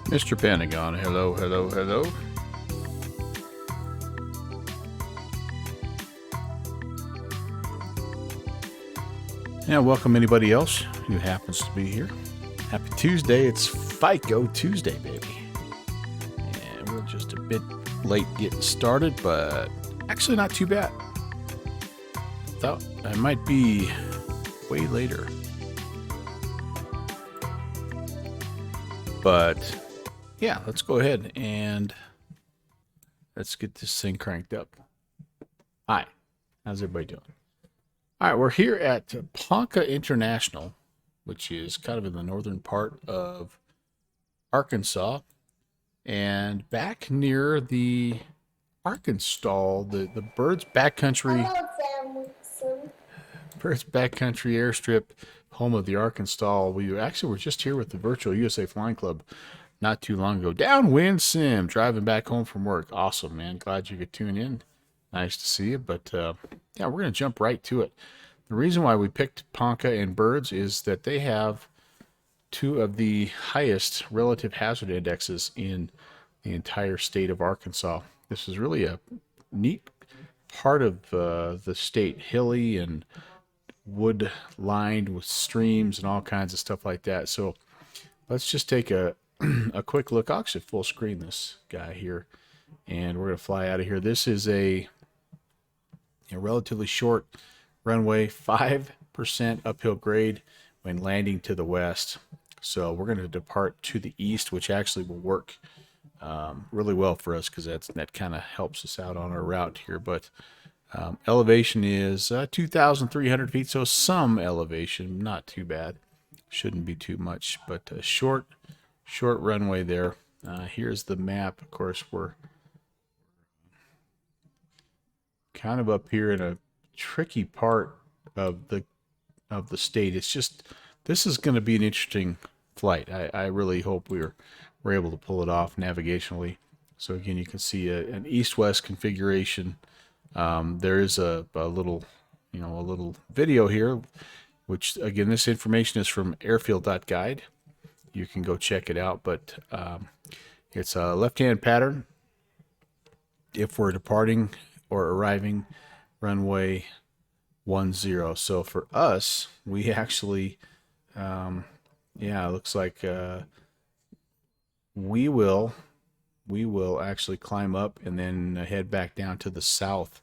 Mr. Pentagon, hello, hello, hello. And welcome anybody else who happens to be here. Happy Tuesday. It's FICO Tuesday, baby. And we're just a bit late getting started, but actually not too bad. Thought I might be way later. But yeah, let's go ahead and let's get this thing cranked up. Hi, how's everybody doing? All right, we're here at Ponca International, which is kind of in the northern part of Arkansas, and back near the Arkansas, the Birds Backcountry, Birds Backcountry Airstrip, home of the Arkansas. We actually were just here with the Virtual USA Flying Club not too long ago. Downwind sim, driving back home from work. Awesome, man. Glad you could tune in. Nice to see you. But yeah, we're going to jump right to it. The reason why we picked Ponca and Birds is that they have two of the highest relative hazard indexes in the entire state of Arkansas. This is really a neat part of the state, hilly and wood lined with streams and all kinds of stuff like that. So let's just take a a quick look. I'll actually full screen this guy here, and we're going to fly out of here. This is a relatively short runway, 5% uphill grade when landing to the west. So we're going to depart to the east, which actually will work really well for us because that kind of helps us out on our route here. But elevation is 2,300 feet, so some elevation, not too bad. Shouldn't be too much, but a short runway there. Here's the map. Of course, we're kind of up here in a tricky part of the state. It's just this is going to be an interesting flight. I really hope we're able to pull it off navigationally. So again, you can see an east-west configuration. There is a little video here, which again, this information is from airfield.guide. You can go check it out, but it's a left-hand pattern if we're departing or arriving runway 10. So for us, we actually, it looks like we will actually climb up and then head back down to the south.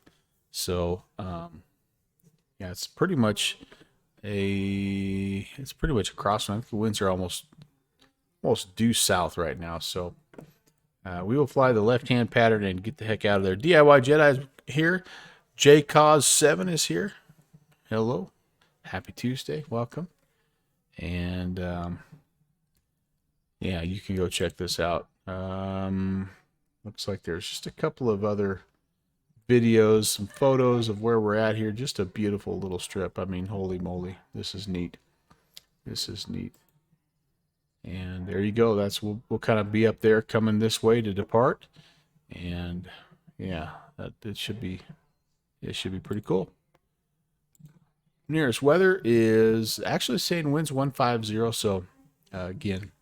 So it's pretty much a crosswind. I think the winds are almost due south right now. So we will fly the left-hand pattern and get the heck out of there. DIY Jedi is here. JCause7 is here. Hello. Happy Tuesday. Welcome. And you can go check this out. Looks like there's just a couple of other videos, some photos of where we're at here. Just a beautiful little strip. I mean, holy moly. This is neat. And there you go. We'll kind of be up there coming this way to depart. And it should be pretty cool. Nearest weather is actually saying winds 150. So again,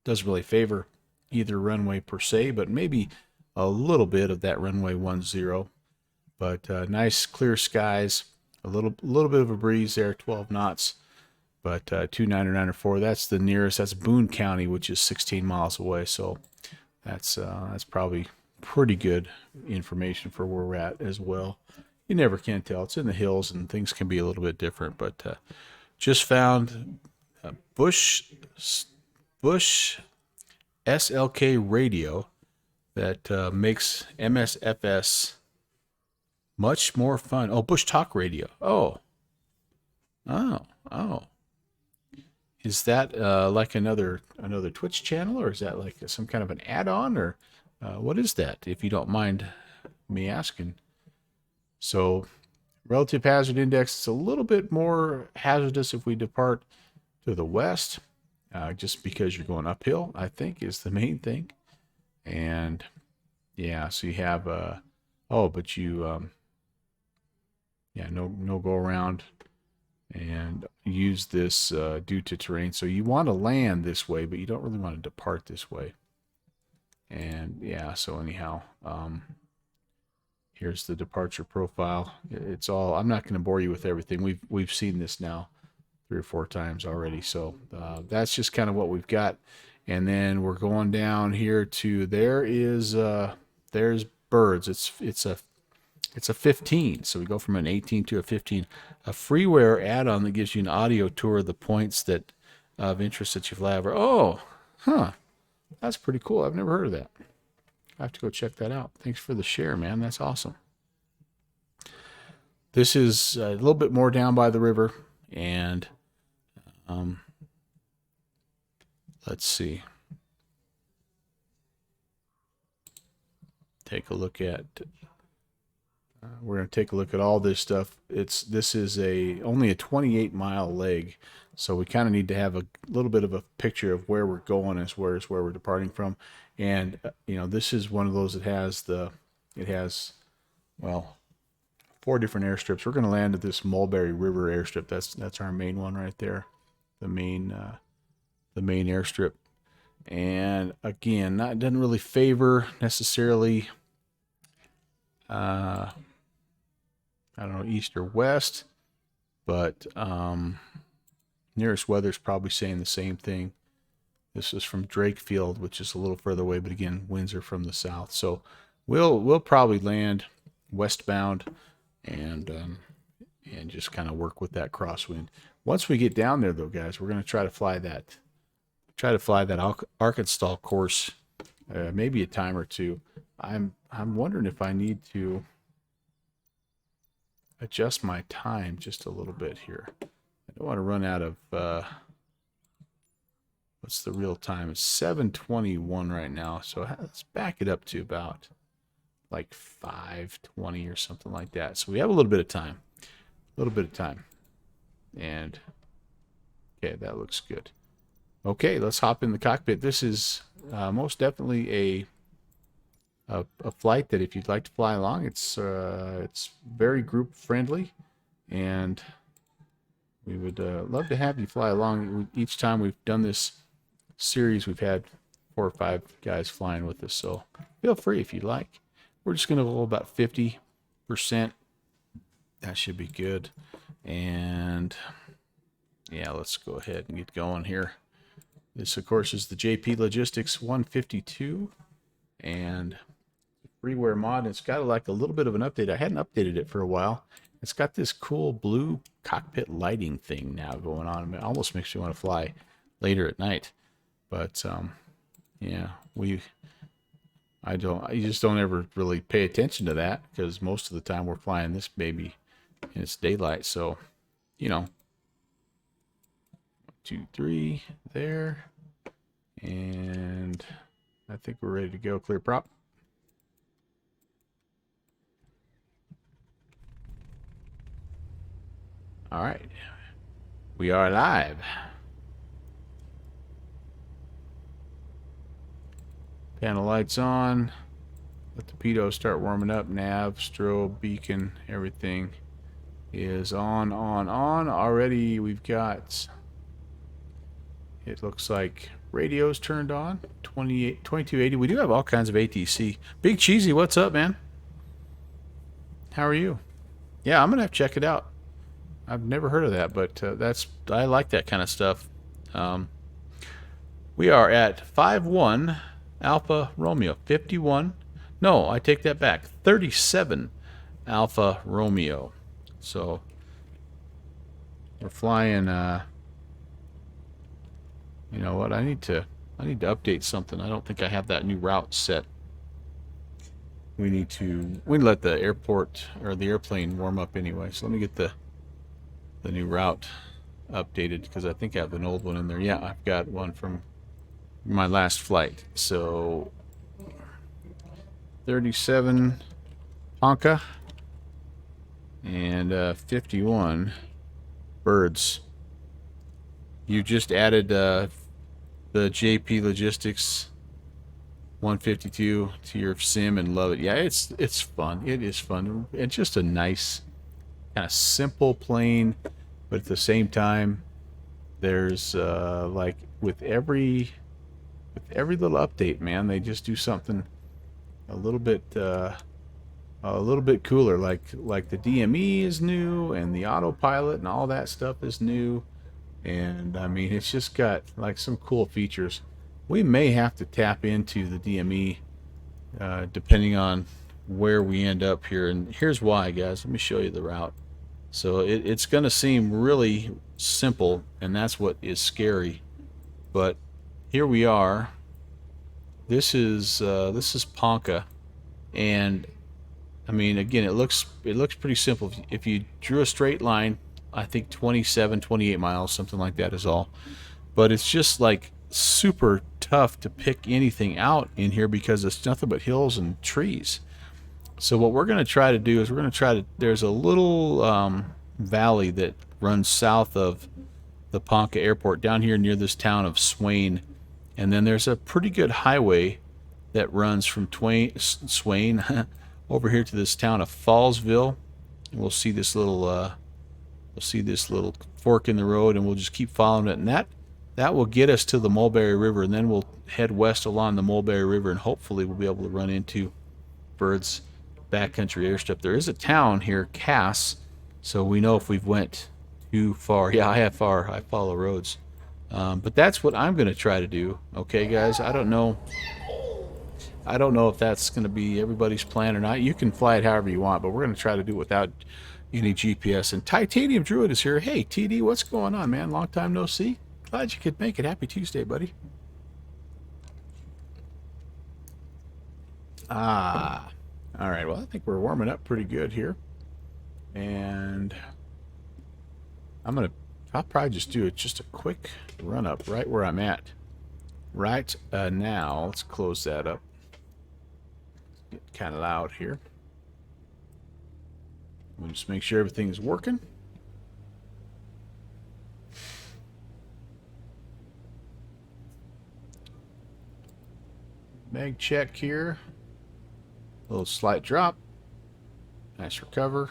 doesn't really favor either runway per se, but maybe a little bit of that runway 10. But nice clear skies, a little bit of a breeze there, 12 knots. But 29904, that's the nearest. That's Boone County, which is 16 miles away. So that's probably pretty good information for where we're at as well. You never can tell. It's in the hills and things can be a little bit different. But just found Bush SLK radio that makes MSFS much more fun. Oh, Bush Talk Radio. Oh. Is that like another Twitch channel, or is that like some kind of an add-on, or what is that, if you don't mind me asking? So relative hazard index is a little bit more hazardous if we depart to the west, just because you're going uphill, I think, is the main thing. And so you have no go around and use this due to terrain. So you want to land this way, but you don't really want to depart this way. And yeah, so anyhow, here's the departure profile. It's all, I'm not going to bore you with everything. We've seen this now 3 or 4 times already. So that's just kind of what we've got. And then we're going down here to, there's birds. It's a 15. So we go from an 18 to a 15. A freeware add-on that gives you an audio tour of the points that of interest that you fly over. Oh, huh. That's pretty cool. I've never heard of that. I have to go check that out. Thanks for the share, man. That's awesome. This is a little bit more down by the river, and let's see. Take a look at. We're going to take a look at all this stuff. This is only a 28-mile leg, so we kind of need to have a little bit of a picture of where we're going as where we're departing from. And this is one of those that has well, 4 different airstrips. We're going to land at this Mulberry River airstrip. That's our main one right there, the main airstrip. And again, that doesn't really favor necessarily. I don't know, east or west, but nearest weather's probably saying the same thing. This is from Drakefield, which is a little further away, but again, winds are from the south. So we'll probably land westbound and just kind of work with that crosswind. Once we get down there, though, guys, we're going to try to fly that Arkansas course, maybe a time or two. I'm wondering if I need to adjust my time just a little bit here. I don't want to run out of what's the real time? It's 7:21 right now, so let's back it up to about like 5:20 or something like that. So we have a little bit of time, and okay, that looks good. Okay, let's hop in the cockpit. This is most definitely a flight that if you'd like to fly along, it's very group friendly, and we would love to have you fly along. Each time we've done this series, we've had 4 or 5 guys flying with us, so feel free if you'd like. We're just going to go about 50%. That should be good. And yeah, let's go ahead and get going here. This, of course, is the JP Logistics 152, and freeware mod. It's got like a little bit of an update. I hadn't updated it for a while. It's got this cool blue cockpit lighting thing now going on. It almost makes me want to fly later at night. But yeah, I just don't ever really pay attention to that because most of the time we're flying this baby and it's daylight. So, 1, 2, 3 there, and I think we're ready to go. Clear prop. All right, we are live. Panel lights on. Let the pitot start warming up. Nav, strobe, beacon, everything is on. Already we've got, it looks like radio's turned on. 2280. We do have all kinds of ATC. Big Cheesy, what's up, man? How are you? Yeah, I'm going to have to check it out. I've never heard of that, but I like that kind of stuff. We are at 51 Alpha Romeo. 51. No, I take that back. 37 Alpha Romeo. So we're flying. You know what? I need to update something. I don't think I have that new route set. We need to let the airport or the airplane warm up anyway. So let me get the new route updated because I think I have an old one in there. Yeah, I've got one from my last flight. So 37 Ponca and 51 Birds. You just added the JP Logistics 152 to your sim and love it. Yeah, it's fun. It is fun. It's just a nice, kind of simple, plain but at the same time, there's like with every little update, man, they just do something a little bit cooler. Like the DME is new, and the autopilot and all that stuff is new. And I mean, it's just got like some cool features. We may have to tap into the DME depending on where we end up here. And here's why, guys. Let me show you the route. So it's going to seem really simple, and that's what is scary. But here we are. This is Ponca, and I mean, again, it looks pretty simple. If you drew a straight line, I think 27, 28 miles, something like that is all. But it's just like super tough to pick anything out in here because it's nothing but hills and trees. So what we're going to try to do is there's a little valley that runs south of the Ponca Airport down here near this town of Swain. And then there's a pretty good highway that runs from Swain over here to this town of Fallsville. And we'll see this little fork in the road, and we'll just keep following it. And that will get us to the Mulberry River, and then we'll head west along the Mulberry River, and hopefully we'll be able to run into Bird's Backcountry Airstrip. There is a town here, Cass, so we know if we've went too far. Yeah, I follow roads. But that's what I'm going to try to do. Okay, guys, I don't know if that's going to be everybody's plan or not. You can fly it however you want, but we're going to try to do it without any GPS. And Titanium Druid is here. Hey, TD, what's going on, man? Long time no see. Glad you could make it. Happy Tuesday, buddy. All right. Well, I think we're warming up pretty good here. And I'll probably just do just a quick run up right where I'm at. Right now, let's close that up. Get kind of loud here. We'll just make sure everything is working. Mag check here. A little slight drop. Nice recover.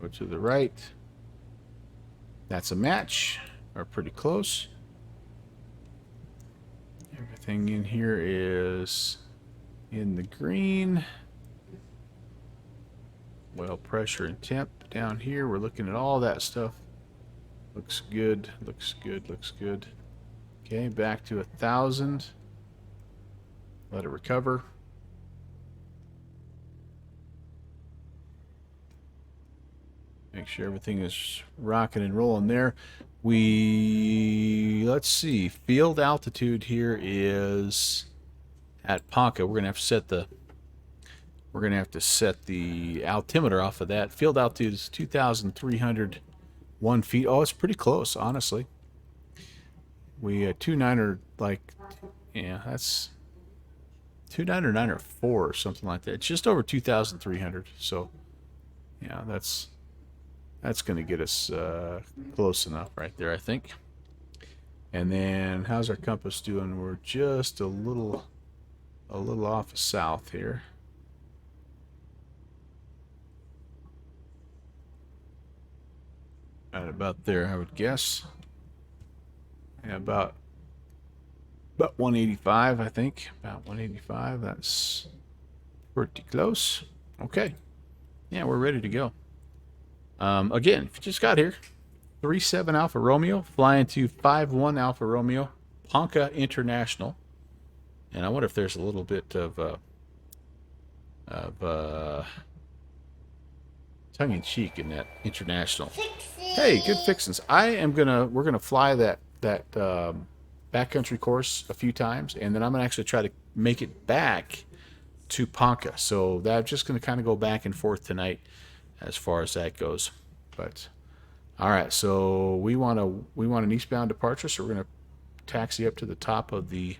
Go to the right. That's a match, or pretty close. Everything in here is in the green. Oil pressure and temp down here. We're looking at all that stuff. Looks good, looks good, looks good. Okay, back to 1,000. Let it recover. Make sure everything is rocking and rolling there. Let's see, field altitude here is at Ponca. We're gonna have to set the altimeter off of that. Field altitude is 2,301 feet. Oh, it's pretty close, honestly. We 29 or like, yeah, that's 299 or 4 or something like that. It's just over 2,300. So, yeah, that's going to get us close enough right there, I think. And then, how's our compass doing? We're just a little off of south here. Right about there, I would guess. Yeah, about 185, I think. About 185. That's pretty close. Okay. Yeah, we're ready to go. Again, if you just got here, 37 Alpha Romeo, flying to 51 Alpha Romeo, Ponca International. And I wonder if there's a little bit of tongue-in-cheek in that international. Hey, good fixins'. We're gonna fly that backcountry course a few times, and then I'm gonna actually try to make it back to Ponca. So that's just gonna kind of go back and forth tonight, as far as that goes. But all right, so we want an eastbound departure, so we're gonna taxi up to the top of the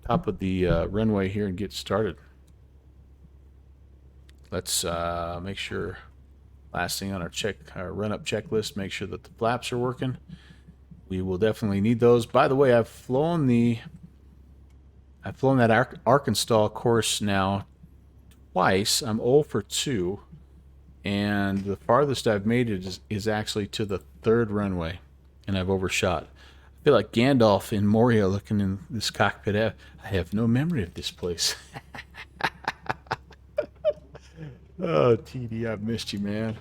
runway here and get started. Let's make sure. Last thing on our run-up checklist, make sure that the flaps are working. We will definitely need those. By the way, I've flown that Arkansas course now twice. I'm 0 for 2. and the farthest I've made it is actually to the third runway, and I've overshot. I feel like Gandalf in Moria looking in this cockpit. I have no memory of this place. Oh, TD, I've missed you, man.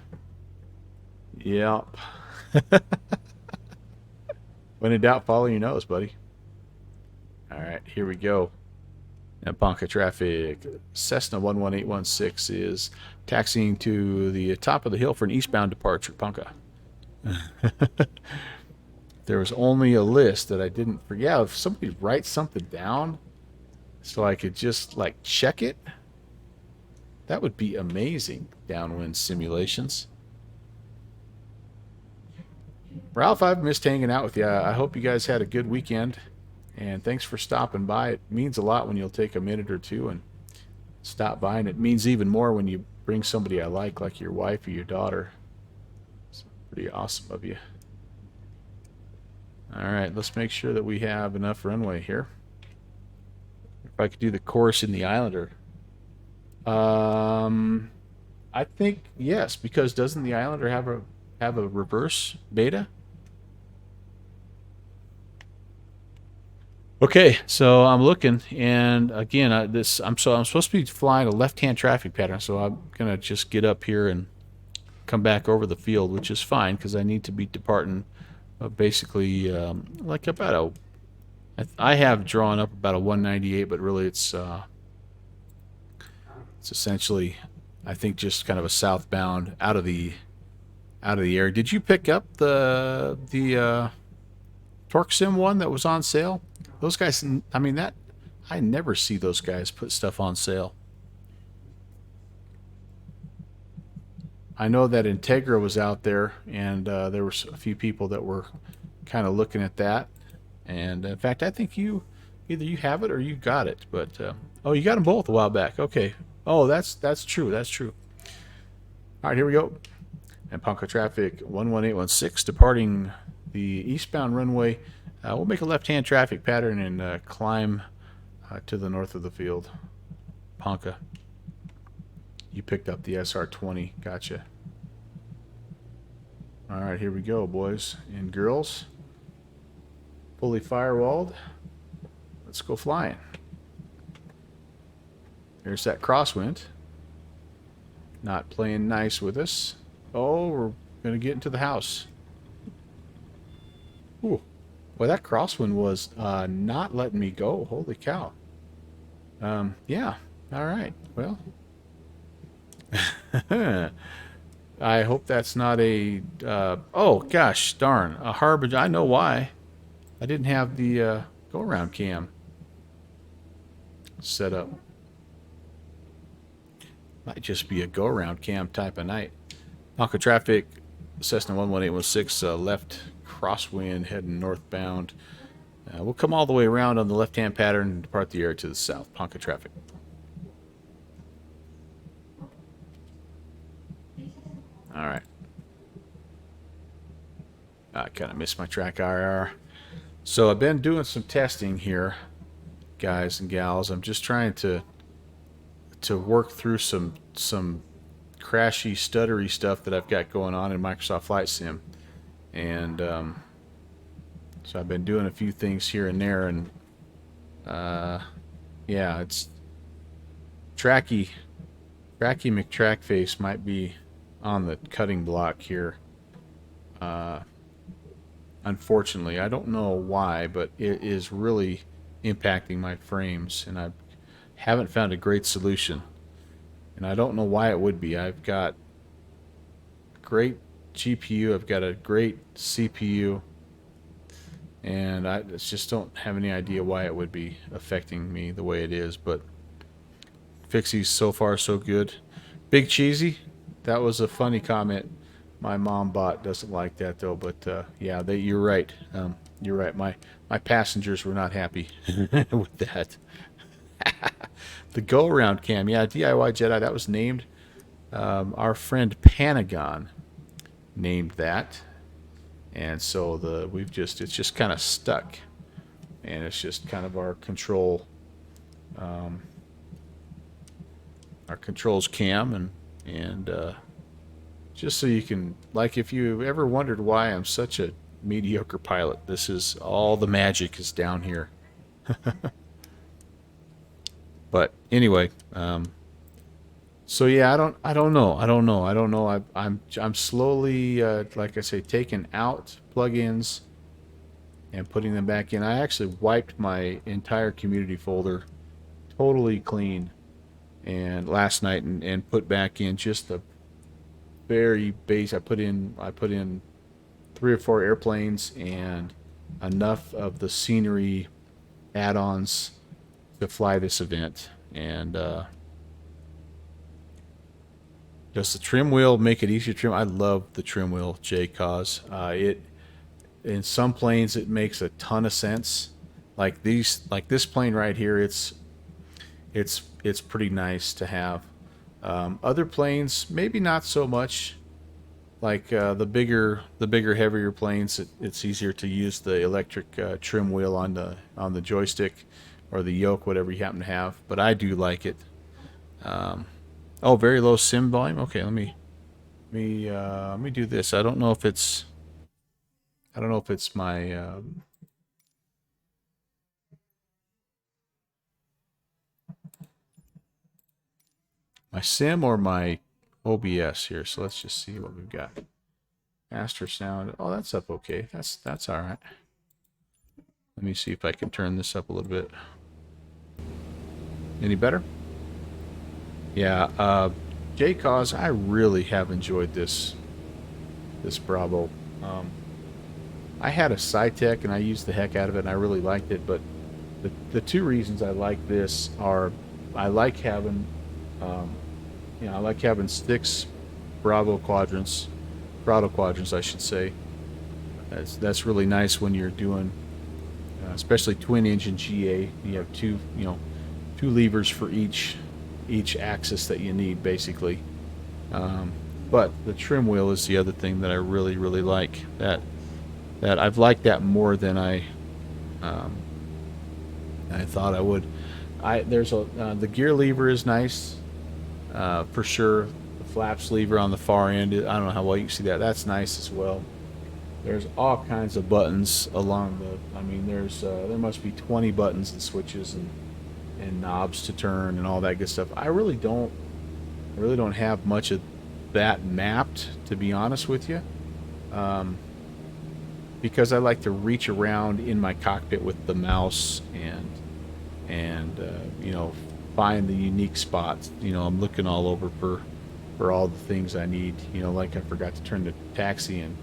Yep. When in doubt, follow your nose, buddy. All right, here we go. Now, Ponca traffic. Cessna 11816 is taxiing to the top of the hill for an eastbound departure. Ponca. There was only a list that I didn't forget. Yeah, if somebody writes something down so I could just like check it, that would be amazing. Downwind simulations. Ralph, I've missed hanging out with you. I hope you guys had a good weekend. And thanks for stopping by. It means a lot when you'll take a minute or two and stop by. And it means even more when you bring somebody I like your wife or your daughter. It's pretty awesome of you. All right, let's make sure that we have enough runway here. If I could do the course in the Islander. I think yes, because doesn't the Islander have a reverse beta? Okay, so I'm looking, and again, I'm supposed to be flying a left-hand traffic pattern, so I'm gonna just get up here and come back over the field, which is fine because I need to be departing basically like about I have drawn up about a 198, but really it's essentially I think just kind of a southbound out of the air. Did you pick up the Torque Sim one that was on sale? Those guys, I mean that I never see those guys put stuff on sale. I know that Integra was out there, and there were a few people that were kind of looking at that. And in fact, I think either you have it or you got it. But oh, you got them both a while back. Okay. Oh, that's true. That's true. All right, here we go. And Ponca traffic 11816 departing the eastbound runway. We'll make a left-hand traffic pattern and climb to the north of the field. Ponca. You picked up the SR20. Gotcha. All right, here we go, boys and girls. Fully firewalled. Let's go flying. There's that crosswind. Not playing nice with us. Oh, we're going to get into the house. Ooh. Well, that crosswind was not letting me go. Holy cow. Yeah. All right. Well. I hope that's not a... oh, gosh, darn. A harbinger. I know why. I didn't have the go-around cam set up. Might just be a go-around cam type of night. Ponca traffic, Cessna 11816, left crosswind heading northbound. We'll come all the way around on the left-hand pattern and depart the air to the south. Ponca traffic. All right. I kind of missed my track IR. So I've been doing some testing here, guys and gals. I'm just trying to work through some crashy, stuttery stuff that I've got going on in Microsoft Flight Sim, and so I've been doing a few things here and there, and yeah, it's Tracky McTrackface might be on the cutting block here. Unfortunately, I don't know why, but it is really impacting my frames, and I haven't found a great solution. And I don't know why it would be. I've got great GPU, I've got a great CPU, and I just don't have any idea why it would be affecting me the way it is. But Fixie's so far so good. Big Cheesy, that was a funny comment. My mom bot doesn't like that though, but yeah, you're right. You're right. My passengers were not happy with that. The go-around cam, yeah, DIY Jedi, that was named. Our friend Panagon named that, and so it's just kind of stuck, and it's just kind of our controls cam, and Just so you can, like, if you ever wondered why I'm such a mediocre pilot, this is all the magic is down here. But anyway, so yeah, I don't know. I'm slowly, like I say, taking out plugins and putting them back in. I actually wiped my entire community folder totally clean and last night and put back in just the very base. I put in 3 or 4 airplanes and enough of the scenery add-ons to fly this event. And does the trim wheel make it easier to trim? I love the trim wheel, J-Cause. It in some planes it makes a ton of sense. Like this plane right here, it's pretty nice to have. Other planes, maybe not so much. Like the bigger, heavier planes, it's easier to use the electric trim wheel on the joystick or the yoke, whatever you happen to have. But I do like it. Oh, very low sim volume. Okay, let me do this. I don't know if it's my sim or my OBS here. So let's just see what we've got. Master sound. Oh, that's up okay. That's all right. Let me see if I can turn this up a little bit. Any better? Yeah. J-Cause, I really have enjoyed this Bravo. I had a Cytec and I used the heck out of it and I really liked it. But the 2 reasons I like this are I like having I like having 6 Bravo quadrants, throttle quadrants, I should say. That's really nice when you're doing, especially twin engine GA. You have 2 levers for each axis that you need, basically. But the trim wheel is the other thing that I really like. That I've liked that more than I thought I would. The gear lever is nice, for sure. The flaps lever on the far end, I don't know how well you can see that. That's nice as well. There's all kinds of buttons along the. I mean, there must be 20 buttons and switches and knobs to turn and all that good stuff. I really don't have much of that mapped, to be honest with you, because I like to reach around in my cockpit with the mouse and find the unique spots. I'm looking all over for all the things I need. Like I forgot to turn the taxi and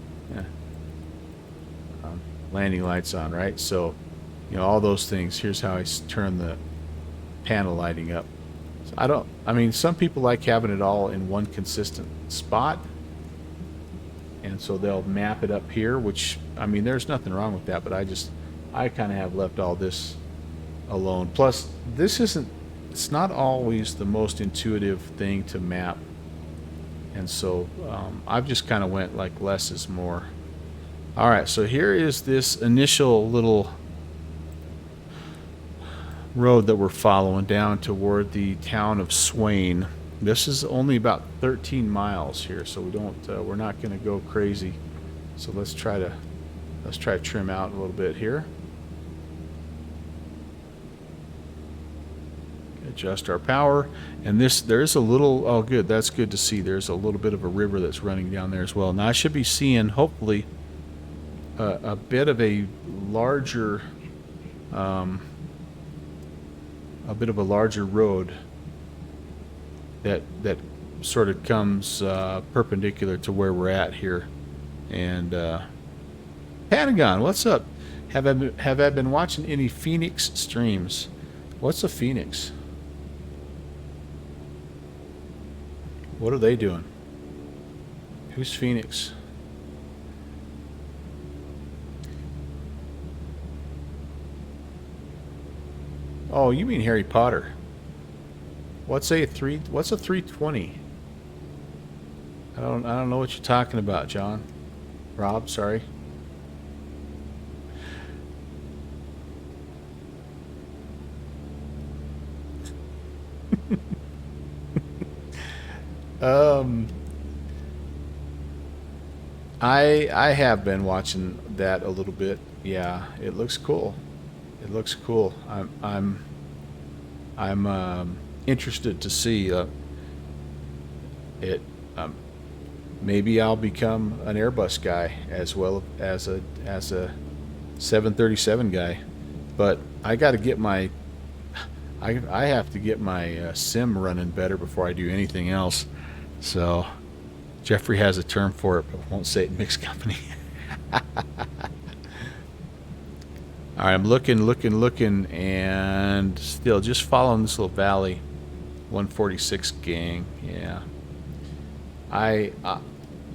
landing lights on, right? So, all those things. Here's how I turn the panel lighting up. So some people like having it all in one consistent spot, and so they'll map it up here, which, there's nothing wrong with that, but I kind of have left all this alone. Plus, it's not always the most intuitive thing to map, and so I've just kind of went like less is more. All right, so here is this initial little road that we're following down toward the town of Swain. This is only about 13 miles here, so we're not going to go crazy. So let's try to trim out a little bit here. Adjust our power, and there's a little. Oh, good. That's good to see. There's a little bit of a river that's running down there as well. Now I should be seeing, hopefully, a bit of a larger road that sort of comes perpendicular to where we're at here. And Pentagon, what's up? Have I been watching any Phoenix streams? What's a Phoenix? What are they doing? Who's Phoenix? Oh, you mean Harry Potter? What's a 320? I don't know what you're talking about, John. Rob, sorry. I have been watching that a little bit. Yeah, it looks cool. It looks cool. I'm interested to see it. Um, Maybe I'll become an Airbus guy as well as a 737 guy. But I got to get my I have to get my sim running better before I do anything else. So Jeffrey has a term for it, but won't say it in mixed company. All right, I'm looking, and still just following this little valley. 146 gang, yeah. I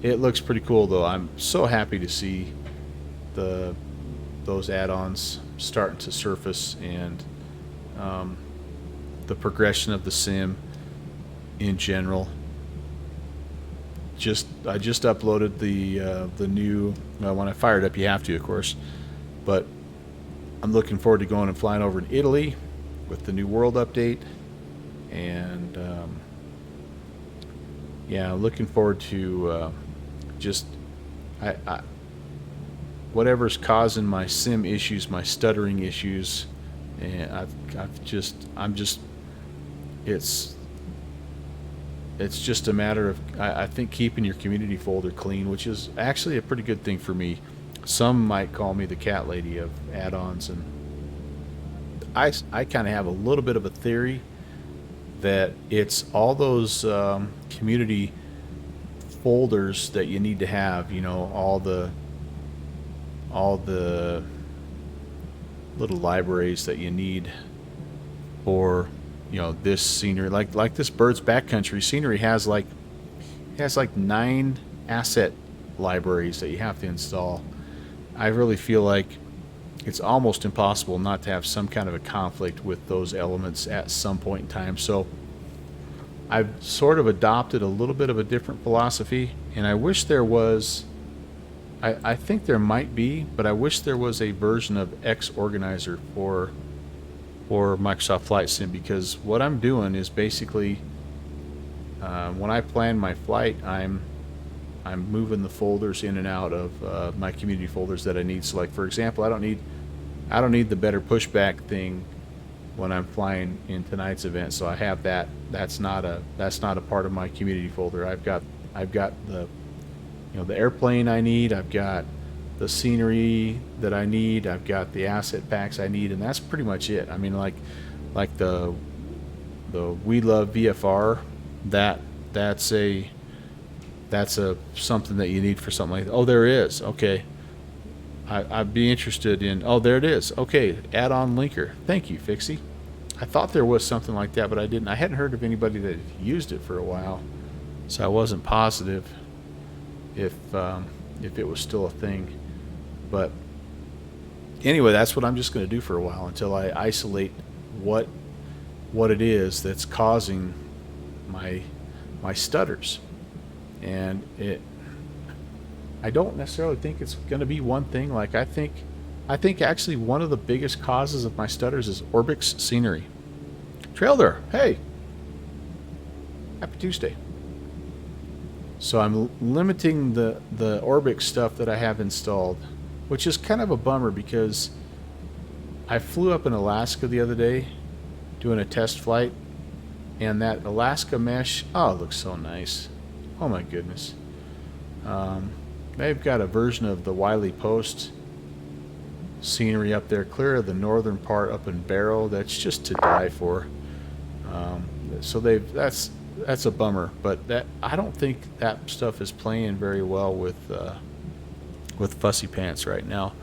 It looks pretty cool though. I'm so happy to see the those add-ons starting to surface, and um, the progression of the sim in general. I just uploaded the new. Well, when I fire it up, you have to, of course. But I'm looking forward to going and flying over to Italy with the new world update, and yeah, looking forward to just I whatever's causing my sim issues, my stuttering issues, and I'm just it's just a matter of I think keeping your community folder clean, which is actually a pretty good thing for me. Some might call me the cat lady of add-ons, and I kind of have a little bit of a theory that it's all those community folders that you need to have. You know, all the little libraries that you need for, you know, this scenery, like this bird's backcountry scenery has like 9 asset libraries that you have to install. I really feel like it's almost impossible not to have some kind of a conflict with those elements at some point in time. So I've sort of adopted a little bit of a different philosophy, and I wish there was. I think there might be, but I wish there was a version of X Organizer for Microsoft Flight Sim, because what I'm doing is basically when I plan my flight, I'm moving the folders in and out of my community folders that I need. So, like for example, I don't need the better pushback thing when I'm flying in tonight's event. So I have that. That's not a part of my community folder. I've got the, you know, the airplane I need. I've got the scenery that I need. I've got the asset packs I need, and that's pretty much it. I mean, like the We Love VFR. That's a something that you need for something like that. Oh, there is. Okay. I'd be interested in. Oh, there it is. Okay, add-on linker. Thank you, Fixie. I thought there was something like that, but I didn't. I hadn't heard of anybody that used it for a while, so I wasn't positive if it was still a thing. But anyway, that's what I'm just going to do for a while until I isolate what it is that's causing my stutters. And I don't necessarily think it's going to be one thing. Like I think actually one of the biggest causes of my stutters is Orbix scenery. Trail there. Hey. Happy Tuesday. So I'm limiting the Orbix stuff that I have installed, which is kind of a bummer because I flew up in Alaska the other day doing a test flight, and that Alaska mesh, oh, it looks so nice. Oh my goodness. They've got a version of the Wiley Post scenery up there, clear of the northern part up in Barrow. That's just to die for. So that's a bummer, but that I don't think that stuff is playing very well with Fussy Pants right now.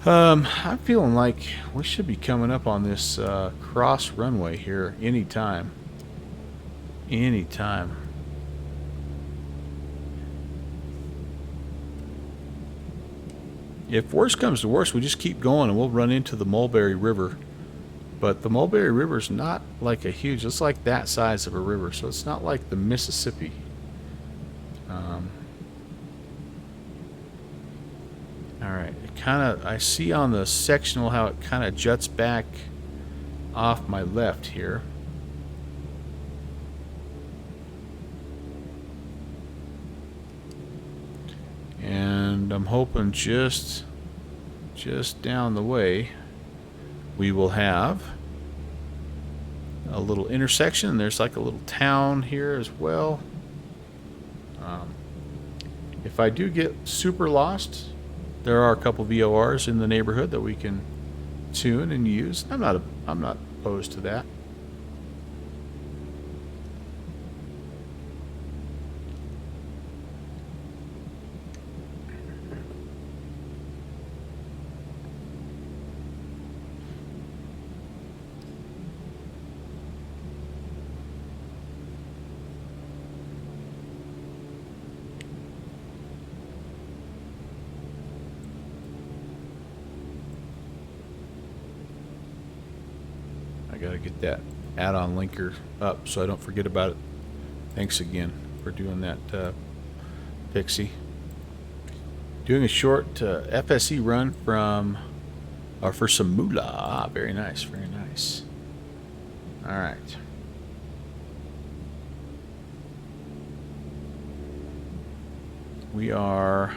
I'm feeling like we should be coming up on this cross runway here anytime. Anytime. If worse comes to worse, we just keep going and we'll run into the Mulberry River. But the Mulberry River's not like a huge, it's like that size of a river, so it's not like the Mississippi. Alright, I see on the sectional how it kind of juts back off my left here. And I'm hoping just down the way we will have a little intersection. There's like a little town here as well. If I do get super lost, there are a couple VORs in the neighborhood that we can tune and use. I'm not opposed to that. Gotta get that add-on linker up so I don't forget about it. Thanks again for doing that, Pixie. Doing a short FSE run for some moolah. Ah, very nice, very nice. All right. We are.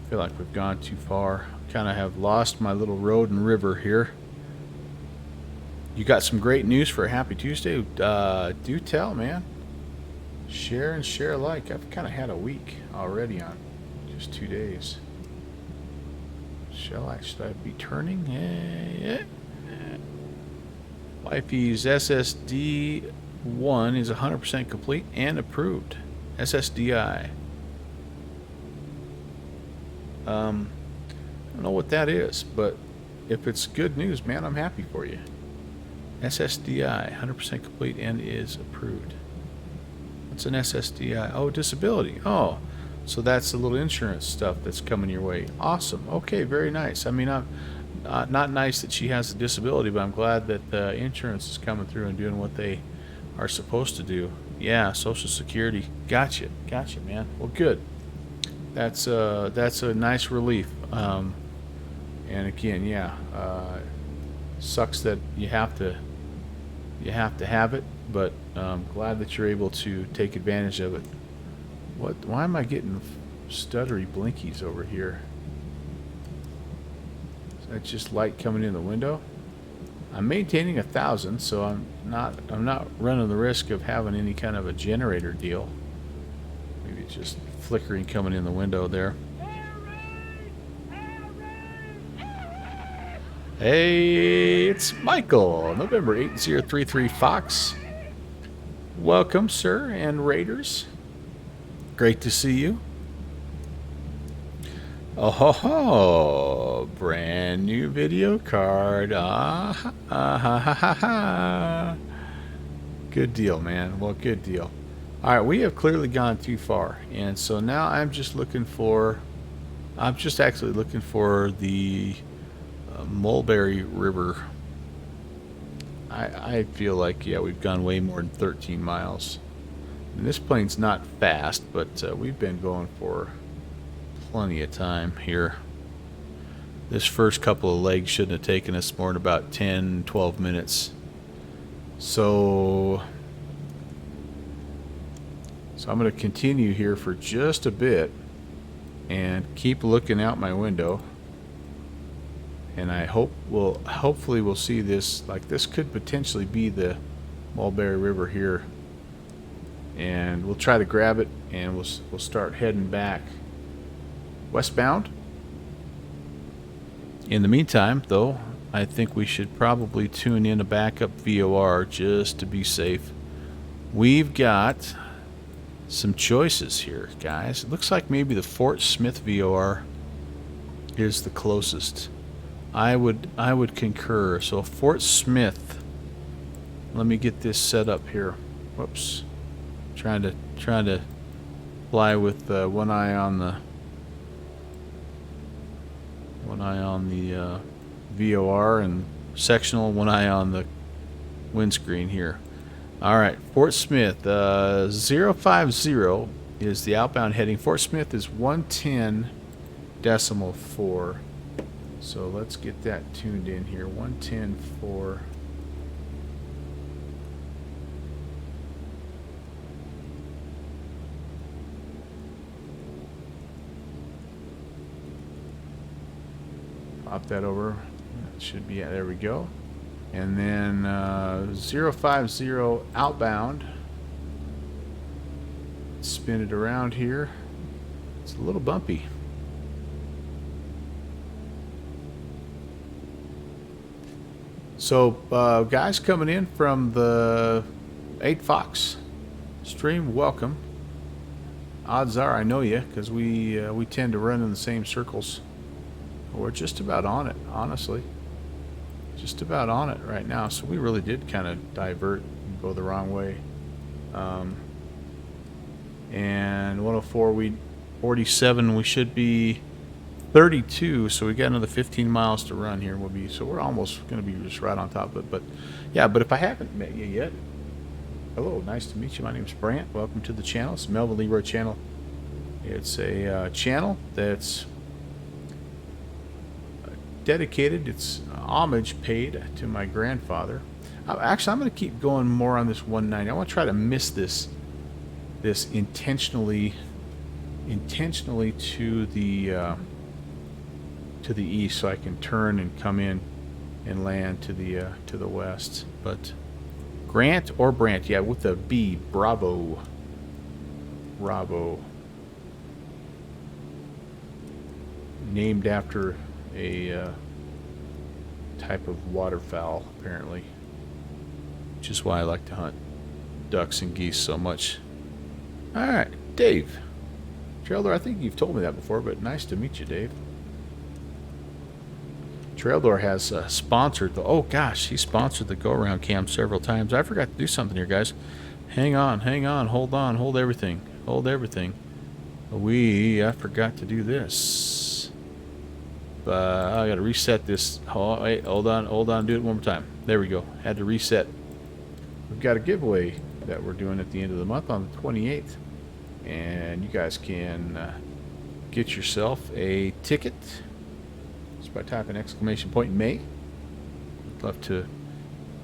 I feel like we've gone too far. Kind of have lost my little road and river here. You got some great news for a happy Tuesday? Do tell, man. Share and share alike. I've kind of had a week already on just 2 days. Should I be turning? Wifey's SSD 1 is 100% complete and approved. SSDI. I don't know what that is, but if it's good news, man, I'm happy for you. SSDI, 100% complete and is approved. What's an SSDI? Oh, disability. Oh, so that's the little insurance stuff that's coming your way. Awesome. Okay, very nice. I mean, I'm not nice that she has a disability, but I'm glad that the insurance is coming through and doing what they are supposed to do. Yeah, Social Security. Gotcha, man. Well, good. That's a nice relief. And again, yeah, sucks that you have to have it, but I'm glad that you're able to take advantage of it. Why am I getting stuttery blinkies over here? Is that just light coming in the window? I'm maintaining 1,000, so I'm not running the risk of having any kind of a generator deal. Maybe it's just flickering coming in the window there. Hey, it's Michael, November 8033 Fox. Welcome, sir, and Raiders. Great to see you. Oh ho ho! Brand new video card. Ah ha ha ha ha ha. Good deal, man. Well, good deal. All right, we have clearly gone too far, and so now I'm just actually looking for the Mulberry River. I feel like, yeah, we've gone way more than 13 miles. And this plane's not fast, but we've been going for plenty of time here. This first couple of legs shouldn't have taken us more than about 10, 12 minutes. So I'm going to continue here for just a bit and keep looking out my window. And I hopefully we'll see this. Like, this could potentially be the Mulberry River here, and we'll try to grab it, and we'll start heading back westbound. In the meantime, though, I think we should probably tune in a backup VOR just to be safe. We've got some choices here, guys. It looks like maybe the Fort Smith VOR is the closest. I would concur. So Fort Smith. Let me get this set up here. Whoops. Trying to fly with one eye on the VOR and sectional, one eye on the windscreen here. All right, Fort Smith 050 is the outbound heading. Fort Smith is 110.4. So let's get that tuned in here. 110.4. that over. That should be, there we go. And then 050 outbound. Spin it around here. It's a little bumpy. So guys coming in from the 8 Fox stream, welcome. Odds are I know you, because we tend to run in the same circles. We're just about on it, honestly. Just about on it right now. So we really did kind of divert and go the wrong way. And 104, 47, we should be 32. So we got another 15 miles to run here. So we're almost going to be just right on top of it. But yeah, but if I haven't met you yet, hello, nice to meet you. My name's Brant. Welcome to the channel. It's Melvin Leroy channel. It's a channel that's dedicated, it's homage paid to my grandfather. Actually, I'm going to keep going more on this 190. I want to try to miss this intentionally to the east, so I can turn and come in and land to the west. But Grant or Brant, yeah, with a B. Bravo. Named after a type of waterfowl, apparently, which is why I like to hunt ducks and geese so much. All right, Dave Trail Door, I think you've told me that before, but nice to meet you, Dave. Trail Door has sponsored the, oh gosh, he sponsored the go around cam several times. I forgot to do something here, guys. Hang on, hold on, hold everything. I forgot to do this. I gotta reset this. Oh, wait, hold on, do it one more time. There we go. Had to reset. We've got a giveaway that we're doing at the end of the month on the 28th, and you guys can get yourself a ticket just by typing exclamation point May. I'd love to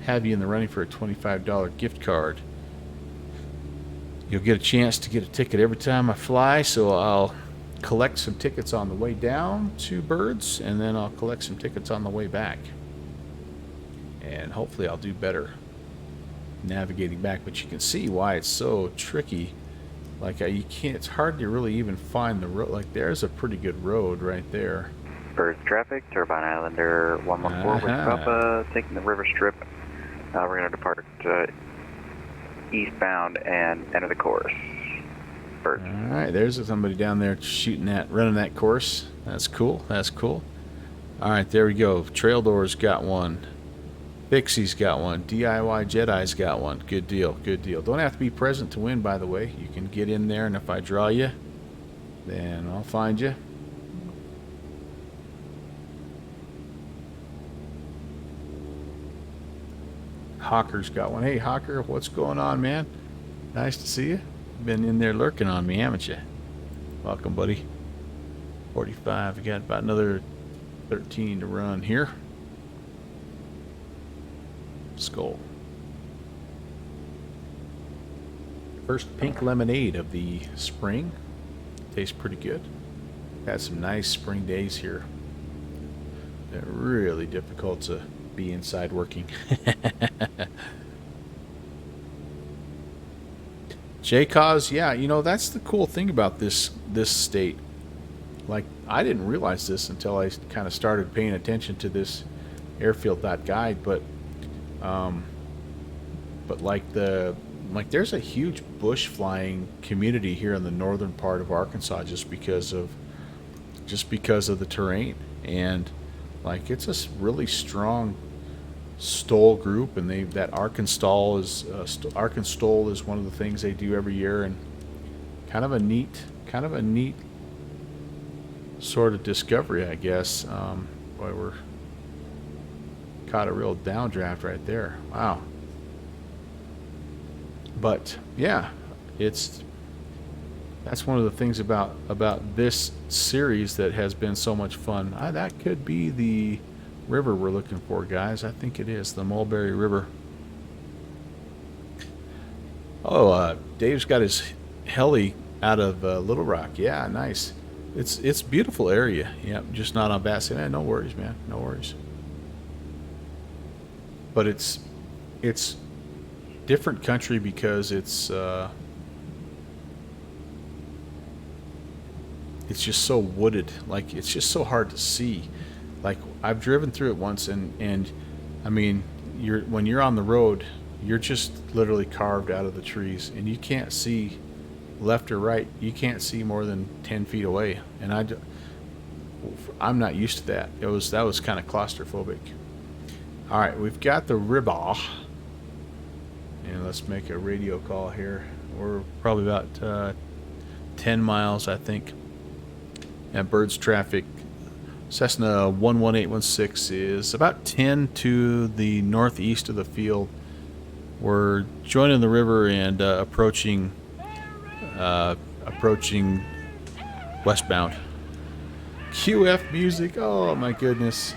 have you in the running for a $25 gift card. You'll get a chance to get a ticket every time I fly, so I'll collect some tickets on the way down to Birds, and then I'll collect some tickets on the way back. And hopefully I'll do better navigating back, but you can see why it's so tricky. Like you can't, it's hard to really even find the road. Like there's a pretty good road right there. Birds traffic, Turbine Islander 114 with Papa, taking the river strip. We're going to depart eastbound and enter the course. Birds. All right, there's somebody down there running that course. That's cool. All right, there we go. Trail Door's got one. Pixie's got one. DIY Jedi's got one. Good deal. Don't have to be present to win, by the way. You can get in there, and if I draw you, then I'll find you. Hawker's got one. Hey, Hawker, what's going on, man? Nice to see you. Been in there lurking on me, haven't you? Welcome, buddy. 45. We got about another 13 to run here. Skull. First pink lemonade of the spring. Tastes pretty good. Had some nice spring days here. They're really difficult to be inside working. J-Cause, yeah, you know, that's the cool thing about this state. Like, I didn't realize this until I kind of started paying attention to this airfield.guide, but there's a huge bush flying community here in the northern part of Arkansas just because of the terrain, and like it's a really strong stole group, and that Arkansas is one of the things they do every year, and kind of a neat sort of discovery, I guess. Boy, we're caught a real downdraft right there. Wow. But yeah, that's one of the things about this series that has been so much fun. That could be the river we're looking for, guys. I think it is the Mulberry River. Oh, Dave's got his heli out of Little Rock. Yeah, nice. it's beautiful area. Yeah, just not on Bass. Man, no worries, man. No worries. But it's different country because it's just so wooded. Like it's just so hard to see. Like I've driven through it once, and I mean, when you're on the road, you're just literally carved out of the trees, and you can't see left or right. You can't see more than 10 feet away, and I'm not used to that. That was kind of claustrophobic. All right, we've got the river, and let's make a radio call here. We're probably about 10 miles, I think. And Birds traffic, Cessna 11816 is about 10 to the northeast of the field. We're joining the river and approaching westbound. QF music, oh my goodness.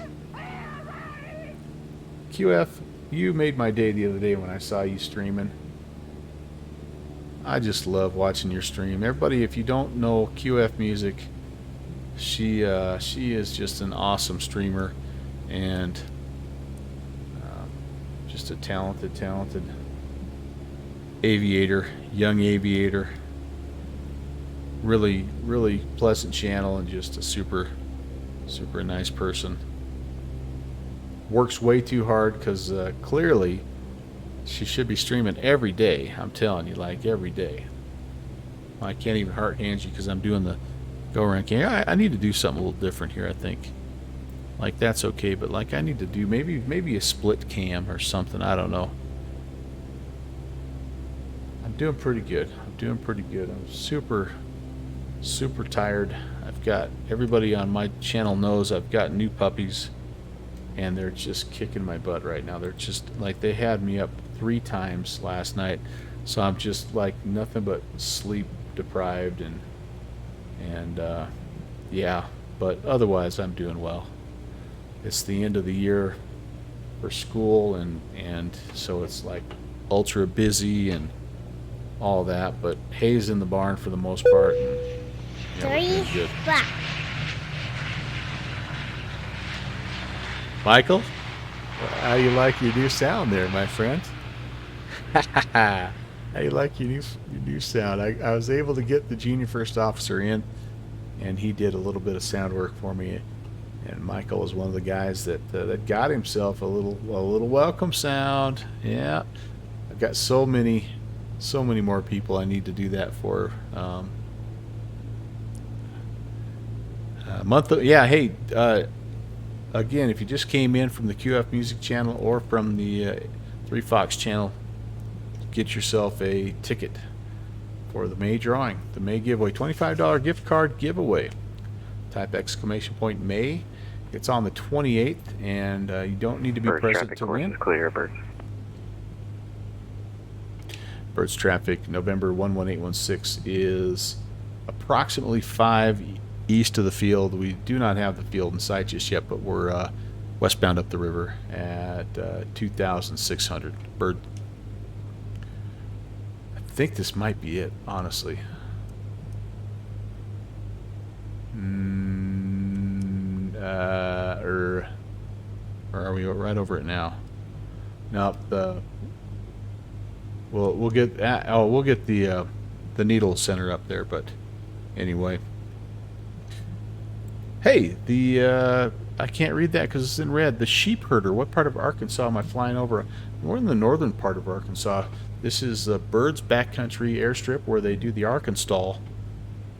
QF, you made my day the other day when I saw you streaming. I just love watching your stream. Everybody, if you don't know QF music, she is just an awesome streamer, and just a talented aviator, young aviator. Really pleasant channel, and just a super nice person. Works way too hard because clearly she should be streaming every day. I'm telling you, like every day. I can't even heart hand you because I'm doing the go around game. I need to do something a little different here, I think. Like that's okay, but like I need to do maybe a split cam or something. I don't know. I'm doing pretty good. I'm super tired. I've got everybody on my channel knows I've got new puppies, and they're just kicking my butt right now. They're just like they had me up 3 times last night, so I'm just like nothing but sleep deprived and yeah, but otherwise I'm doing well. It's the end of the year for school, and so it's like ultra busy and all that, but hay's in the barn for the most part, and yeah, we're doing good. Michael, how you like your new sound there, my friend? How you like your new sound? I was able to get the junior first officer in, and he did a little bit of sound work for me. And Michael was one of the guys that got himself a little welcome sound. Yeah, I've got so many more people I need to do that for. Yeah. Hey, again, if you just came in from the QF Music channel or from the 3 Fox channel, get yourself a ticket for the May drawing, the May giveaway, $25 gift card giveaway. Type exclamation point May. It's on the 28th, and you don't need to be present to win. Clear, Birds. Birds traffic, November 11816 is approximately 5 east of the field. We do not have the field in sight just yet, but we're westbound up the river at 2,600. Bird. I think this might be it, honestly. Or are we right over it now? Nope. We'll get the needle center up there, but anyway. Hey, I can't read that because it's in red. The sheep herder. What part of Arkansas am I flying over? We're in the northern part of Arkansas. This is the Birds Backcountry Airstrip where they do the Arkansas.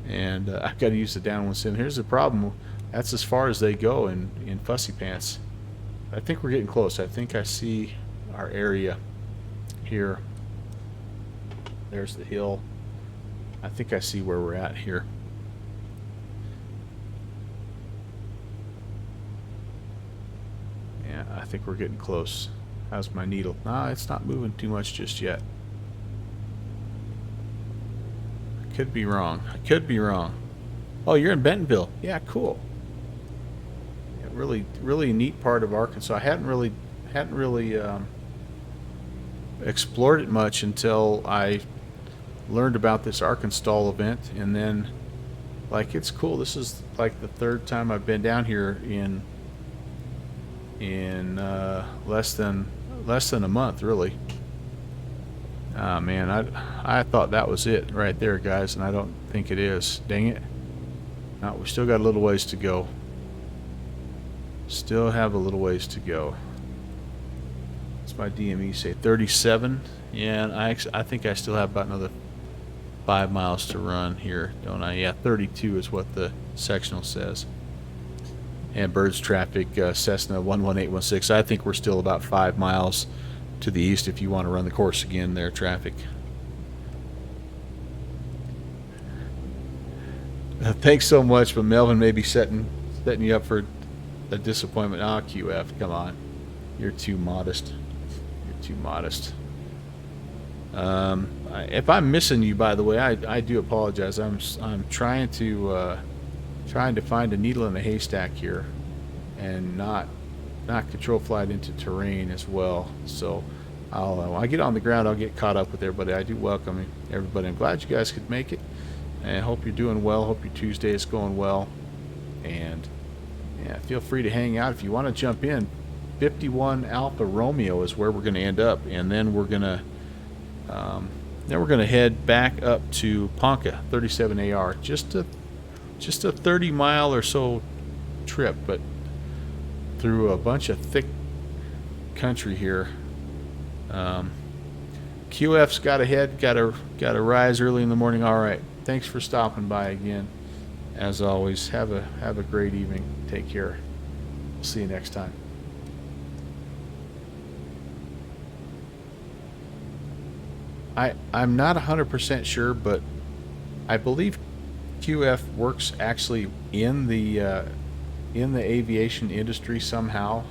And I've got to use the downwind sim. Here's the problem. That's as far as they go in Fussy Pants. I think we're getting close. I think I see our area here. There's the hill. I think I see where we're at here. Yeah, I think we're getting close. How's my needle? Nah, it's not moving too much just yet. I could be wrong. Oh, you're in Bentonville. Yeah, cool. Yeah, really neat part of Arkansas. I hadn't really explored it much until I learned about this Arkansas event, and then Like, it's cool. This is like the third time I've been down here in less than a month, really. Ah, man, I thought that was it right there, guys, and I don't think it is. Dang it. No, we still got a little ways to go. Still have a little ways to go. What's my DME say? 37? Yeah, and I think I still have about another 5 miles to run here, don't I? Yeah, 32 is what the sectional says. And Birds traffic, Cessna 11816. I think we're still about 5 miles to the east if you want to run the course again there, traffic. Thanks so much, but Melvin may be setting you up for a disappointment. Ah, QF, come on. You're too modest. You're too modest. If I'm missing you, by the way, I do apologize. I'm trying to find a needle in a haystack here, and not control flight into terrain as well. So when I get on the ground, I'll get caught up with everybody. I do welcome everybody. I'm glad you guys could make it, and I hope you're doing well. Hope your Tuesday is going well, and yeah, feel free to hang out if you want to jump in. 51 Alpha Romeo is where we're going to end up, and then we're going to head back up to Ponca 37 AR. Just a 30-mile or so trip, but through a bunch of thick country here. QF's got ahead. Got to rise early in the morning. All right. Thanks for stopping by again. As always, have a great evening. Take care. We'll see you next time. I'm not 100% sure, but I believe QF works actually in the aviation industry somehow,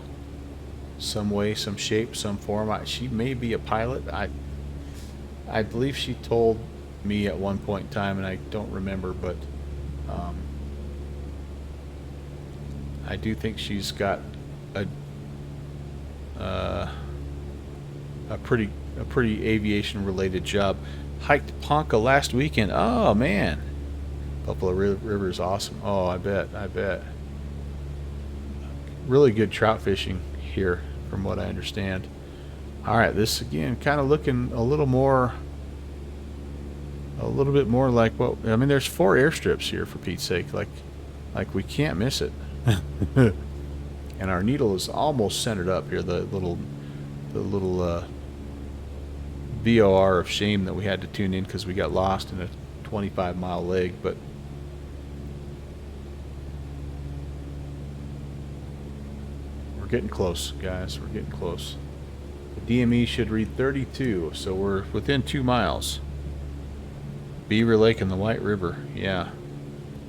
some way, some shape, some form. She may be a pilot. I believe she told me at one point in time, and I don't remember, but I do think she's got a pretty aviation related job. Hiked Ponca last weekend. Oh man, Buffalo River is awesome. Oh, I bet. Really good trout fishing here, from what I understand. All right, this again kind of looking a little bit more like what I mean. There's 4 airstrips here, for Pete's sake. Like we can't miss it. And our needle is almost centered up here. The little VOR of shame that we had to tune in because we got lost in a 25-mile leg, but we're getting close, guys. We're getting close. The DME should read 32, so we're within 2 miles. Beaver Lake and the White River, yeah.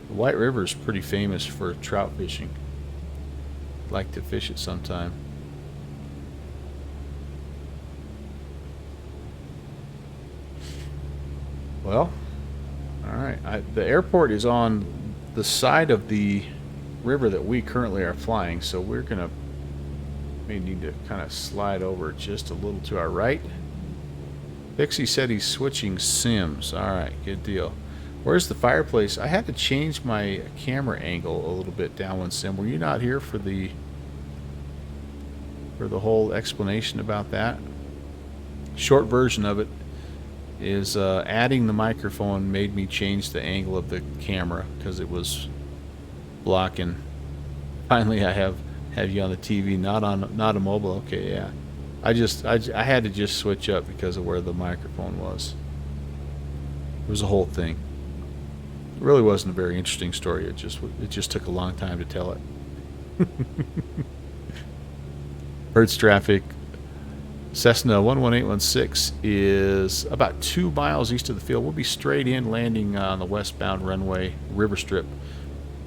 The White River is pretty famous for trout fishing. I'd like to fish it sometime. Well, all right. The airport is on the side of the river that we currently are flying, so we're gonna may need to kind of slide over just a little to our right. Pixie said he's switching sims. All right, good deal. Where's the fireplace? I had to change my camera angle a little bit down one sim. Were you not here for the whole explanation about that? Short version of it is adding the microphone made me change the angle of the camera because it was blocking. Finally, I have you on the TV, not a mobile. Okay, yeah. I had to just switch up because of where the microphone was. It was a whole thing. It really wasn't a very interesting story. It just took a long time to tell it. Hertz traffic. Cessna 11816 is about 2 miles east of the field. We'll be straight in, landing on the westbound runway, river strip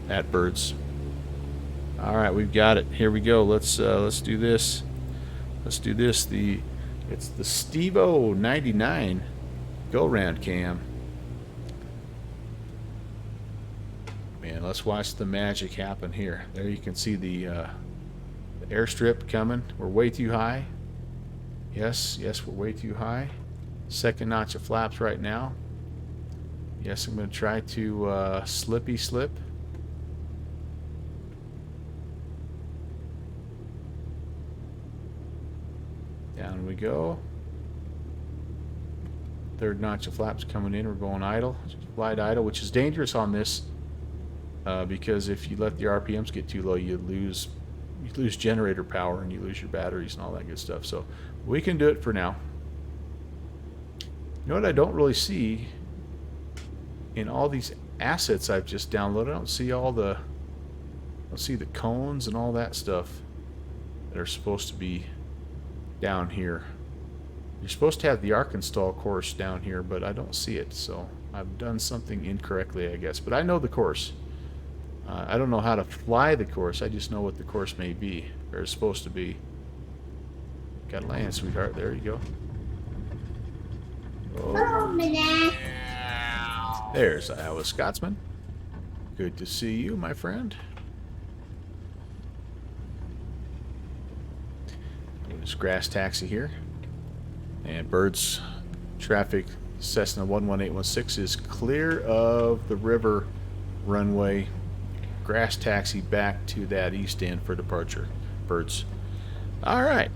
at Birds. All right, we've got it. Here we go. Let's do this. Let's do this. It's the Stevo 99 go round cam. Man, let's watch the magic happen here. There you can see the airstrip coming. We're way too high. Yes, we're way too high. Second notch of flaps right now. Yes, I'm going to try to slippy slip. Down we go. Third notch of flaps coming in. We're going idle. Flight idle, which is dangerous on this because if you let the RPMs get too low, you lose generator power and you lose your batteries and all that good stuff. So we can do it for now. You know what I don't really see in all these assets I've just downloaded? I don't see the cones and all that stuff that are supposed to be down here. You're supposed to have the arc install course down here, but I don't see it, so I've done something incorrectly, I guess. But I know the course. I don't know how to fly the course. I just know what the course may be, or is supposed to be. Got land, sweetheart. There you go. Oh. There's Iowa Scotsman. Good to see you, my friend. There's grass taxi here. And Bird's traffic Cessna 11816 is clear of the river runway. Grass taxi back to that east end for departure. Birds. All right.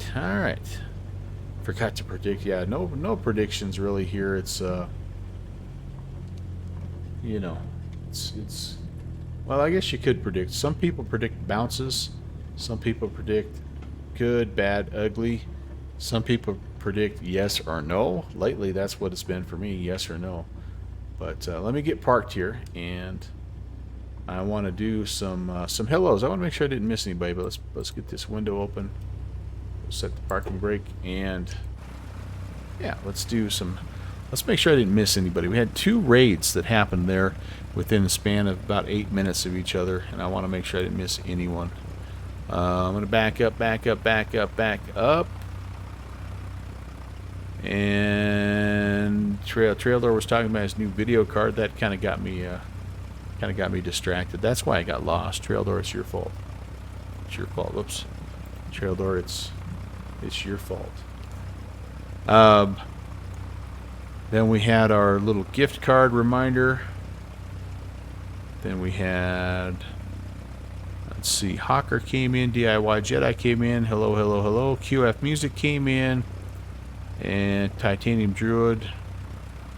Forgot to predict. Yeah, no predictions really here. It's you know, it's well, I guess you could predict. Some people predict bounces. Some people predict good, bad, ugly. Some people predict yes or no. Lately, that's what it's been for me, yes or no. But let me get parked here, and I want to do some hellos. I want to make sure I didn't miss anybody, but let's get this window open. We'll set the parking brake, and yeah, let's make sure I didn't miss anybody. We had 2 raids that happened there within the span of about 8 minutes of each other, and I want to make sure I didn't miss anyone. I'm going to back up. And Trailer was talking about his new video card. That kind of got me distracted. That's why I got lost. Trailer, it's your fault. It's your fault. Whoops. Trailer, it's your fault. Then we had our little gift card reminder. Then we had, let's see, Hawker came in, DIY Jedi came in, hello, QF Music came in, and Titanium Druid.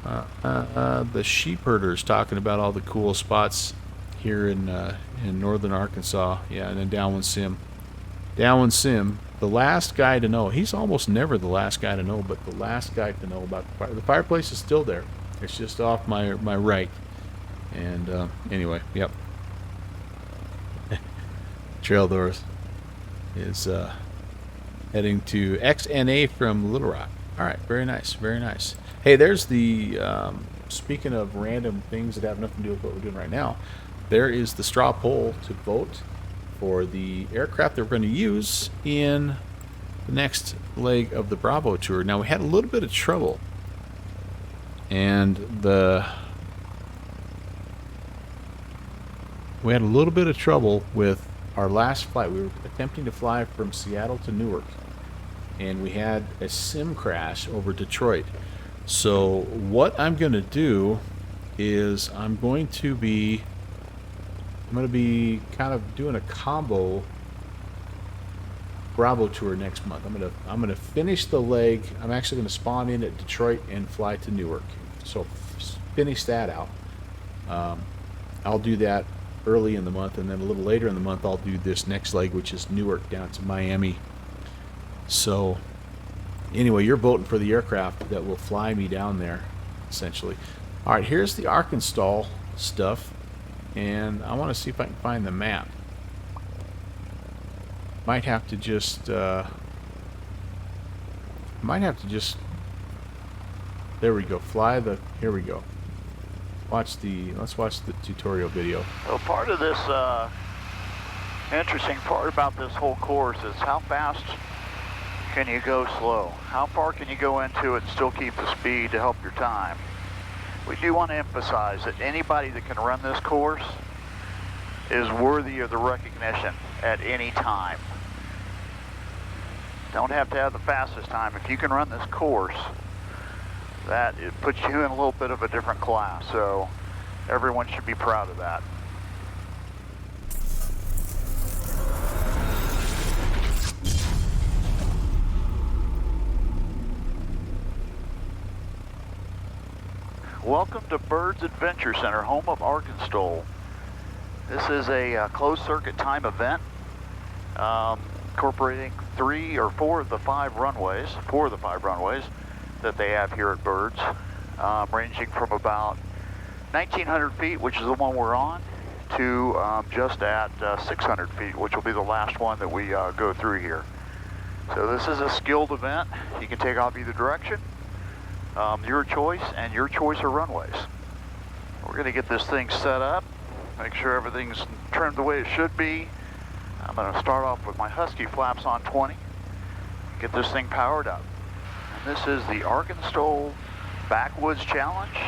The sheep herders talking about all the cool spots here in northern Arkansas. Yeah, and then Downwind Sim, the last guy to know. He's almost never the last guy to know, but the last guy to know about the fire. The fireplace is still there. It's just off my right. And anyway, yep. Trail Doors is heading to XNA from Little Rock. All right, very nice. Hey, there's the, speaking of random things that have nothing to do with what we're doing right now, there is the straw poll to vote for the aircraft that we're going to use in the next leg of the Bravo tour. Now, we had a little bit of trouble, and we had a little bit of trouble with our last flight. We were attempting to fly from Seattle to Newark, and we had a sim crash over Detroit. So what I'm going to do is I'm going to be kind of doing a combo Bravo tour next month. I'm gonna finish the leg. I'm actually going to spawn in at Detroit and fly to Newark. So finish that out. I'll do that early in the month, and then a little later in the month I'll do this next leg, which is Newark down to Miami. So anyway, you're voting for the aircraft that will fly me down there, essentially. All right, here's the Arkansas stuff, and I want to see if I can find the map. Might have to just there we go. Here we go. Let's watch the tutorial video. Well, part of this interesting part about this whole course is how fast can you go slow? How far can you go into it and still keep the speed to help your time? We do want to emphasize that anybody that can run this course is worthy of the recognition at any time. Don't have to have the fastest time. If you can run this course, That it puts you in a little bit of a different class, so everyone should be proud of that. Welcome to Bird's Adventure Center, home of Arkansas. This is a closed circuit time event, incorporating 4 of the 5 runways that they have here at Bird's, ranging from about 1,900 feet, which is the one we're on, to just at 600 feet, which will be the last one that we go through here. So this is a skilled event. You can take off either direction, your choice, and your choice of runways. We're going to get this thing set up, make sure everything's trimmed the way it should be. I'm going to start off with my Husky flaps on 20, get this thing powered up. And this is the Arkansas Backwoods Challenge,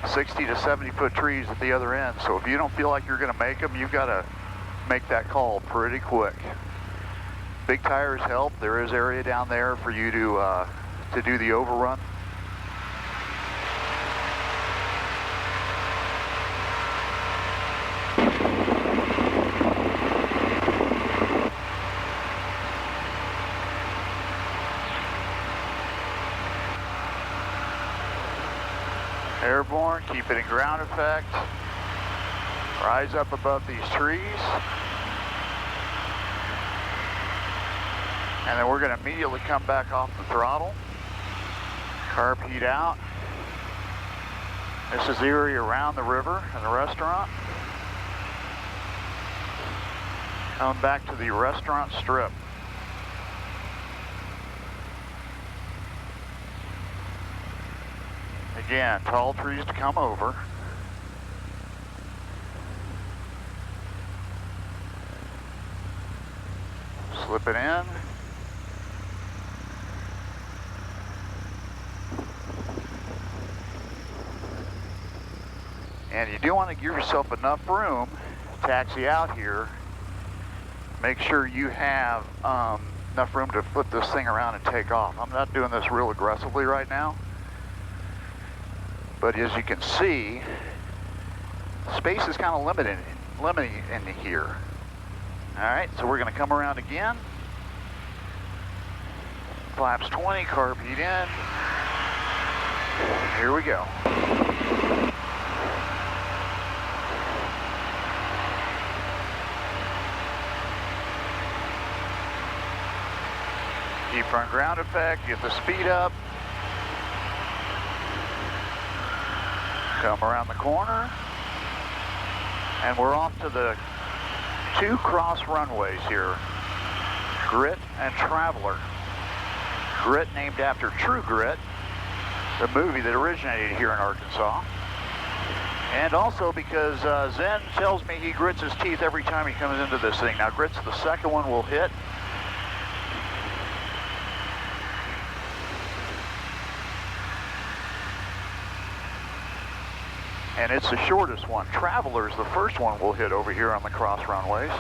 60 to 70 foot trees at the other end. So if you don't feel like you're going to make them, you've got to make that call pretty quick. Big tires help. There is area down there for you to do the overrun. Airborne, keep it in ground effect. Rise up above these trees. And then we're going to immediately come back off the throttle. Carb heat out. This is the area around the river and the restaurant. Coming back to the restaurant strip. Again, tall trees to come over. Slip it in. And you do want to give yourself enough room to taxi out here. Make sure you have enough room to flip this thing around and take off. I'm not doing this real aggressively right now. But as you can see, space is kind of limiting in here. All right, so we're going to come around again. Flaps 20, carb heat in. Here we go. Keep front ground effect, get the speed up. Come around the corner, and we're off to the 2 cross runways here, Grit and Traveler. Grit named after True Grit, the movie that originated here in Arkansas. And also because Zen tells me he grits his teeth every time he comes into this thing. Now Grit's the second one we'll hit. And it's the shortest one. Traveler's the first one we'll hit over here on the cross runways.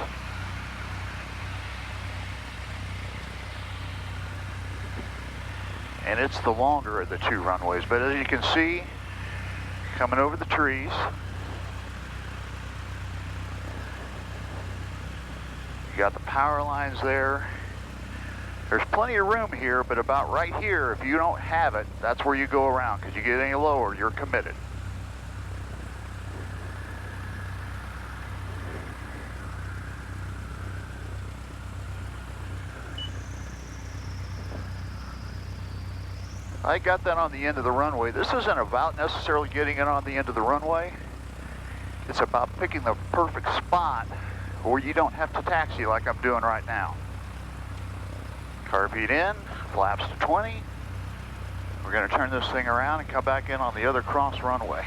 And it's the longer of the 2 runways. But as you can see, coming over the trees, you got the power lines there. There's plenty of room here, but about right here, if you don't have it, that's where you go around, because you get any lower, you're committed. I got that on the end of the runway. This isn't about necessarily getting it on the end of the runway. It's about picking the perfect spot where you don't have to taxi like I'm doing right now. Carb heat in, flaps to 20. We're going to turn this thing around and come back in on the other cross runway.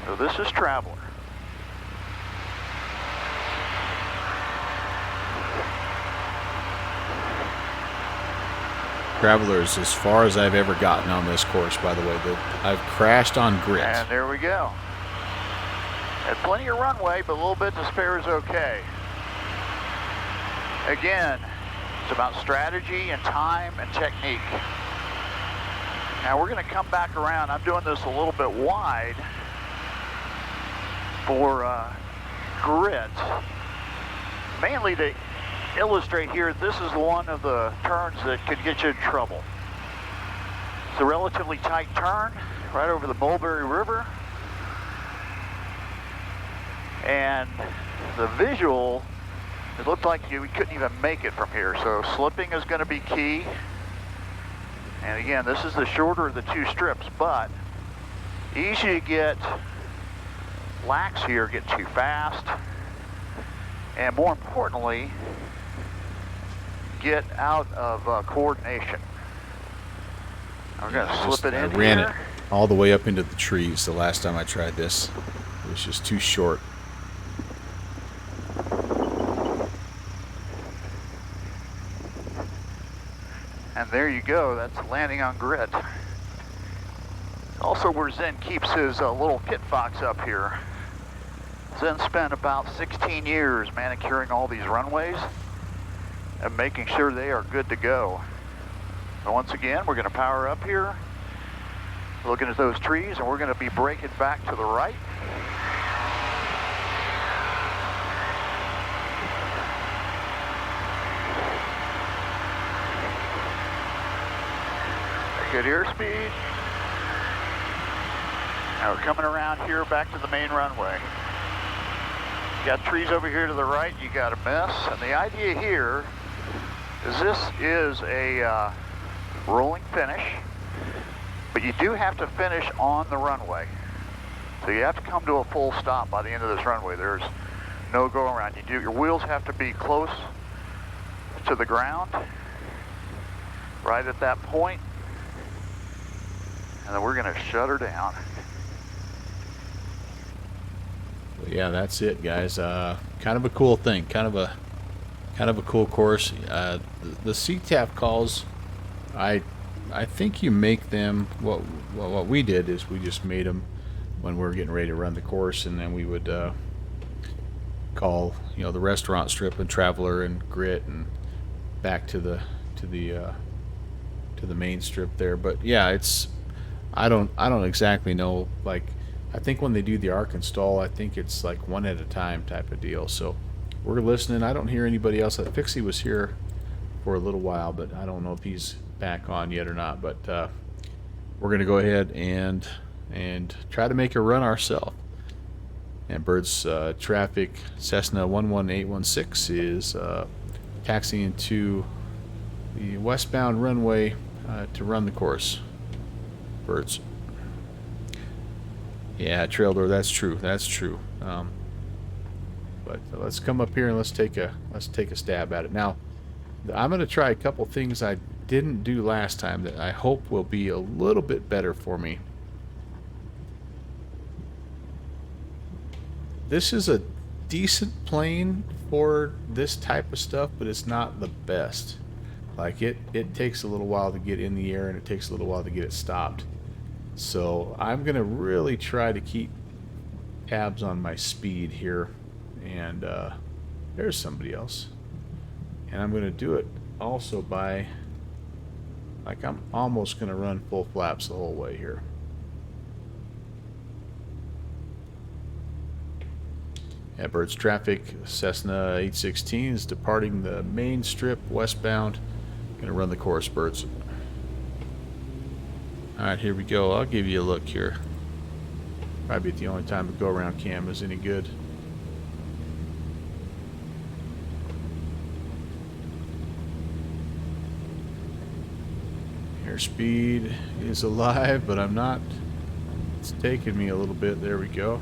So this is Traveler. Travelers, as far as I've ever gotten on this course, by the way. I've crashed on Grit. And there we go. Had plenty of runway, but a little bit to spare is okay. Again, it's about strategy and time and technique. Now we're going to come back around. I'm doing this a little bit wide for grit, mainly to illustrate here, this is one of the turns that could get you in trouble. It's a relatively tight turn right over the Mulberry River, and the visual, it looked like we couldn't even make it from here, so slipping is going to be key. And again, this is the shorter of the two strips, but easy to get lax here, get too fast, and more importantly, get out of coordination. I'm going to slip it in here. I ran it all the way up into the trees the last time I tried this. It was just too short. And there you go, that's landing on grit. Also where Zen keeps his little pit box up here. Zen spent about 16 years manicuring all these runways and making sure they are good to go. So once again, we're going to power up here, looking at those trees, and we're going to be braking back to the right. Good airspeed. Now we're coming around here back to the main runway. You got trees over here to the right, you got a mess. And the idea here is this is a rolling finish, but you do have to finish on the runway. So you have to come to a full stop by the end of this runway. There's no go around. Your wheels have to be close to the ground, right at that point. And then we're going to shut her down. Yeah, that's it, guys. Kind of a cool thing. Kind of a cool course. The CTAP calls, I think you make them. What we did is we just made them when we were getting ready to run the course, and then we would call the restaurant strip and Traveler and Grit and back to the main strip there. But yeah, it's. I don't exactly know, like, I think when they do the arc install, I think it's like one at a time type of deal. So we're listening. I don't hear anybody else. Fixie was here for a little while, but I don't know if he's back on yet or not. But we're going to go ahead and try to make a run ourselves. And Bird's traffic Cessna 11816 is taxiing to the westbound runway to run the course. Birds. Yeah, trail door. That's true. That's true. But let's come up here and let's take a stab at it. Now, I'm going to try a couple things I didn't do last time that I hope will be a little bit better for me. This is a decent plane for this type of stuff, but it's not the best. Like it takes a little while to get in the air and it takes a little while to get it stopped. So I'm going to really try to keep tabs on my speed here. And there's somebody else. And I'm going to do it also by, like, I'm almost going to run full flaps the whole way here. Yeah, Bird's traffic Cessna 816 is departing the main strip westbound. Going to run the course, Birds. Alright, here we go. I'll give you a look here. Probably the only time the go-around cam is any good. Airspeed is alive, but I'm not. It's taking me a little bit. There we go.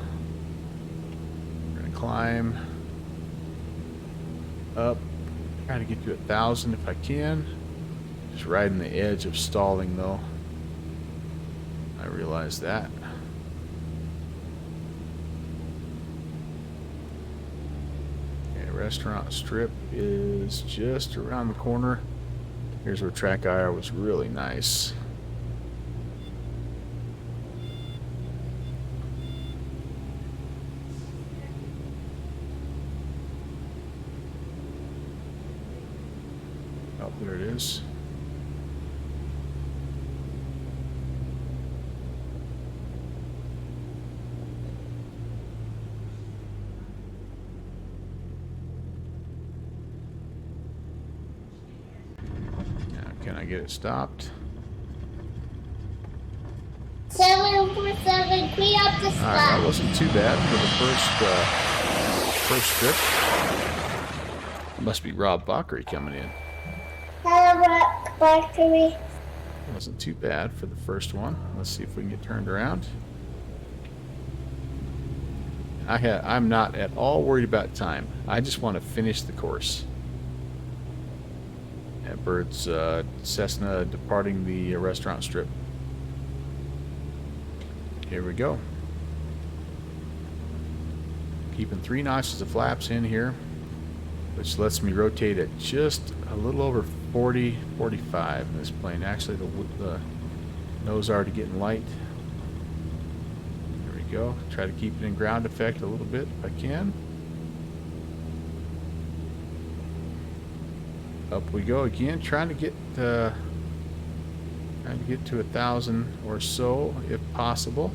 We're going to climb up. Try to get to 1,000 if I can. Just riding the edge of stalling, though. I realize that. Okay, restaurant strip is just around the corner. Here's where track IR was really nice. Oh, there it is. Can I get it stopped? 747, clean up the All right, that spot. wasn't too bad for the first strip. Must be Rob Bakri coming in. Hello, Factory. Wasn't too bad for the first one. Let's see if we can get turned around. I'm not at all worried about time. I just want to finish the course. That bird's Cessna departing the restaurant strip. Here we go. Keeping 3 notches of flaps in here, which lets me rotate at just a little over 40, 45 in this plane. Actually, the nose already getting light. There we go. Try to keep it in ground effect a little bit if I can. Up we go again, trying to get to 1,000 or so if possible.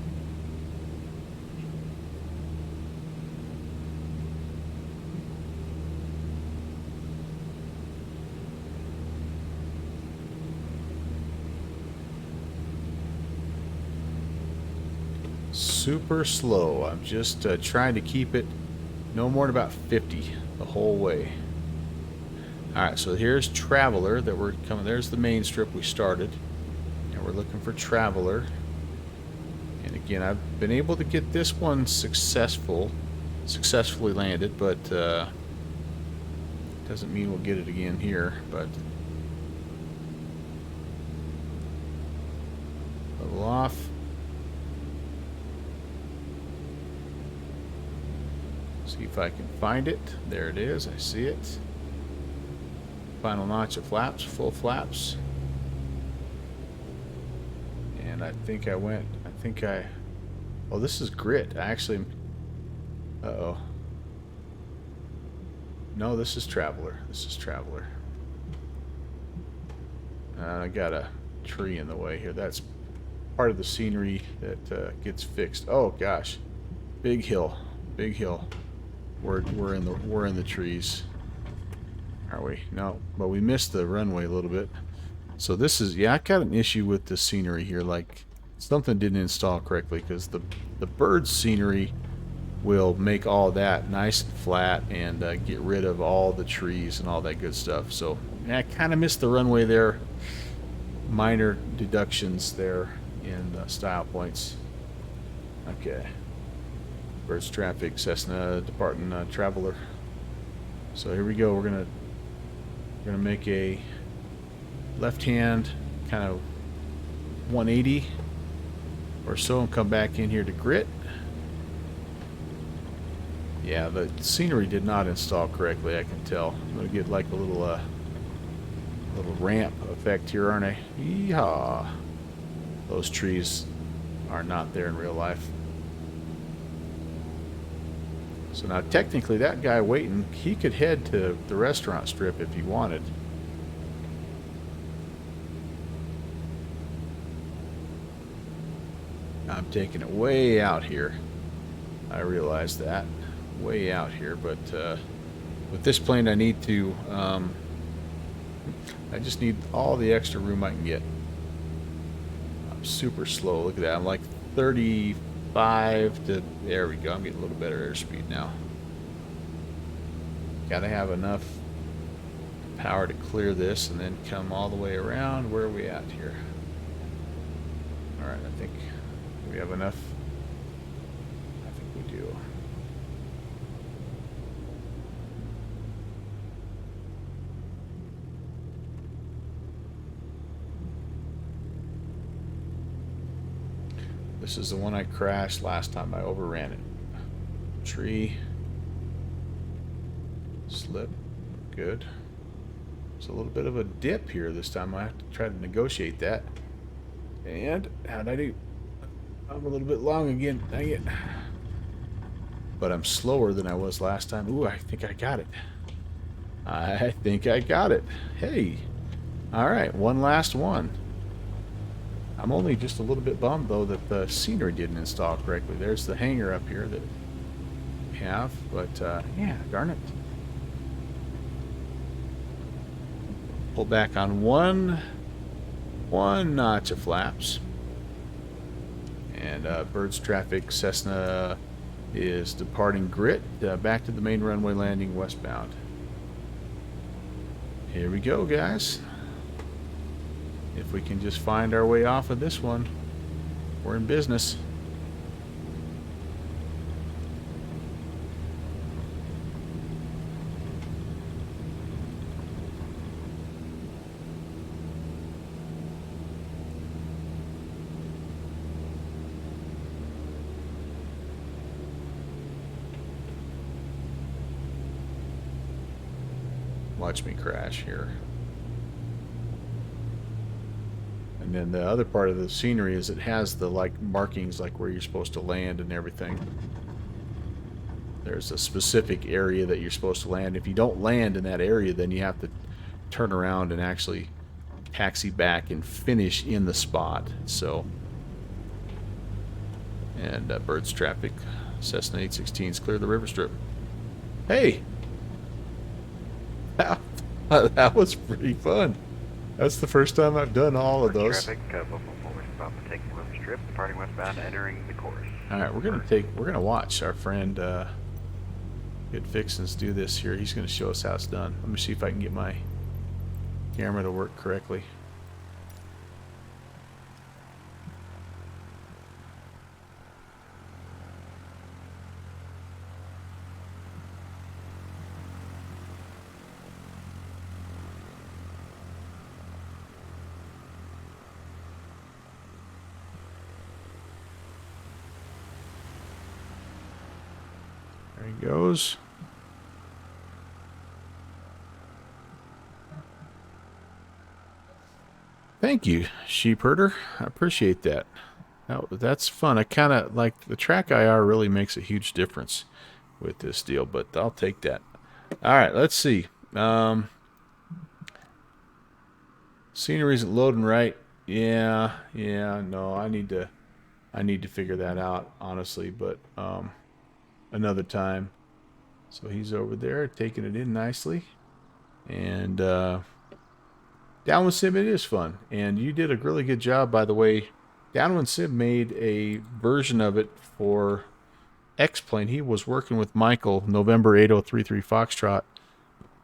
Super slow. I'm just trying to keep it no more than about 50 the whole way. Alright, so here's Traveler that we're coming. There's the main strip we started. And we're looking for Traveler. And again, I've been able to get this one successfully landed, but doesn't mean we'll get it again here. But level off. See if I can find it. There it is. I see it. Final notch of flaps, full flaps. And I think well, this is grit. I actually, uh-oh. No, this is Traveler. This is Traveler. I got a tree in the way here. That's part of the scenery that gets fixed. Oh gosh. Big hill. Big hill. We're in the trees. Are we? No, but we missed the runway a little bit. So this is, yeah, I got an issue with the scenery here. Like something didn't install correctly, because the bird scenery will make all that nice and flat and get rid of all the trees and all that good stuff. So yeah, I kind of missed the runway there. Minor deductions there in style points. Okay. Birds traffic, Cessna departing Traveler. So here we go. We're gonna make a left hand kind of 180 or so and come back in here to grit. Yeah, the scenery did not install correctly, I can tell. I'm gonna get like a little ramp effect here, aren't I? Yeehaw! Those trees are not there in real life. So now technically that guy waiting, he could head to the restaurant strip if he wanted. I'm taking it way out here. I realize that. Way out here, but with this plane I need to, I just need all the extra room I can get. I'm super slow, look at that, I'm like 35 to, there we go, I'm getting a little better airspeed now. Gotta have enough power to clear this and then come all the way around. Where are we at here? Alright, I think we have enough. I think we do. This is the one I crashed last time. I overran it. Tree. Slip. Good. It's a little bit of a dip here this time. I have to try to negotiate that. And how'd I do? I'm a little bit long again. Dang it. But I'm slower than I was last time. Ooh, I think I got it. I think I got it. Hey. Alright, one last one. I'm only just a little bit bummed, though, that the scenery didn't install correctly. There's the hangar up here that we have, but, yeah, darn it. Pull back on one 1 notch of flaps. And Birds traffic, Cessna is departing grit, back to the main runway landing westbound. Here we go, guys. If we can just find our way off of this one, we're in business. Watch me crash here. And then the other part of the scenery is it has the like markings like where you're supposed to land and everything. There's a specific area that you're supposed to land. If you don't land in that area, then you have to turn around and actually taxi back and finish in the spot. So, and Birds traffic, Cessna 816s clear the river strip. Hey! That was pretty fun. That's the first time I've done all of those. Traffic, 114 westbound, taking the river strip, departing westbound, entering the course. All right, we're gonna watch our friend Good Fixins do this here. He's gonna show us how it's done. Let me see if I can get my camera to work correctly. There he goes. Thank you, sheep herder. I appreciate that. That's fun. I kind of like the track IR really makes a huge difference with this deal, but I'll take that. All right, let's see. Scenery isn't loading right. Yeah, no, I need to figure that out, honestly, but another time. So he's over there taking it in nicely. And Downwind Sim, it is fun. And you did a really good job, by the way. Downwind Sim made a version of it for X-Plane. He was working with Michael, November 8033 Foxtrot,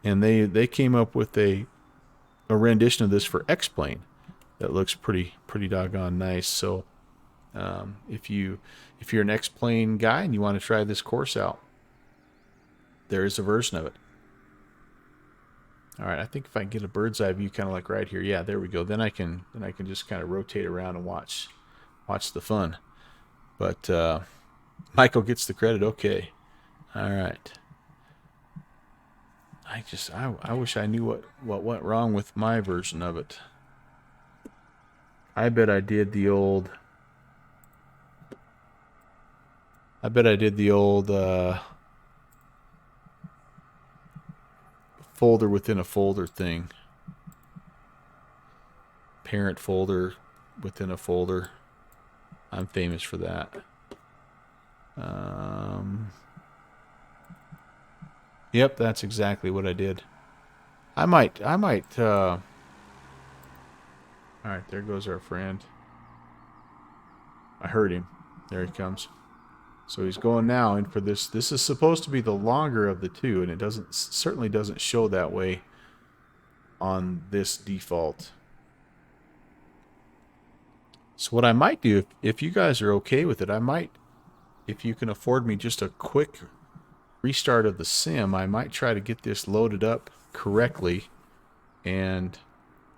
and they came up with a rendition of this for X-Plane that looks pretty doggone nice. So if you're an X-Plane guy and you want to try this course out, there is a version of it. All right, I think if I can get a bird's eye view, kind of like right here, yeah, there we go. Then I can just kind of rotate around and watch the fun. But Michael gets the credit. Okay, all right. I wish I knew what went wrong with my version of it. I bet I did the old. Folder within a folder thing. Parent folder within a folder. I'm famous for that. Yep, that's exactly what I did. I might all right, there goes our friend. I heard him. There he comes. So he's going now, and for this is supposed to be the longer of the two, and it certainly doesn't show that way on this default. So what I might do, if you guys are okay with it, I might, if you can afford me just a quick restart of the sim, I might try to get this loaded up correctly and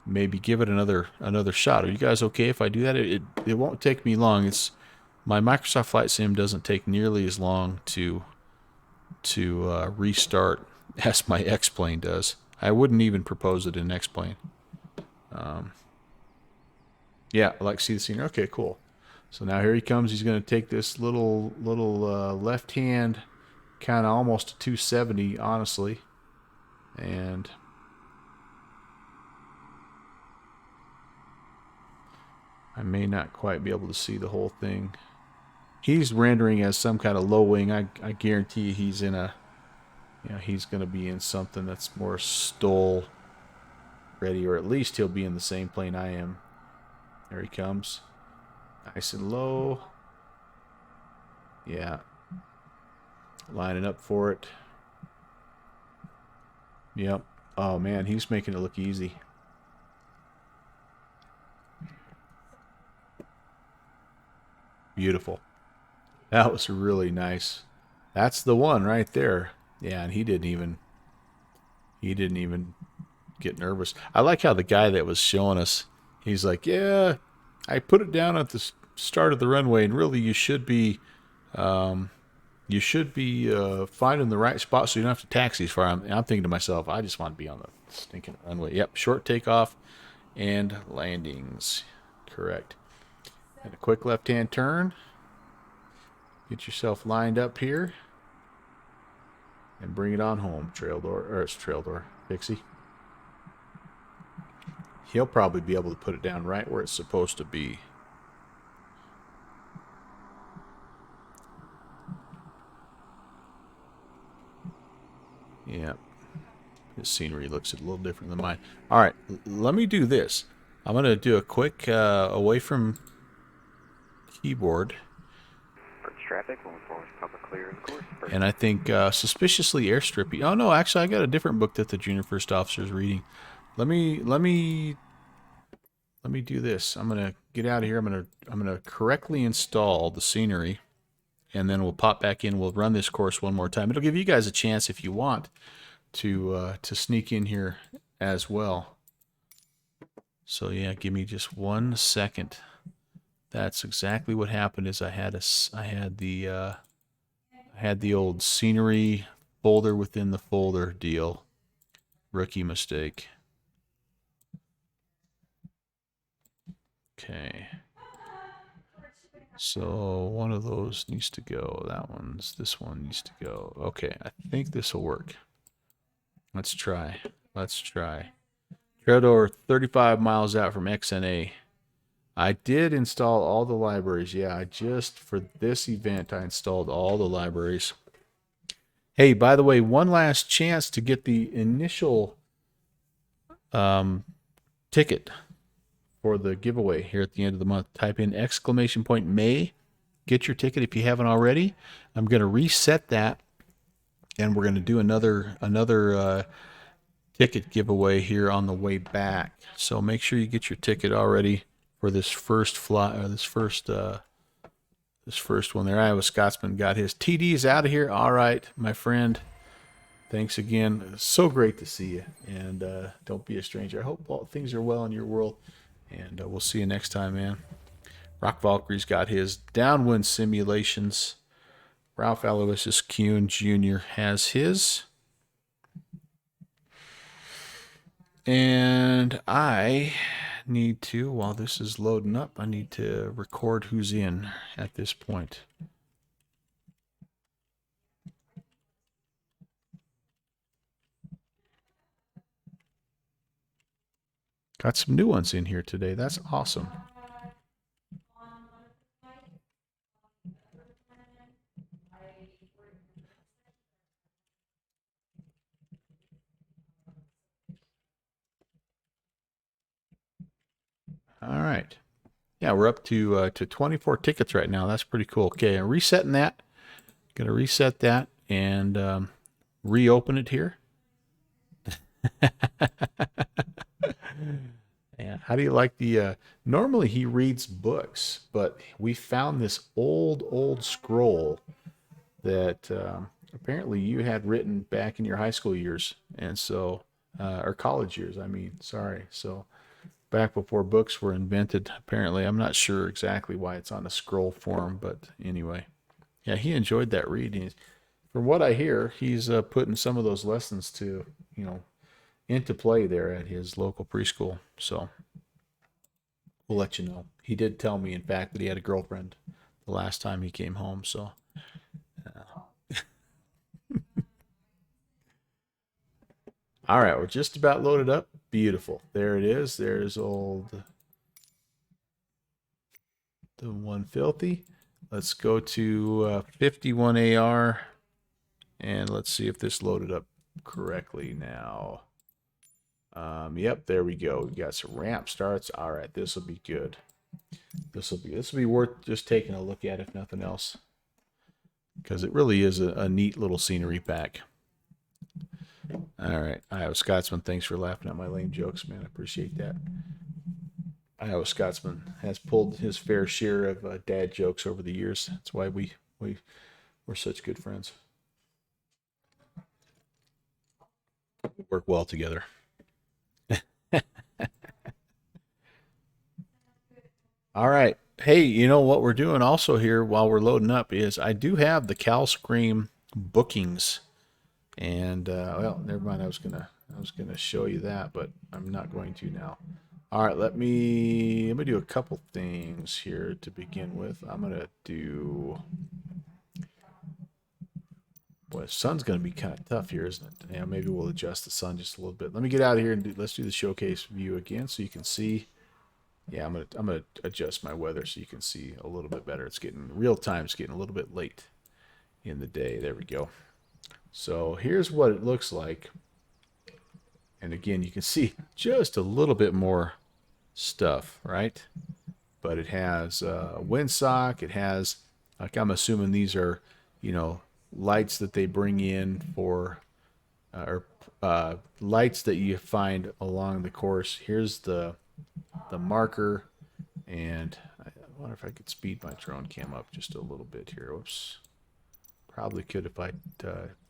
maybe give it another shot. Are you guys okay if I do that? It won't take me long. My Microsoft Flight Sim doesn't take nearly as long to restart as my X-Plane does. I wouldn't even propose it in X-Plane. Yeah, I like to see the scene. Okay, cool. So now here he comes. He's going to take this little left hand, kind of almost a 270, honestly, and I may not quite be able to see the whole thing. He's rendering as some kind of low wing. I guarantee he's in he's going to be in something that's more STOL ready, or at least he'll be in the same plane I am. There he comes. Nice and low. Yeah. Lining up for it. Yep. Oh, man, he's making it look easy. Beautiful. That was really nice. That's the one right there. Yeah, and he didn't even get nervous. I like how the guy that was showing us, he's like, "Yeah, I put it down at the start of the runway, and really you should be finding the right spot so you don't have to taxi as far." I'm thinking to myself, I just want to be on the stinking runway. Yep, short takeoff and landings. Correct. And a quick left-hand turn. Get yourself lined up here. And bring it on home, trail door, or it's trail door, Pixie. He'll probably be able to put it down right where it's supposed to be. Yeah. His scenery looks a little different than mine. All right, let me do this. I'm going to do a quick away from keyboard. Traffic, moving forward, public clear of the course. And I think suspiciously airstrippy. Oh no, actually I got a different book that the junior first officer is reading. Let me do this. I'm gonna get out of here. I'm gonna correctly install the scenery, and then we'll pop back in. We'll run this course one more time. It'll give you guys a chance if you want to sneak in here as well. So yeah, give me just 1 second. That's exactly what happened. Is I had the old scenery folder within the folder deal. Rookie mistake. Okay. So one of those needs to go. This one needs to go. Okay, I think this will work. Let's try. Trail 35 miles out from XNA. I did install all the libraries. Yeah, for this event, I installed all the libraries. Hey, by the way, one last chance to get the initial ticket for the giveaway here at the end of the month. Type in !May. Get your ticket if you haven't already. I'm going to reset that, and we're going to do another ticket giveaway here on the way back. So make sure you get your ticket already for this first fly, or this first one there. Iowa Scotsman got his. TD's out of here. All right, my friend. Thanks again. So great to see you. And don't be a stranger. I hope all things are well in your world. And we'll see you next time, man. Rock Valkyrie's got his. Downwind Simulations. Ralph Aloysius Kuhn Jr. has his. And I need to, while this is loading up, I need to record who's in at this point. Got some new ones in here today. That's awesome. All right. Yeah, we're up to 24 tickets right now. That's pretty cool. Okay, I'm resetting that. Gonna reset that and reopen it here. Yeah, how do you like the? Normally he reads books, but we found this old scroll that apparently you had written back in your high school years, and so or college years. I mean, sorry. So back before books were invented, apparently. I'm not sure exactly why it's on a scroll form, but anyway, yeah, he enjoyed that reading. From what I hear, he's putting some of those lessons to into play there at his local preschool. So we'll let you know. He did tell me, in fact, that he had a girlfriend the last time he came home. So all right, we're just about loaded up. Beautiful. There it is. There's the one filthy. Let's go to 51 AR and let's see if this loaded up correctly now. Yep, there we go. We got some ramp starts. All right, this will be good. this will be worth just taking a look at, if nothing else, because it really is a neat little scenery pack. All right, Iowa Scotsman, thanks for laughing at my lame jokes, man. I appreciate that. Iowa Scotsman has pulled his fair share of dad jokes over the years. That's why we're such good friends. We work well together. All right. Hey, you know what we're doing also here while we're loading up is I do have the Cal Scream bookings, and well, never mind. I was gonna show you that, but I'm not going to now. All right, let me do a couple things here to begin with. I'm gonna do. Boy, the sun's gonna be kind of tough here, isn't it? Yeah, maybe we'll adjust the sun just a little bit. Let me get out of here and let's do the showcase view again so you can see. Yeah, I'm gonna adjust my weather so you can see a little bit better. It's getting real time. It's getting a little bit late in the day. There we go. So here's what it looks like. And again, you can see just a little bit more stuff, right? But it has a windsock. It has, like, I'm assuming these are, you know, lights that they bring in for, or lights that you find along the course. Here's the marker, and I wonder if I could speed my drone cam up just a little bit here. Whoops. Probably could if I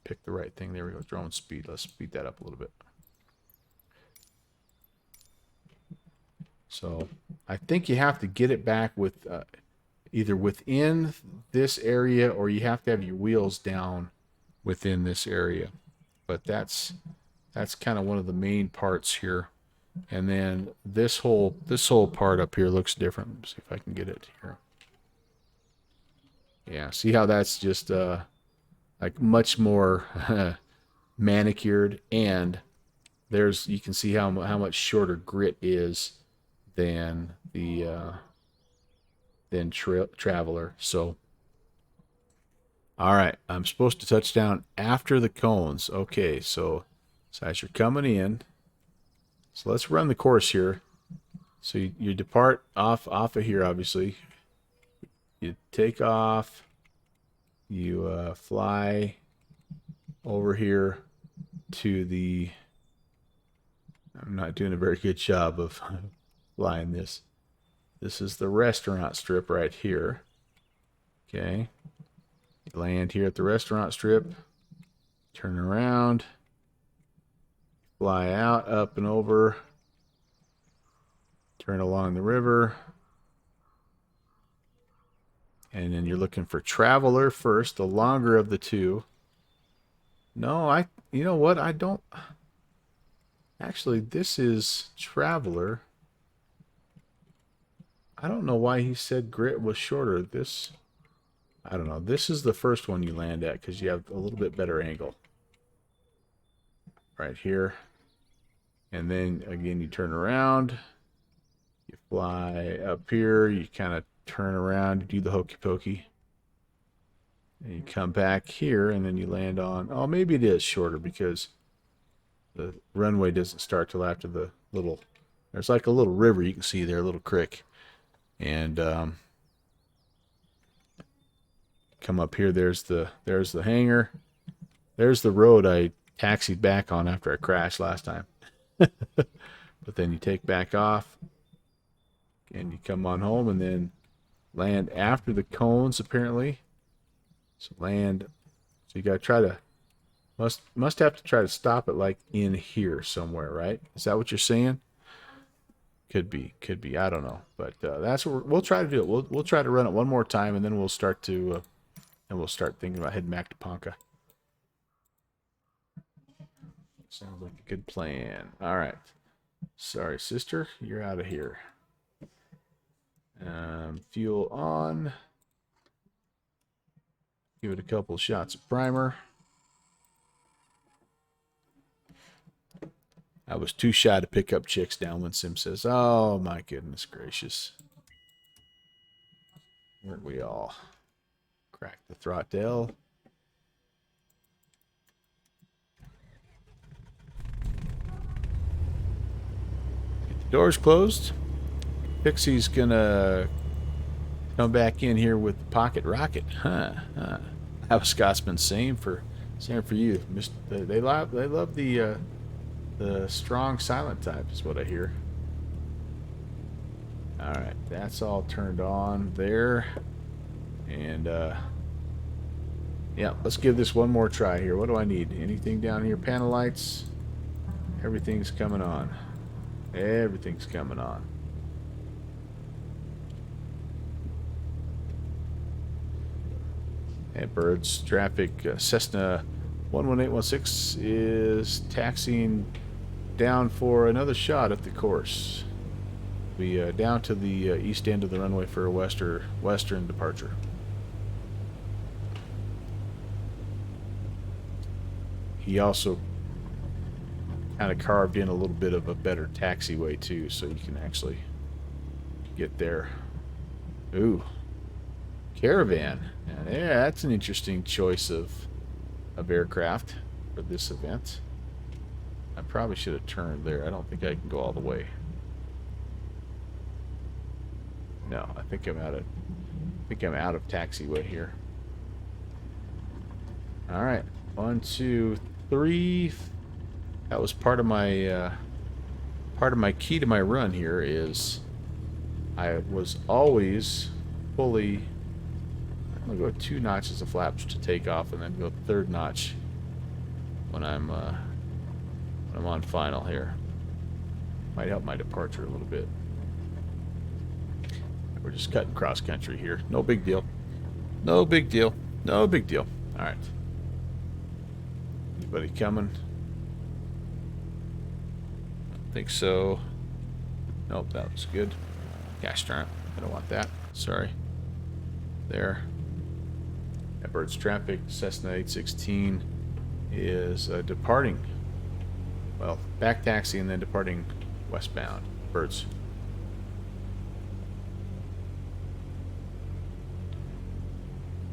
picked the right thing. There we go. Drone speed. Let's speed that up a little bit. So I think you have to get it back with either within this area or you have to have your wheels down within this area. But that's kind of one of the main parts here. And then this whole part up here looks different. Let's see if I can get it here. Yeah, see how that's just like much more manicured, and you can see how much shorter grit is than the Traveler. So all right, I'm supposed to touch down after the cones. Okay, so as you're coming in, so let's run the course here. So you depart off of here, obviously. You take off. You fly over here to the. I'm not doing a very good job of flying this. This is the restaurant strip right here. Okay. You land here at the restaurant strip. Turn around. Fly out, up and over. Turn along the river. And then you're looking for Traveler first, the longer of the two. No, you know what? I don't. Actually, this is Traveler. I don't know why he said grit was shorter. I don't know. This is the first one you land at because you have a little bit better angle. Right here. And then again, you turn around. You fly up here. You kind of turn around. You do the hokey pokey. And you come back here and then you land on. Oh, maybe it is shorter because the runway doesn't start till after the little. There's like a little river you can see there, a little creek. And come up here. There's the hangar. There's the road I taxied back on after I crashed last time. But then you take back off and you come on home and then land after the cones apparently. So land. So you gotta try to must have to try to stop it like in here somewhere, right? Is that what you're saying? Could be. I don't know, but that's what we'll try to do. We'll try to run it one more time, and then we'll start to thinking about heading back to Ponca. Sounds like a good plan. All right. Sorry, sister, you're out of here. Fuel on. Give it a couple shots of primer. I was too shy to pick up chicks down when Sim says, oh my goodness gracious. Weren't we all? Crack the throttle. Get the doors closed. Pixie's gonna come back in here with the pocket rocket, huh? Have a Scotsman. Same for you. They love the strong silent type is what I hear. All right, that's all turned on there, and yeah, let's give this one more try here. What do I need? Anything down here? Panel lights. Everything's coming on. Everything's coming on. Hey, birds. Traffic. Cessna 11816 is taxiing down for another shot at the course. We down to the east end of the runway for a western departure. He also kind of carved in a little bit of a better taxiway too, so you can actually get there. Ooh, Caravan. Yeah, that's an interesting choice of aircraft for this event. I probably should have turned there. I don't think I can go all the way. No, I think I'm out of taxiway here. All right, 1, 2, 3. That was part of my key to my run here. Is I was always fully. I'm gonna go 2 notches of flaps to take off, and then go 3rd notch when I'm on final here. Might help my departure a little bit. We're just cutting cross country here. No big deal. No big deal. No big deal. All right. Anybody coming? I don't think so. Nope, that was good. Gosh darn it. I don't want that. Sorry. There. That bird's traffic. Cessna 816 is departing. Well, back taxi and then departing westbound. Birds.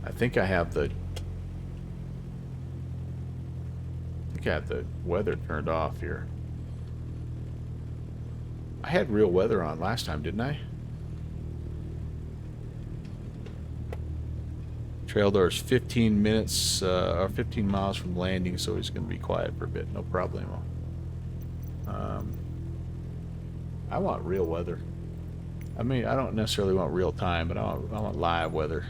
I think I have the weather turned off here. I had real weather on last time, didn't I? Trail door's 15 minutes or 15 miles from landing, so he's going to be quiet for a bit. No problemo. I want real weather. I mean, I don't necessarily want real time, but I want live weather.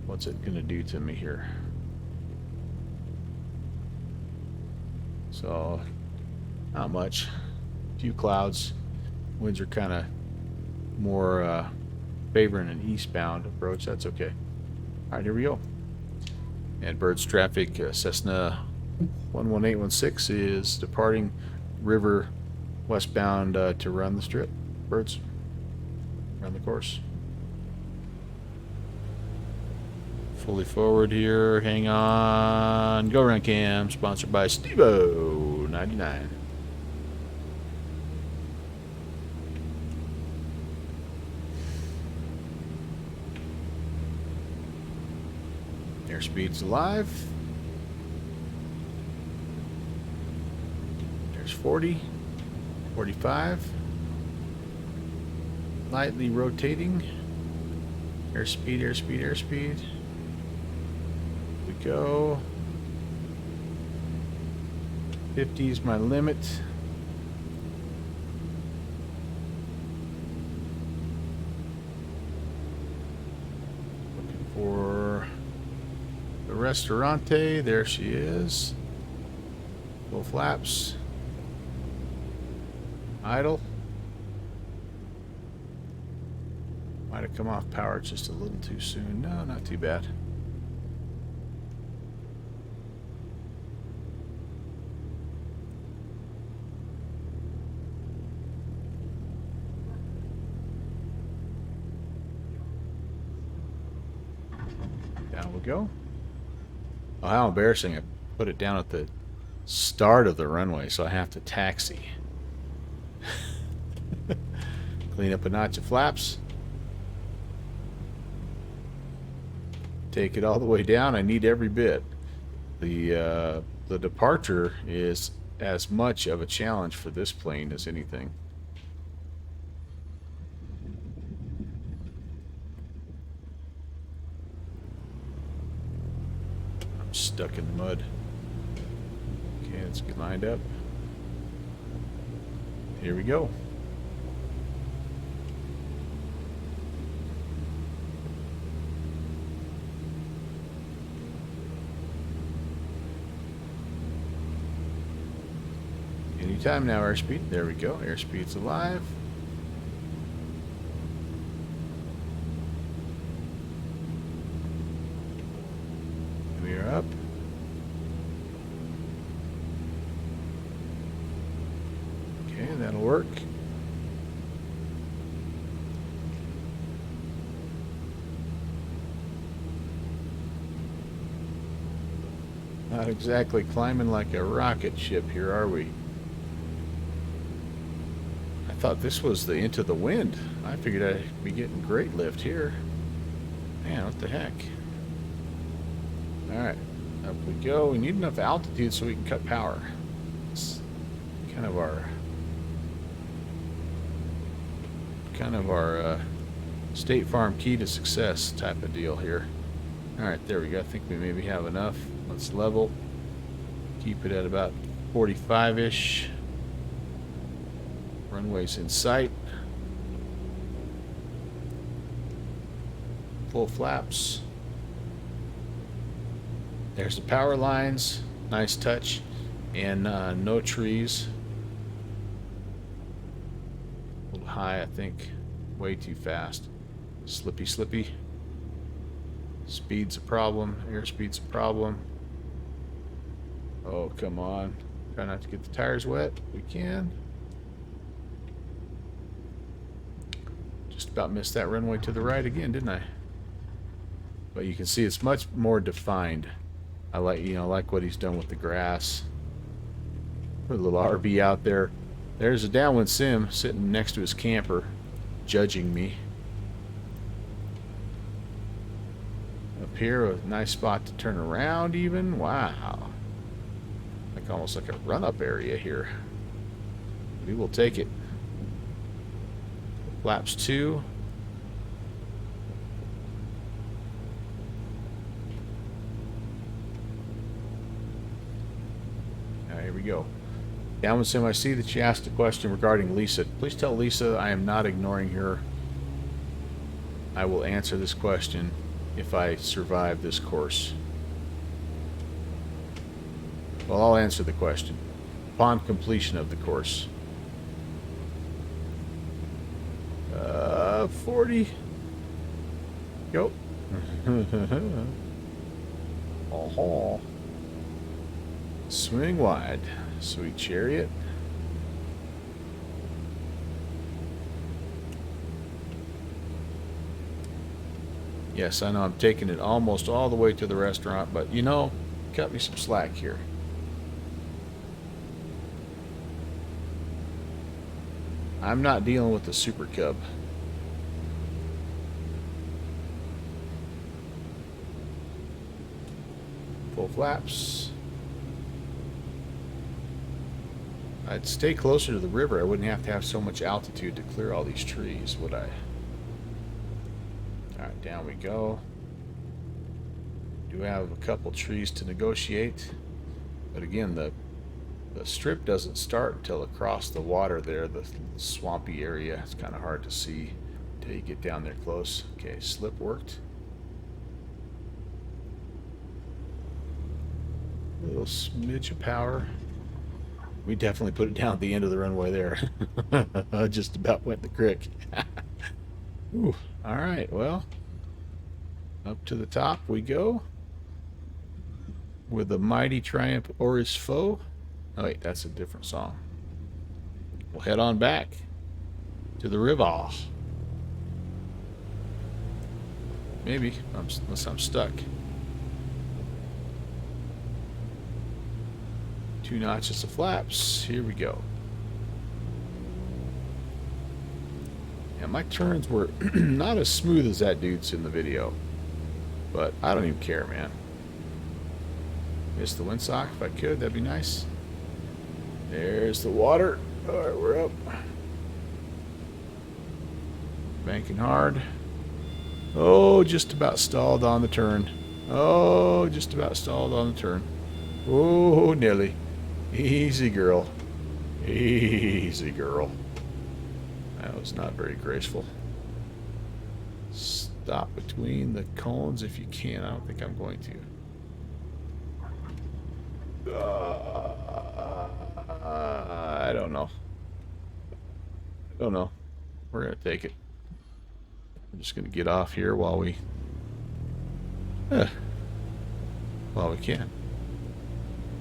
What's it going to do to me here? So, not much. A few clouds. Winds are kind of more favoring an eastbound approach. That's okay. All right, here we go. And birds traffic. Cessna 11816 is departing river westbound to run the strip. Birds, run the course. Fully forward here. Hang on. Go Run Cam. Sponsored by Stevo 99. Airspeed's alive. There's 40. 45. Lightly rotating. Airspeed, airspeed, airspeed. We go. 50 is my limit. Looking for the Restaurante. There she is. Full flaps. Idle. Might have come off power just a little too soon. No, not too bad. Down we go. Oh, how embarrassing. I put it down at the start of the runway, so I have to taxi. Clean up a notch of flaps. Take it all the way down. I need every bit. The departure is as much of a challenge for this plane as anything. stuck in the mud. Okay, let's get lined up. Here we go. Anytime now, airspeed. There we go. Airspeed's alive. We are up. Okay, that'll work. Not exactly climbing like a rocket ship here, are we? I thought this was the Into the Wind. I figured I'd be getting great lift here. Man, what the heck? Alright, up we go. We need enough altitude so we can cut power. It's kind of our State Farm key to success type of deal here. Alright, there we go. I think we maybe have enough. Let's level. Keep it at about 45-ish. Runway's in sight. Full flaps. There's the power lines. Nice touch. And no trees. A little high, I think. Way too fast. Slippy, slippy. Speed's a problem. Airspeed's a problem. Oh, come on. Try not to get the tires wet. We can. Just about missed that runway to the right again, didn't I? But you can see it's much more defined. I like what he's done with the grass. Put a little RV out there. There's a downwind sim sitting next to his camper, judging me. Up here, a nice spot to turn around even. Wow. Like almost like a run-up area here. We will take it. Flaps 2. Here we go. Downwind sim, I see that you asked a question regarding Lisa. Please tell Lisa I am not ignoring her. I will answer this question if I survive this course. Well, I'll answer the question upon completion of the course. 40. Go. Oh. Swing wide. Sweet chariot. Yes, I know I'm taking it almost all the way to the restaurant, but you know, cut me some slack here. I'm not dealing with the Super Cub. Full flaps. I'd stay closer to the river. I wouldn't have to have so much altitude to clear all these trees, would I? Alright, down we go. Do have a couple trees to negotiate. But again, the strip doesn't start until across the water there, the swampy area. It's kind of hard to see until you get down there close. Okay, slip worked. A little smidge of power. We definitely put it down at the end of the runway there. Just about went in the creek. Ooh, all right, well, up to the top we go with the mighty triumph o'er his foe. Oh wait, that's a different song. We'll head on back to the river. Maybe, unless I'm stuck. 2 notches of flaps. Here we go. Yeah, my turns were not as smooth as that dude's in the video. But I don't even care, man. Miss the windsock if I could. That'd be nice. There's the water. Alright, we're up. Banking hard. Oh, just about stalled on the turn. Oh, just about stalled on the turn. Oh, Nelly. Easy, girl. Easy, girl. That was not very graceful. Stop between the cones if you can. I don't think I'm going to. I don't know. I don't know. We're going to take it. I'm just going to get off here while we can.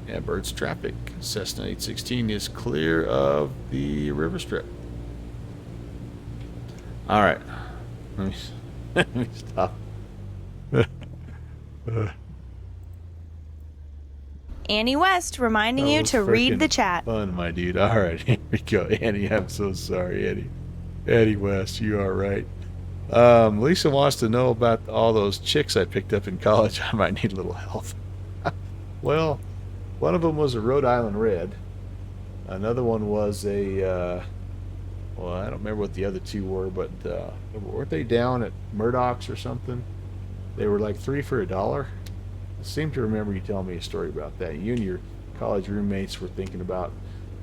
Yeah, Bird's traffic. Cessna 816 is clear of the river strip. All right. Let me stop. Annie West reminding That you was to read the frickin' chat. Fun, my dude. All right, here we go. Annie, I'm so sorry, Eddie. Eddie West, you are right. Lisa wants to know about all those chicks I picked up in college. I might need a little help. Well, one of them was a Rhode Island Red. Another one was a, well, I don't remember what the other two were, but weren't they down at Murdoch's or something? They were like 3 for $1. I seem to remember you telling me a story about that. You and your college roommates were thinking about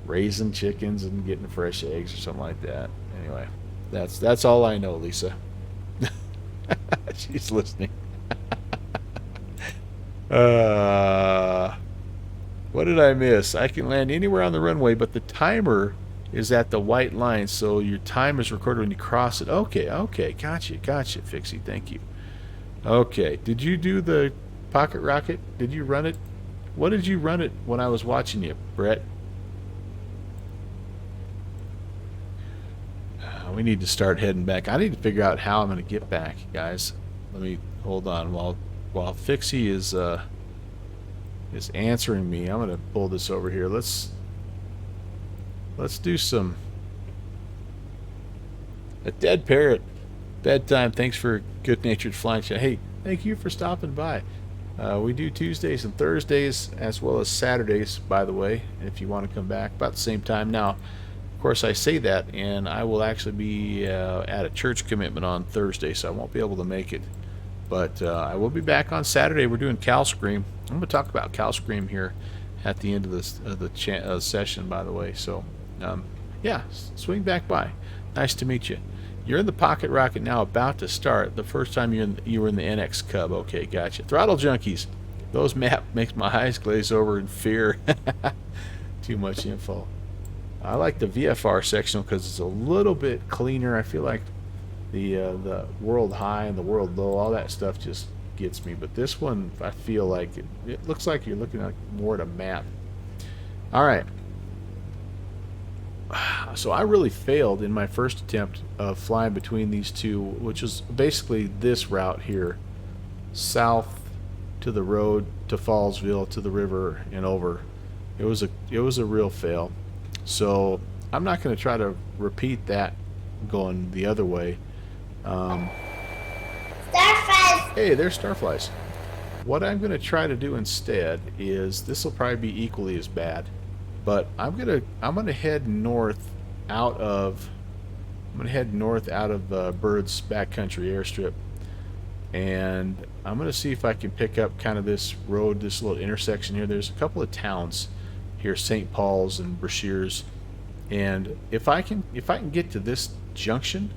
raising chickens and getting fresh eggs or something like that. Anyway, that's all I know, Lisa. She's listening. What did I miss? I can land anywhere on the runway, but the timer is at the white line, so your time is recorded when you cross it. Okay, gotcha, Fixie, thank you. Okay, did you do the pocket rocket? Did you run it? What did you run it when I was watching you, Brett? We need to start heading back. I need to figure out how I'm going to get back, guys. Let me hold on while Fixie is answering me. I'm going to pull this over here. Let's do some a dead parrot bedtime. Thanks for good-natured flying chat. Hey, thank you for stopping by. We do Tuesdays and Thursdays as well as Saturdays, by the way, if you want to come back about the same time. Now, of course, I say that, and I will actually be at a church commitment on Thursday, so I won't be able to make it. But I will be back on Saturday. We're doing Cal Scream. I'm going to talk about Cal Scream here at the end of the session, by the way. So, yeah, swing back by. Nice to meet you. You're in the pocket rocket now, about to start. The first time you were in the NX Cub. Okay, gotcha. Throttle junkies. Those map makes my eyes glaze over in fear. Too much info. I like the VFR sectional because it's a little bit cleaner. I feel like the world high and the world low, all that stuff just gets me. But this one, I feel like it looks like you're looking at more at a map. All right. So I really failed in my first attempt of flying between these two, which is basically this route here, south to the road to Fallsville to the river and over. It was a real fail. So I'm not going to try to repeat that going the other way. Starflies! Hey, there's starflies. What I'm going to try to do instead is, this will probably be equally as bad, but I'm gonna head north out of Bird's backcountry airstrip, and I'm gonna see if I can pick up kind of this road, this little intersection here. There's a couple of towns here, St. Paul's and Brashears, and if I can get to this junction,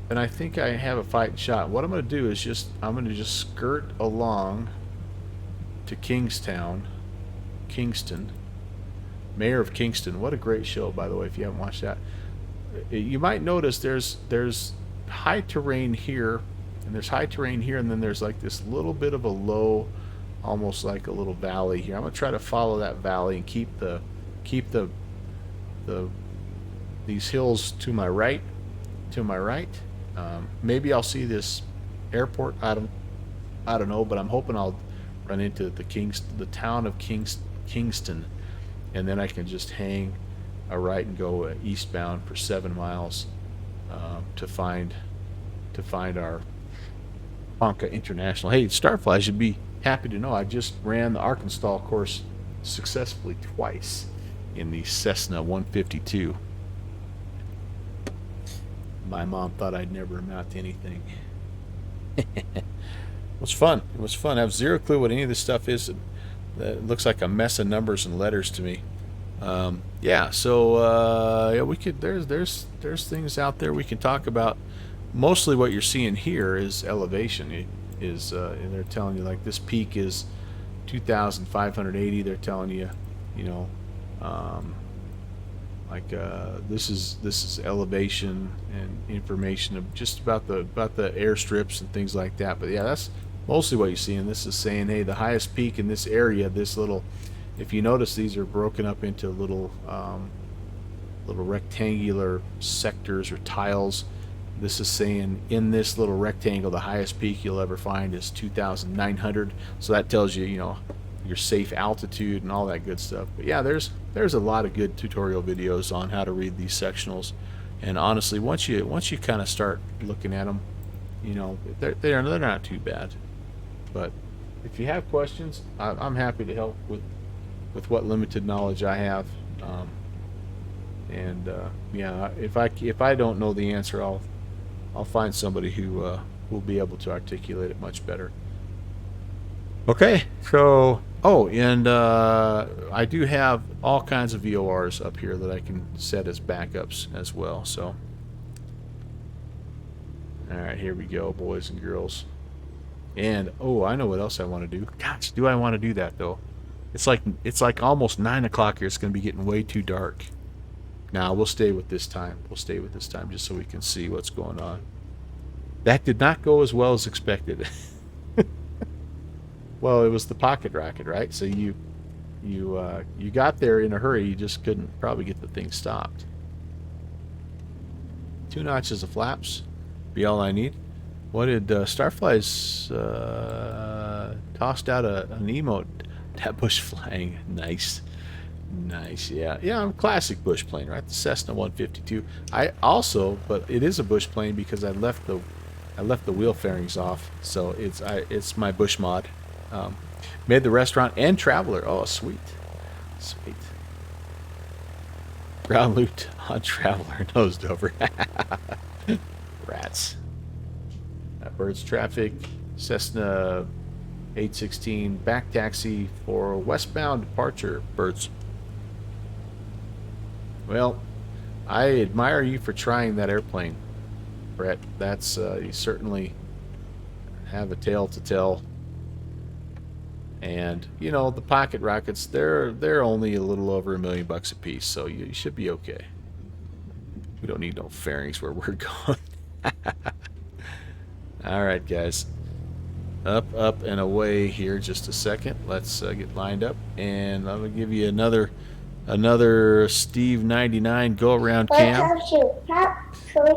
then I think I have a fighting shot. What I'm gonna do is I'm gonna just skirt along to Kingston. Mayor of Kingston. What a great show, by the way, if you haven't watched that. You might notice there's high terrain here, and there's high terrain here, and then there's like this little bit of a low, almost like a little valley here. I'm gonna try to follow that valley and keep these hills to my right. Maybe I'll see this airport. I don't know, but I'm hoping I'll run into the town of Kingston, and then I can just hang a right and go eastbound for 7 miles to find our Ponca International. Hey, Starfly should be happy to know I just ran the Arkansas course successfully twice in the Cessna 152. My mom thought I'd never amount to anything. It was fun. It was fun. I have zero clue what any of this stuff is. It looks like a mess of numbers and letters to me. Yeah, so yeah, we could. There's things out there we can talk about. Mostly, what you're seeing here is elevation. It is, and they're telling you like this peak is 2,580. They're telling you, you know, this is elevation and information of just about the airstrips and things like that. But yeah, that's mostly what you see. And this is saying, hey, the highest peak in this area, this little, if you notice, these are broken up into little little rectangular sectors or tiles. This is saying in this little rectangle, the highest peak you'll ever find is 2,900. So that tells you, you know, your safe altitude and all that good stuff. But yeah, there's a lot of good tutorial videos on how to read these sectionals. And honestly, once you kind of start looking at them, you know, they're not too bad. But if you have questions, I'm happy to help with what limited knowledge I have. Yeah, if I don't know the answer, I'll find somebody who will be able to articulate it much better. Okay, so and I do have all kinds of VORs up here that I can set as backups as well. So, all right, here we go, boys and girls. And I know what else I want to do. Gosh, do I want to do that though? It's like almost 9 o'clock here. It's going to be getting way too dark. Now we'll stay with this time. We'll stay with this time just so we can see what's going on. That did not go as well as expected. Well, it was the pocket rocket, right? So you got there in a hurry. You just couldn't probably get the thing stopped. 2 notches of flaps, be all I need. What did Starfly's tossed out an emote? That bush flying, nice. Nice, yeah. I'm classic bush plane, right? The Cessna 152. I also, but it is a bush plane because I left the wheel fairings off, so it's my bush mod. Made the restaurant and Traveler. Oh, sweet. Ground looped on Traveler, nosed over. Rats. Birds traffic. Cessna 816 back taxi for westbound departure. Birds. Well, I admire you for trying that airplane, Brett. That's you certainly have a tale to tell. And you know, the pocket rockets, they're only a little over $1 million a piece, so you should be okay. We don't need no fairings where we're going. All right, guys. Up and away here. Just a second. Let's get lined up, and I'm gonna give you another Steve 99 go around cam.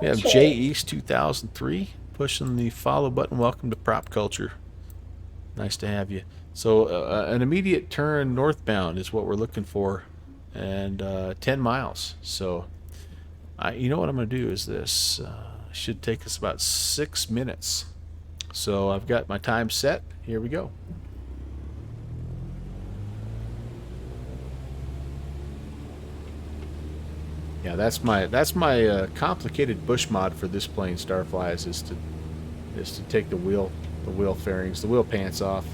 We have J East 2003 pushing the follow button. Welcome to Prop Culture. Nice to have you. So an immediate turn northbound is what we're looking for, and 10 miles. So you know what I'm going to do is this. Should take us about 6 minutes. So I've got my time set. Here we go. Yeah, that's my complicated bush mod for this plane, Starflies, is to take the wheel fairings, the wheel pants off.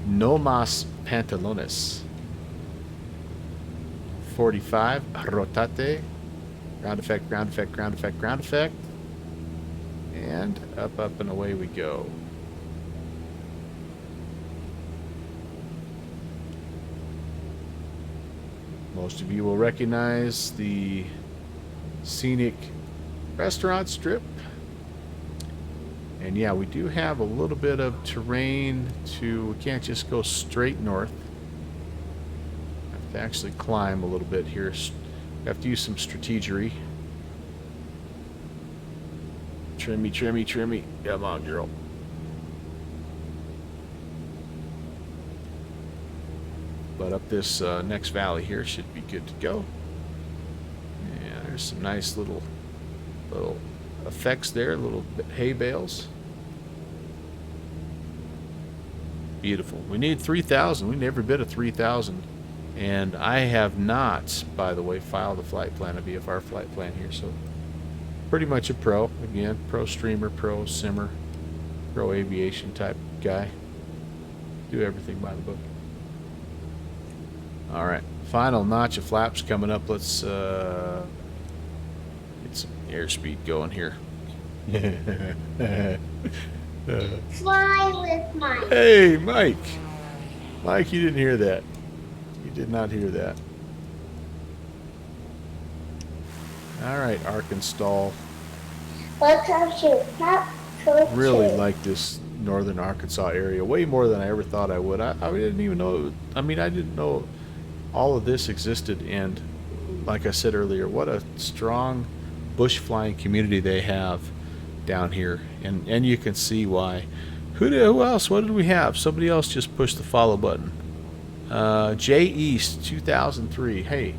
No mas pantalones. 45, rotate, ground effect, ground effect, ground effect, ground effect, and up and away we go. Most of you will recognize the scenic restaurant strip. And yeah, we do have a little bit of terrain we can't just go straight north. Have to actually climb a little bit here. We have to use some strategery. Trimmy, trimmy, trimmy. Come on, girl. But up this next valley here should be good to go. Yeah, there's some nice little effects there, little hay bales. Beautiful. We need 3,000. We need every bit of 3,000. And I have not, by the way, filed a flight plan, a VFR flight plan here. So pretty much a pro. Again, pro streamer, pro simmer, pro aviation type guy. Do everything by the book. All right, final notch of flaps coming up. Let's get some airspeed going here. Fly with Mike. Hey, Mike. Mike, you didn't hear that. You did not hear that. All right, Arkansas. What comes you? Not coach Really you. like this northern Arkansas area way more than I ever thought I would. I didn't even know. I mean, I didn't know all of this existed. And like I said earlier, what a strong bush flying community they have down here. And you can see why. Who else? What did we have? Somebody else just pushed the follow button. Jay East 2003. Hey,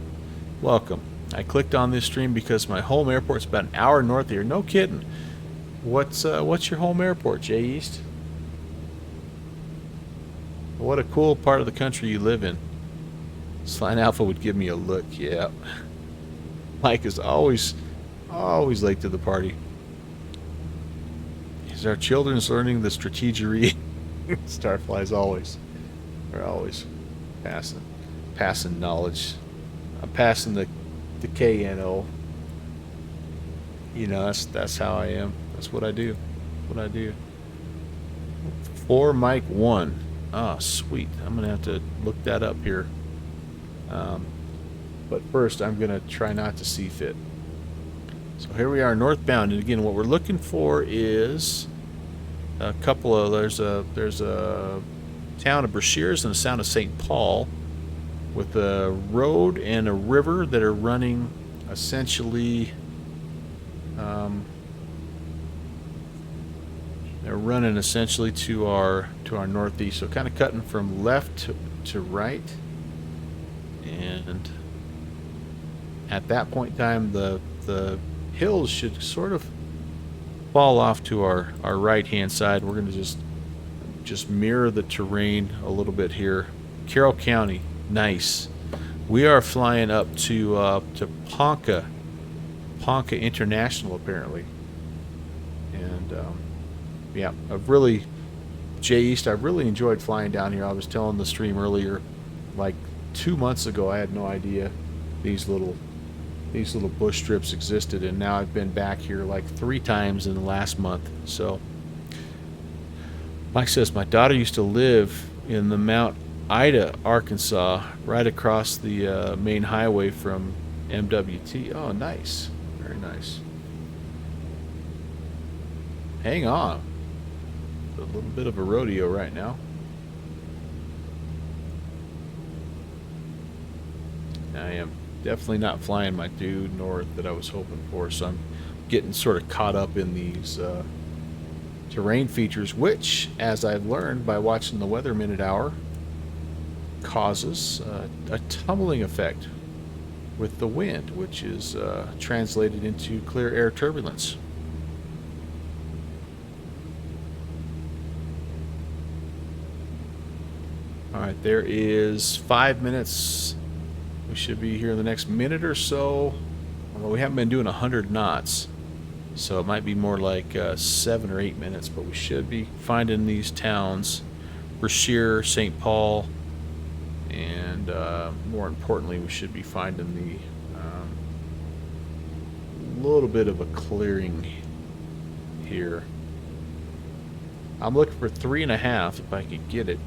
welcome. I clicked on this stream because my home airport's about an hour north here. No kidding. What's your home airport, Jay East? What a cool part of the country you live in. Slime Alpha would give me a look. Yeah. Mike is always late to the party. Is our children's learning the strategery? Starflies always. They're always passing knowledge. I'm passing the KNO. You know, that's how I am. That's what I do. What I do. 4 Mike 1. Ah, sweet. I'm gonna have to look that up here. But first, I'm gonna try not to see fit. So here we are, northbound, and again, what we're looking for is a couple of. There's a town of Brashears and a town of St. Paul, with a road and a river that are running essentially. They're running essentially to our northeast, so kind of cutting from left to right, and at that point in time, the hills should sort of fall off to our right hand side. We're going to just mirror the terrain a little bit here. Carroll County, nice. We are flying up to Ponca International apparently, and yeah, Jay East, I've really enjoyed flying down here. I was telling the stream earlier, like 2 months ago, I had no idea these little bush strips existed, and now I've been back here like 3 times in the last month. So Mike says my daughter used to live in the Mount Ida, Arkansas, right across the main highway from MWT. Oh, nice. Very nice. Hang on. A little bit of a rodeo right now. I am definitely not flying my due north that I was hoping for, so I'm getting sort of caught up in these terrain features, which, as I've learned by watching the Weather Minute Hour, causes a tumbling effect with the wind, which is translated into clear air turbulence. All right, there is 5 minutes. We should be here in the next minute or so. Although we haven't been doing 100 knots, so it might be more like 7 or 8 minutes. But we should be finding these towns: Brashear, St. Paul, and more importantly, we should be finding the little bit of a clearing here. I'm looking for 3.5 if I could get it.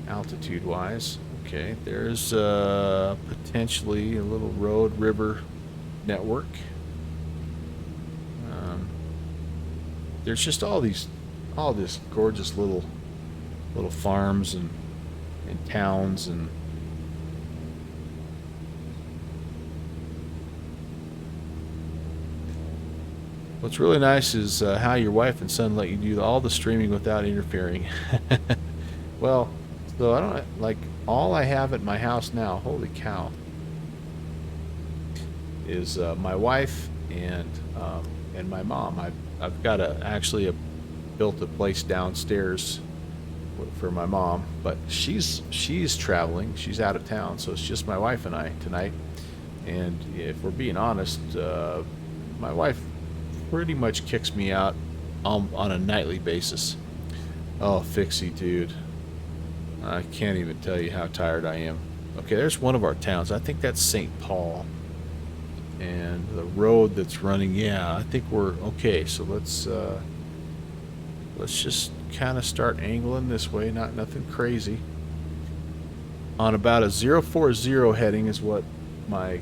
Altitude wise, okay, there's potentially a little road river network. There's just all this gorgeous little farms and towns, and what's really nice is how your wife and son let you do all the streaming without interfering. Well, so I don't like all I have at my house now. Holy cow! Is my wife and my mom. I've got built a place downstairs for my mom, but she's traveling. She's out of town, so it's just my wife and I tonight. And if we're being honest, my wife pretty much kicks me out on a nightly basis. Oh, Fixie, dude. I can't even tell you how tired I am. Okay, there's one of our towns. I think that's St. Paul. And the road that's running, yeah, I think we're okay. So let's just kind of start angling this way, nothing crazy. On about a 040 heading is what my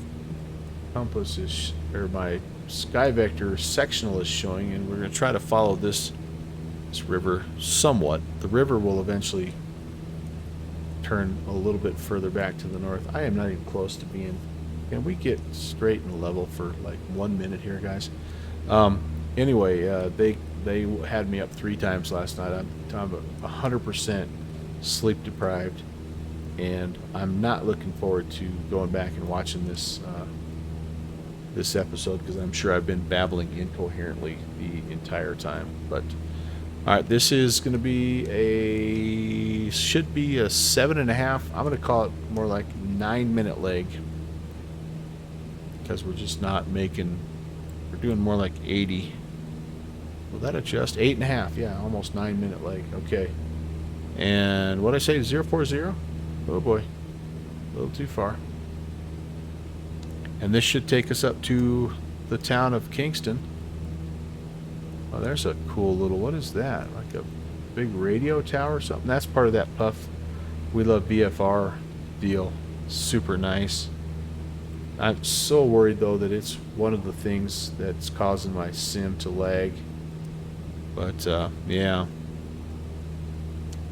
compass is, or my sky vector sectional is showing, and we're going to try to follow this river somewhat. The river will eventually turn a little bit further back to the north. I am not even close to being. Can we get straight and level for like 1 minute here, guys? Anyway, they had me up 3 times last night. I'm 100% sleep deprived, and I'm not looking forward to going back and watching this this episode, because I'm sure I've been babbling incoherently the entire time. But all right, this is going to be should be a 7.5. I'm going to call it more like 9-minute leg, because we're just not making. We're doing more like 80. Will that adjust? 8.5. Yeah, almost 9-minute leg. Okay. And what I say, 040? Oh boy, a little too far. And this should take us up to the town of Kingston. Oh, there's a cool little, what is that? Like a big radio tower or something? That's part of that Puff We Love BFR deal. Super nice. I'm so worried though that it's one of the things that's causing my sim to lag. But yeah.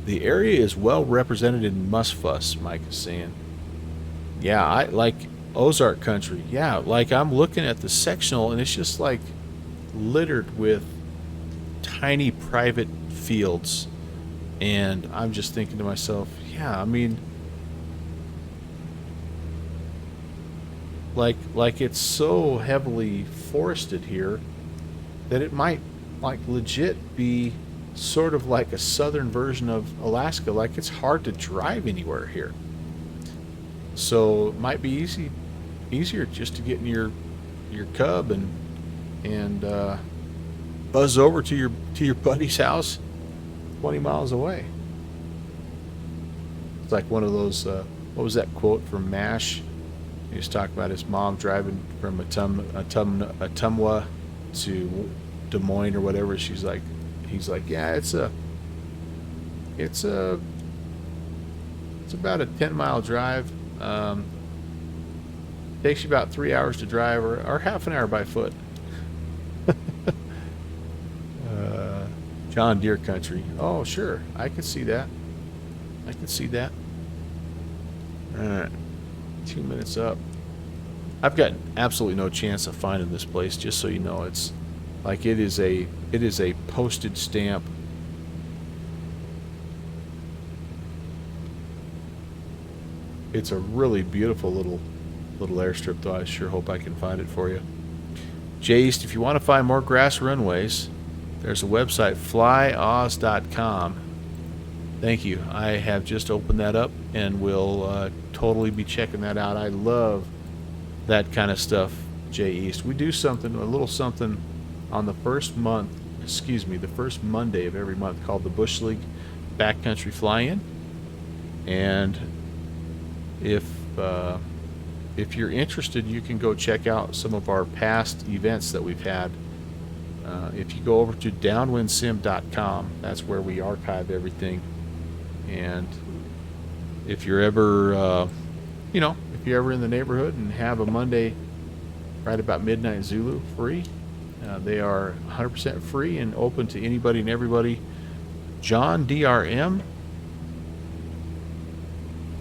The area is well represented in Musfuss, Mike is saying. Yeah, I like Ozark country. Yeah, like I'm looking at the sectional and it's just like littered with tiny private fields, and I'm just thinking to myself, yeah, I mean, like it's so heavily forested here that it might like legit be sort of like a southern version of Alaska. Like it's hard to drive anywhere here, so it might be easier just to get in your Cub and buzz over to your buddy's house 20 miles away. It's like one of those what was that quote from MASH? He was talking about his mom driving from Ottumwa to Des Moines or whatever. He's like, yeah, it's about a 10-mile drive. Takes you about 3 hours to drive, or half an hour by foot. John Deere country. Oh, sure. I can see that. I can see that. All right. 2 minutes up. I've got absolutely no chance of finding this place, just so you know. It's like it is a postage stamp. It's a really beautiful little airstrip, though. I sure hope I can find it for you. Jay East, if you want to find more grass runways, there's a website, flyoz.com. Thank you. I have just opened that up and will totally be checking that out. I love that kind of stuff, Jay East. We do a little something on the first Monday of every month called the Bush League Backcountry Fly-In. And if you're interested, you can go check out some of our past events that we've had. If you go over to downwindsim.com, that's where we archive everything. And if you're ever, if you're ever in the neighborhood and have a Monday right about midnight Zulu free, they are 100% free and open to anybody and everybody. John DRM.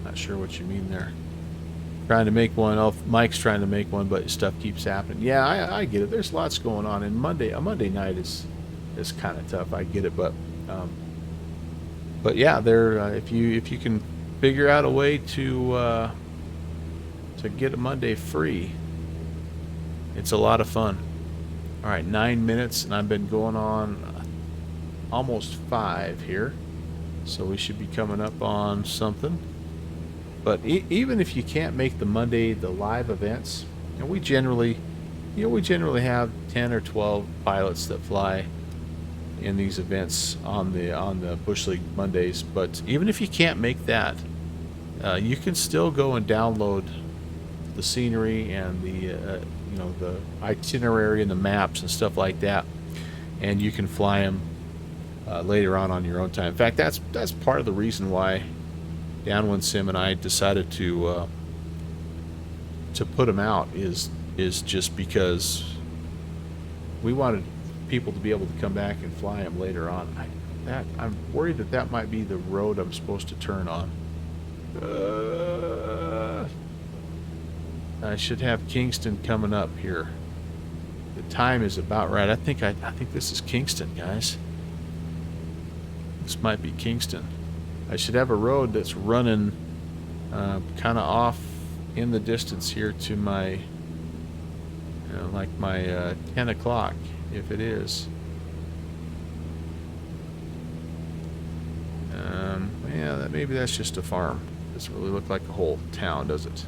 Not sure what you mean there. Trying to make one. Oh, Mike's trying to make one, but stuff keeps happening. Yeah, I get it. There's lots going on, and a Monday night is kind of tough. I get it, but yeah, there. If you can figure out a way to get a Monday free, it's a lot of fun. All right, 9 minutes, and I've been going on almost 5 here, so we should be coming up on something. But even if you can't make the live events, we generally have 10 or 12 pilots that fly in these events on the Bush League Mondays. But even if you can't make that, you can still go and download the scenery and the the itinerary and the maps and stuff like that, and you can fly them later on your own time. In fact, that's part of the reason why Downwind Sim and I decided to put them out is just because we wanted people to be able to come back and fly them later on. I'm worried that might be the road I'm supposed to turn on. I should have Kingston coming up here. The time is about right. I think this is Kingston, guys. This might be Kingston. I should have a road that's running kind of off in the distance here to my, like my 10 o'clock, if it is. Yeah, maybe that's just a farm. Doesn't really look like a whole town, does it?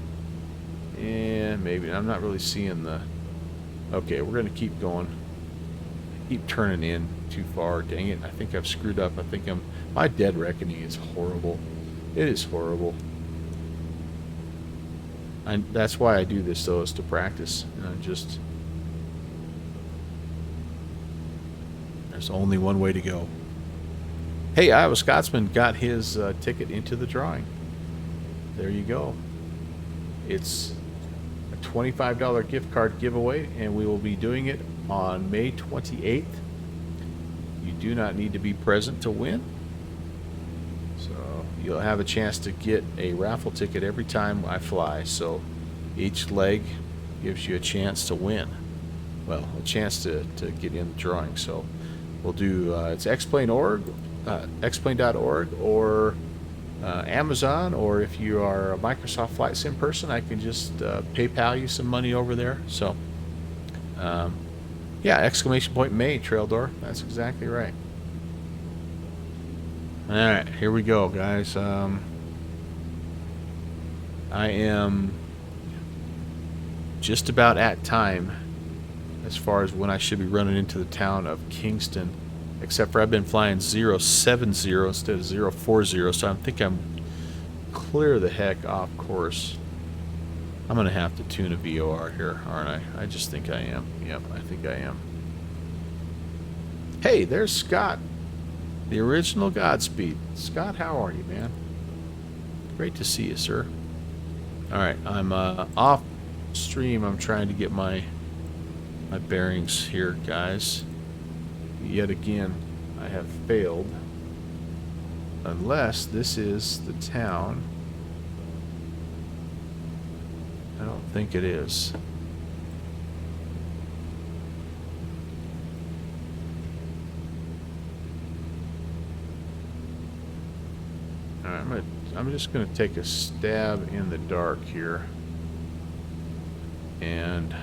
And maybe I'm not really seeing the. Okay, we're gonna keep going. Keep turning in too far. Dang it! I think I've screwed up. I think my dead reckoning is horrible. It is horrible. That's why I do this, though, is to practice. There's only one way to go. Hey, Iowa Scotsman got his ticket into the drawing. There you go. It's a $25 gift card giveaway, and we will be doing it on May 28th. You do not need to be present to win. So you'll have a chance to get a raffle ticket every time I fly. So each leg gives you a chance to win. Well, a chance to get in the drawing. So we'll do, it's X-Plane.org or Amazon, or if you are a Microsoft Flight Sim person, I can just PayPal you some money over there. So, yeah, exclamation point May, Trail Door. That's exactly right. All right, here we go, guys. I am just about at time as far as when I should be running into the town of Kingston. Except for I've been flying 070 instead of 040, so I think I'm clear the heck off course. I'm going to have to tune a VOR here, aren't I? I just think I am. Yep, I think I am. Hey, there's Scott, the original Godspeed. Scott, how are you, man? Great to see you, sir. All right, I'm off stream. I'm trying to get my bearings here, guys. Yet again, I have failed. Unless this is the town. I don't think it is. All right, I'm just going to take a stab in the dark here. And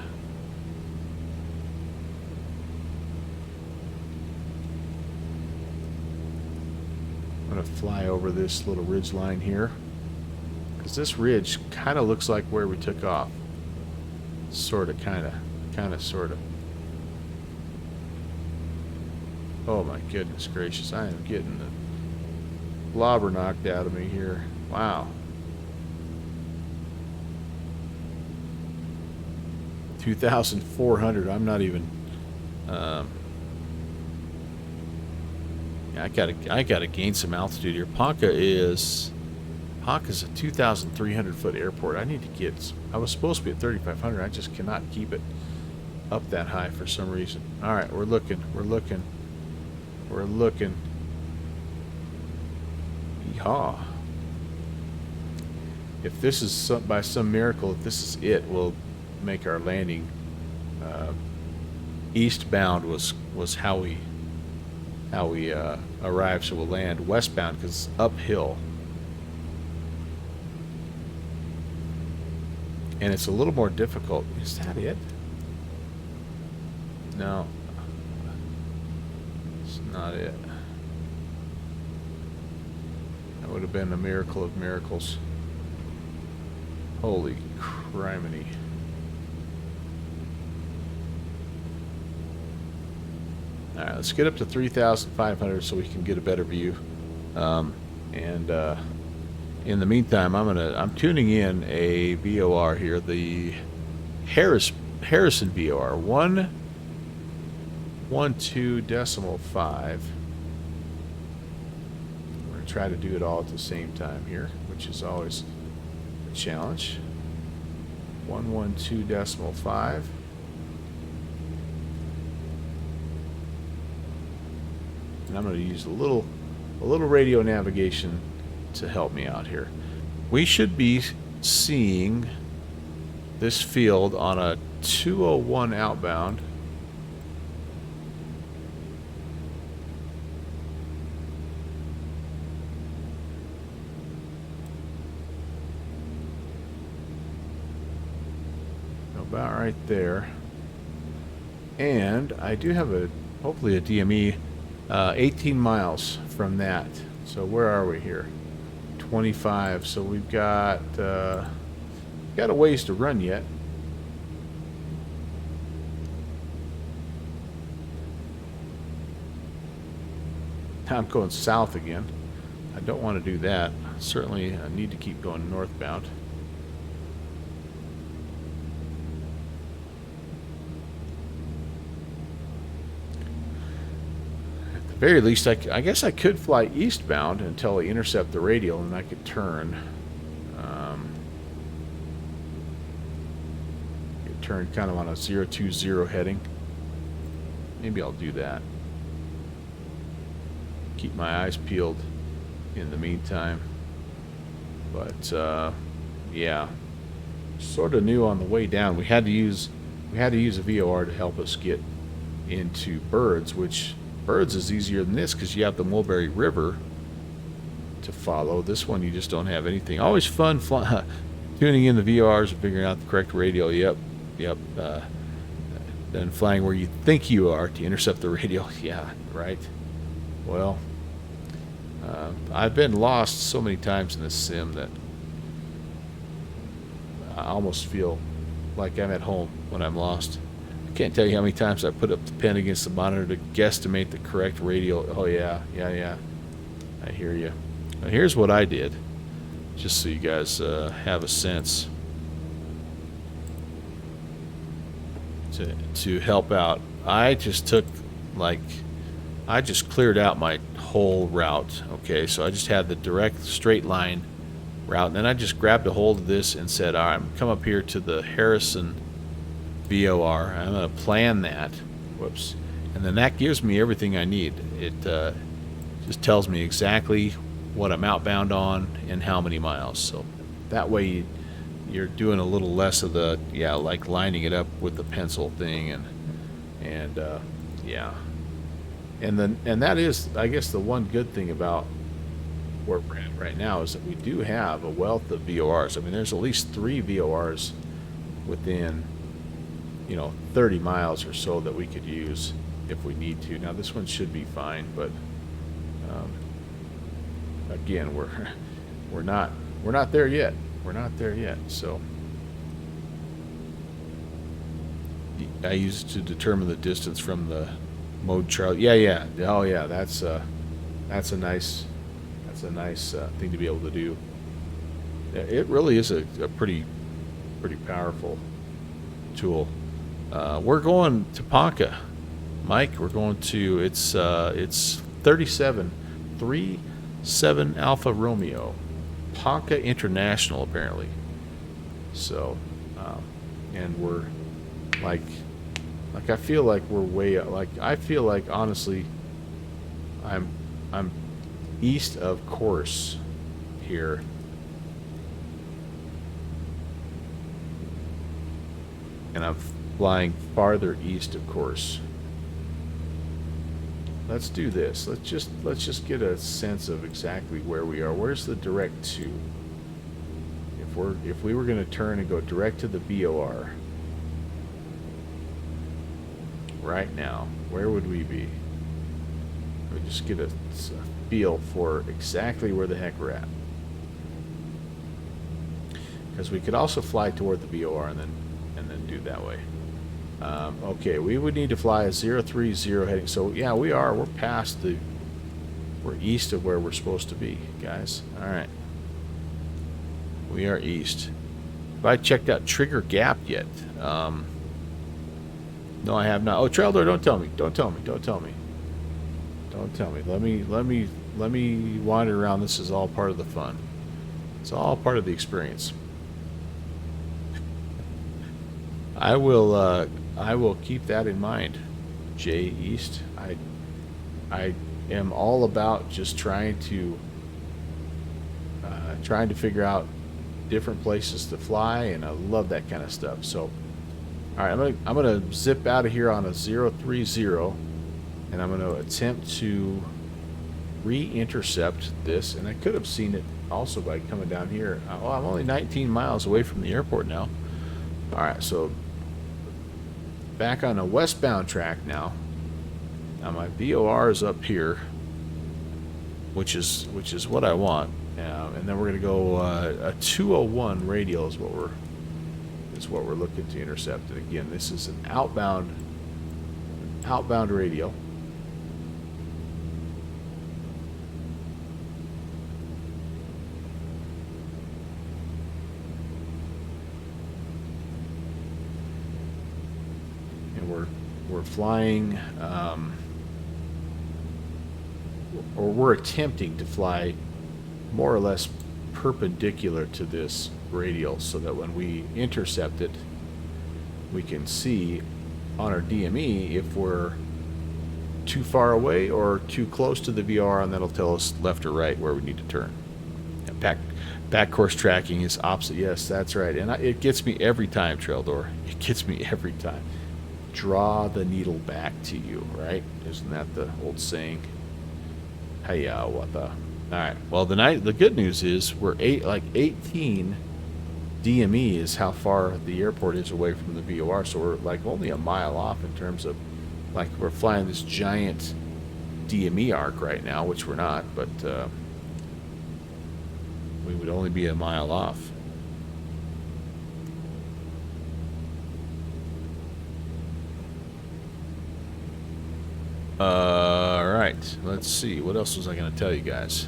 I'm going to fly over this little ridge line here, because this ridge kind of looks like where we took off. Sort of, kind of, sort of. Oh my goodness gracious, I am getting the blobber knocked out of me here. Wow. 2,400, I'm not even... I gotta gain some altitude here. Ponca's a 2,300 foot airport. I need to get. I was supposed to be at 3,500. I just cannot keep it up that high for some reason. All right, we're looking. Yeehaw! If this is by some miracle, if this is it, we'll make our landing. Eastbound was how we arrive, so we'll land westbound because it's uphill, and it's a little more difficult. Is that it? No, it's not it. That would have been a miracle of miracles. Holy criminy. All right, let's get up to 3,500 so we can get a better view. And in the meantime, I'm tuning in a VOR here, the Harrison VOR 112.5. We're gonna try to do it all at the same time here, which is always a challenge. 112.5. And I'm going to use a little radio navigation to help me out here. We should be seeing this field on a 201 outbound. About right there. And I do have hopefully a DME 18 miles from that. So where are we here? 25. So we've got a ways to run yet. Now I'm going south again. I don't want to do that. Certainly I need to keep going northbound. Very least, I guess I could fly eastbound until I intercept the radial, and I could turn. Turn kind of on a 020 heading. Maybe I'll do that. Keep my eyes peeled in the meantime. But yeah, sort of knew on the way down we had to use a VOR to help us get into Birds, which Birds is easier than this because you have the Mulberry River to follow. This one you just don't have anything. Always fun tuning in the VORs and figuring out the correct radial. Yep. Then flying where you think you are to intercept the radial. Yeah, right. Well, I've been lost so many times in this sim that I almost feel like I'm at home when I'm lost. I can't tell you how many times I put up the pen against the monitor to guesstimate the correct radial. Oh yeah. I hear you. Now here's what I did, just so you guys have a sense to help out. I just cleared out my whole route. Okay, so I just had the direct straight line route, and then I just grabbed a hold of this and said, all right, I'm come up here to the Harrison VOR. I'm going to plan that. Whoops. And then that gives me everything I need. It just tells me exactly what I'm outbound on and how many miles. So that way you're doing a little less of the, like lining it up with the pencil thing and yeah. And that is, I guess, the one good thing about where we're at right now is that we do have a wealth of VORs. I mean, there's at least 3 VORs within 30 miles or so that we could use if we need to. Now this one should be fine, but again, we're not there yet. We're not there yet. So I use it to determine the distance from the mode chart. Yeah. Oh yeah, that's a nice thing to be able to do. It really is a pretty powerful tool. We're going to Ponca, Mike. We're going to it's 37 Alpha Romeo, Ponca International apparently. So, and we're like I feel like we're way I feel like honestly, I'm east of course here. And I'm flying farther east of course. Let's do this. Let's just get a sense of exactly where we are. Where's the direct to? If we were going to turn and go direct to the VOR right now, where would we be? We just get a feel for exactly where the heck we're at. Because we could also fly toward the VOR and then do that way. Okay, we would need to fly a 030 heading. So yeah, we're past we're east of where we're supposed to be, guys. All right. We are east. Have I checked out Trigger Gap yet? No, I have not. Oh, Trail Door, don't tell me. Don't tell me. Don't tell me. Don't tell me. Let me wander around. This is all part of the fun. It's all part of the experience. I will keep that in mind. J East. I am all about just trying to figure out different places to fly, and I love that kind of stuff. So, all right, I'm gonna zip out of here on a 030, and I'm gonna attempt to re-intercept this. And I could have seen it also by coming down here. Oh, I'm only 19 miles away from the airport now. All right, so back on a westbound track now. Now my VOR is up here, which is what I want. And then we're gonna go a 201 radial is what we're looking to intercept. And again, this is an outbound radial. And we're flying, or we're attempting to fly more or less perpendicular to this radial, so that when we intercept it, we can see on our DME if we're too far away or too close to the VR, and that'll tell us left or right where we need to turn. And back course tracking is opposite. Yes, that's right. And it gets me every time, Trail Door. It gets me every time. Draw the needle back to you, right? Isn't that the old saying? Hey, what the? All right. Well, the good news is we're 18 DME is how far the airport is away from the VOR. So we're like only a mile off in terms of, like, we're flying this giant DME arc right now, which we're not, but we would only be a mile off. All right. Let's see. What else was I going to tell you guys?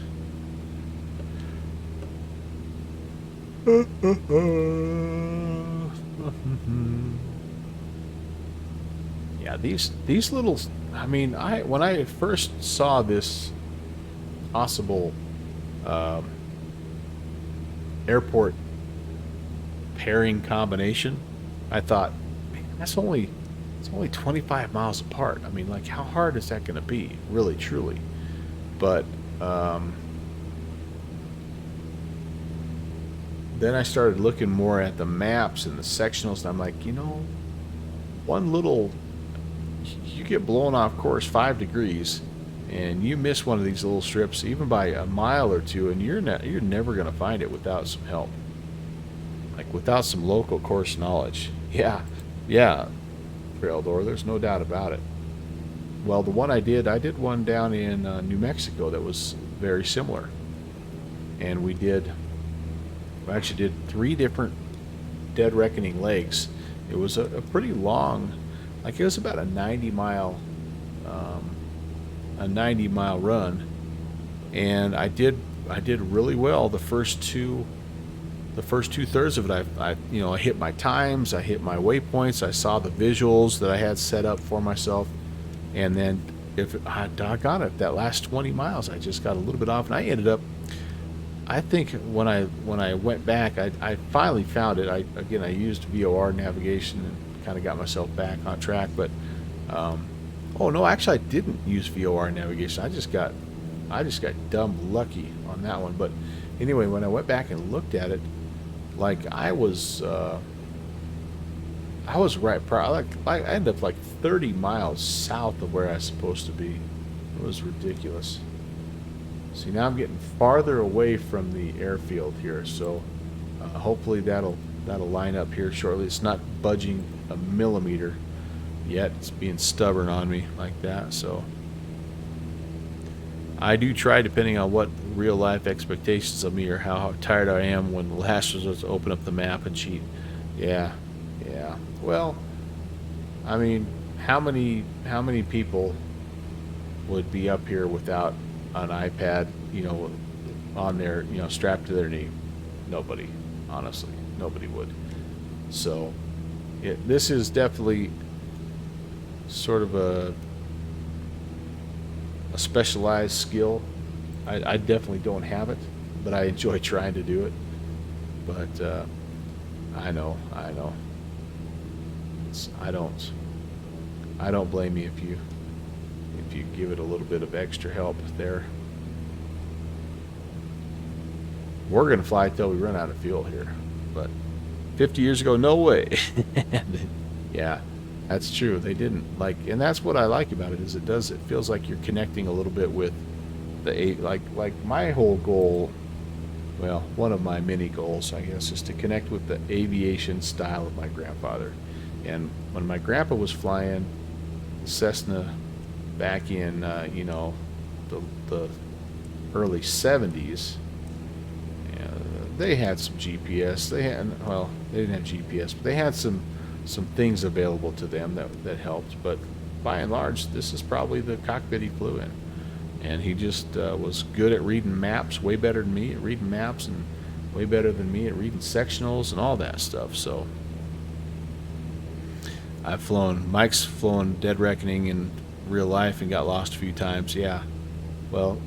Yeah, these little, I mean, when I first saw this possible airport pairing combination, I thought, man, it's only 25 miles apart. I mean, like, how hard is that going to be, really, truly? But then I started looking more at the maps and the sectionals, and I'm like, you know, you get blown off course 5 degrees, and you miss one of these little strips, even by a mile or two, and you're never going to find it without some help, like without some local course knowledge. Yeah, Trail Door, there's no doubt about it. Well, the one I did one down in New Mexico that was very similar, and we actually did 3 different dead reckoning legs. It was a pretty long, like, it was about a 90 mile run, and I did really well the first two thirds of it. I hit my times, I hit my waypoints, I saw the visuals that I had set up for myself, and then doggone it, that last 20 miles I just got a little bit off, and I ended up, I think when I went back, I finally found it. I used VOR navigation and kind of got myself back on track. But oh no, actually I didn't use VOR navigation. I just got dumb lucky on that one. But anyway, when I went back and looked at it, like I was right. I ended up like 30 miles south of where I was supposed to be. It was ridiculous. See, now I'm getting farther away from the airfield here, so hopefully that'll line up here shortly. It's not budging a millimeter yet. It's being stubborn on me like that, so I do try, depending on what real life expectations of me or how tired I am, when the last was to open up the map and cheat. Yeah. Well, I mean, how many people would be up here without an iPad, on their, strapped to their knee? Nobody, honestly, nobody would. So, this is definitely sort of a specialized skill. I definitely don't have it, but I enjoy trying to do it. But I know. I don't blame you if you give it a little bit of extra help there. We're gonna fly till we run out of fuel here, but 50 years ago, no way. Yeah, that's true. They didn't like, and that's what I like about it is it feels like you're connecting a little bit with like my whole goal. Well, one of my many goals, I guess, is to connect with the aviation style of my grandfather. And when my grandpa was flying Cessna back in, the early 70s, they had some GPS. They didn't have GPS, but they had some things available to them that helped. But by and large, this is probably the cockpit he flew in. And he just was good at reading maps, way better than me at reading maps, and way better than me at reading sectionals and all that stuff. So Mike's flown Dead Reckoning in real life and got lost a few times. Yeah, well,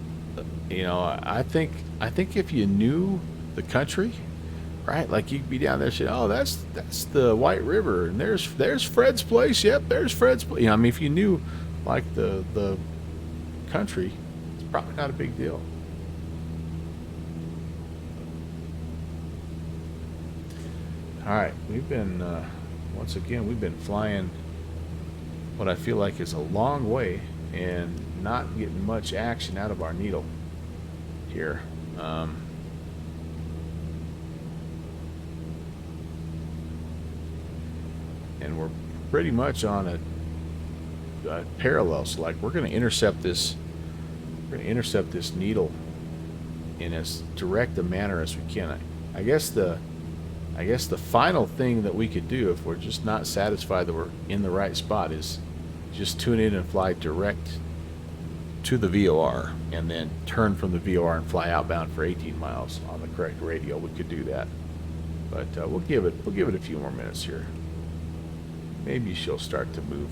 I think if you knew the country, right? Like you'd be down there saying, "Oh, that's the White River, and there's Fred's place. Yep, there's Fred's place." I mean, if you knew like the country, it's probably not a big deal. All right, we've been once again we've been flying what I feel like is a long way and not getting much action out of our needle here. And we're pretty much on a parallel. So like we're going to intercept this needle in as direct a manner as we can. I guess the final thing that we could do if we're just not satisfied that we're in the right spot is just tune in and fly direct to the VOR and then turn from the VOR and fly outbound for 18 miles on the correct radio. We could do that, but we'll give it a few more minutes here. Maybe she'll start to move.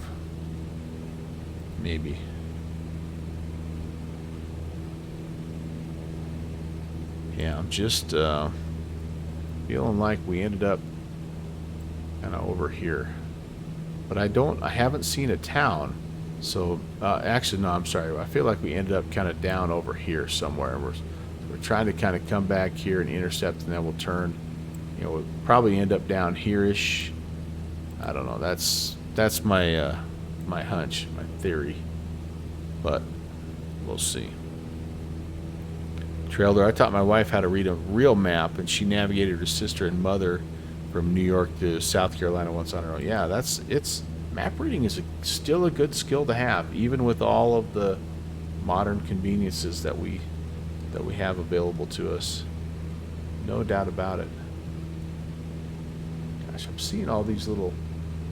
Maybe. Yeah, I'm just feeling like we ended up kind of over here. But I haven't seen a town. So, actually, no, I'm sorry. I feel like we ended up kind of down over here somewhere. We're trying to kind of come back here and intercept, and then we'll turn. We'll probably end up down here-ish. I don't know. That's my my hunch, my theory, but we'll see. Trailer. I taught my wife how to read a real map, and she navigated her sister and mother from New York to South Carolina once on her own. Yeah, map reading is still a good skill to have, even with all of the modern conveniences that we have available to us. No doubt about it. Gosh, I'm seeing all these little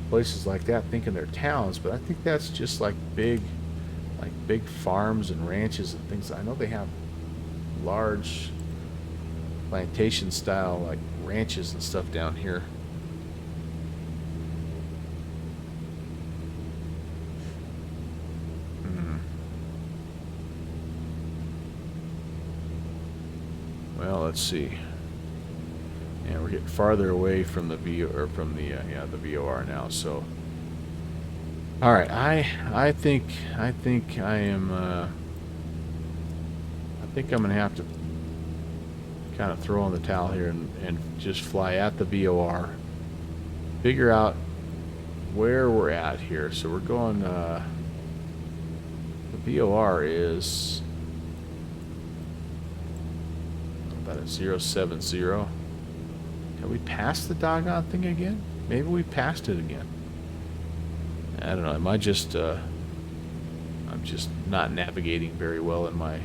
places like that thinking they're towns, but I think that's just like big farms and ranches and things. I know they have large plantation style like ranches and stuff down here. Well, let's see. Yeah, we're getting farther away from the the VOR now. So, all right, I think I am. I think I'm gonna have to kind of throw in the towel here and just fly at the VOR. Figure out where we're at here. So we're going. The VOR is about at 070. Have we passed the doggone thing again? Maybe we passed it again. I don't know. Am I just I'm just not navigating very well in my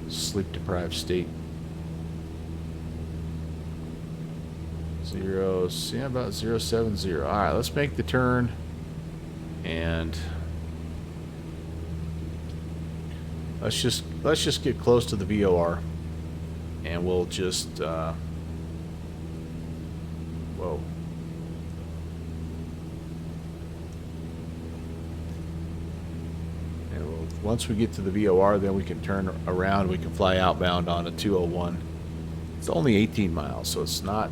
sleep deprived state. See about 070. All right, let's make the turn, and let's just get close to the VOR, and we'll just whoa. Once we get to the VOR, then we can turn around. We can fly outbound on a 201. It's only 18 miles, so it's not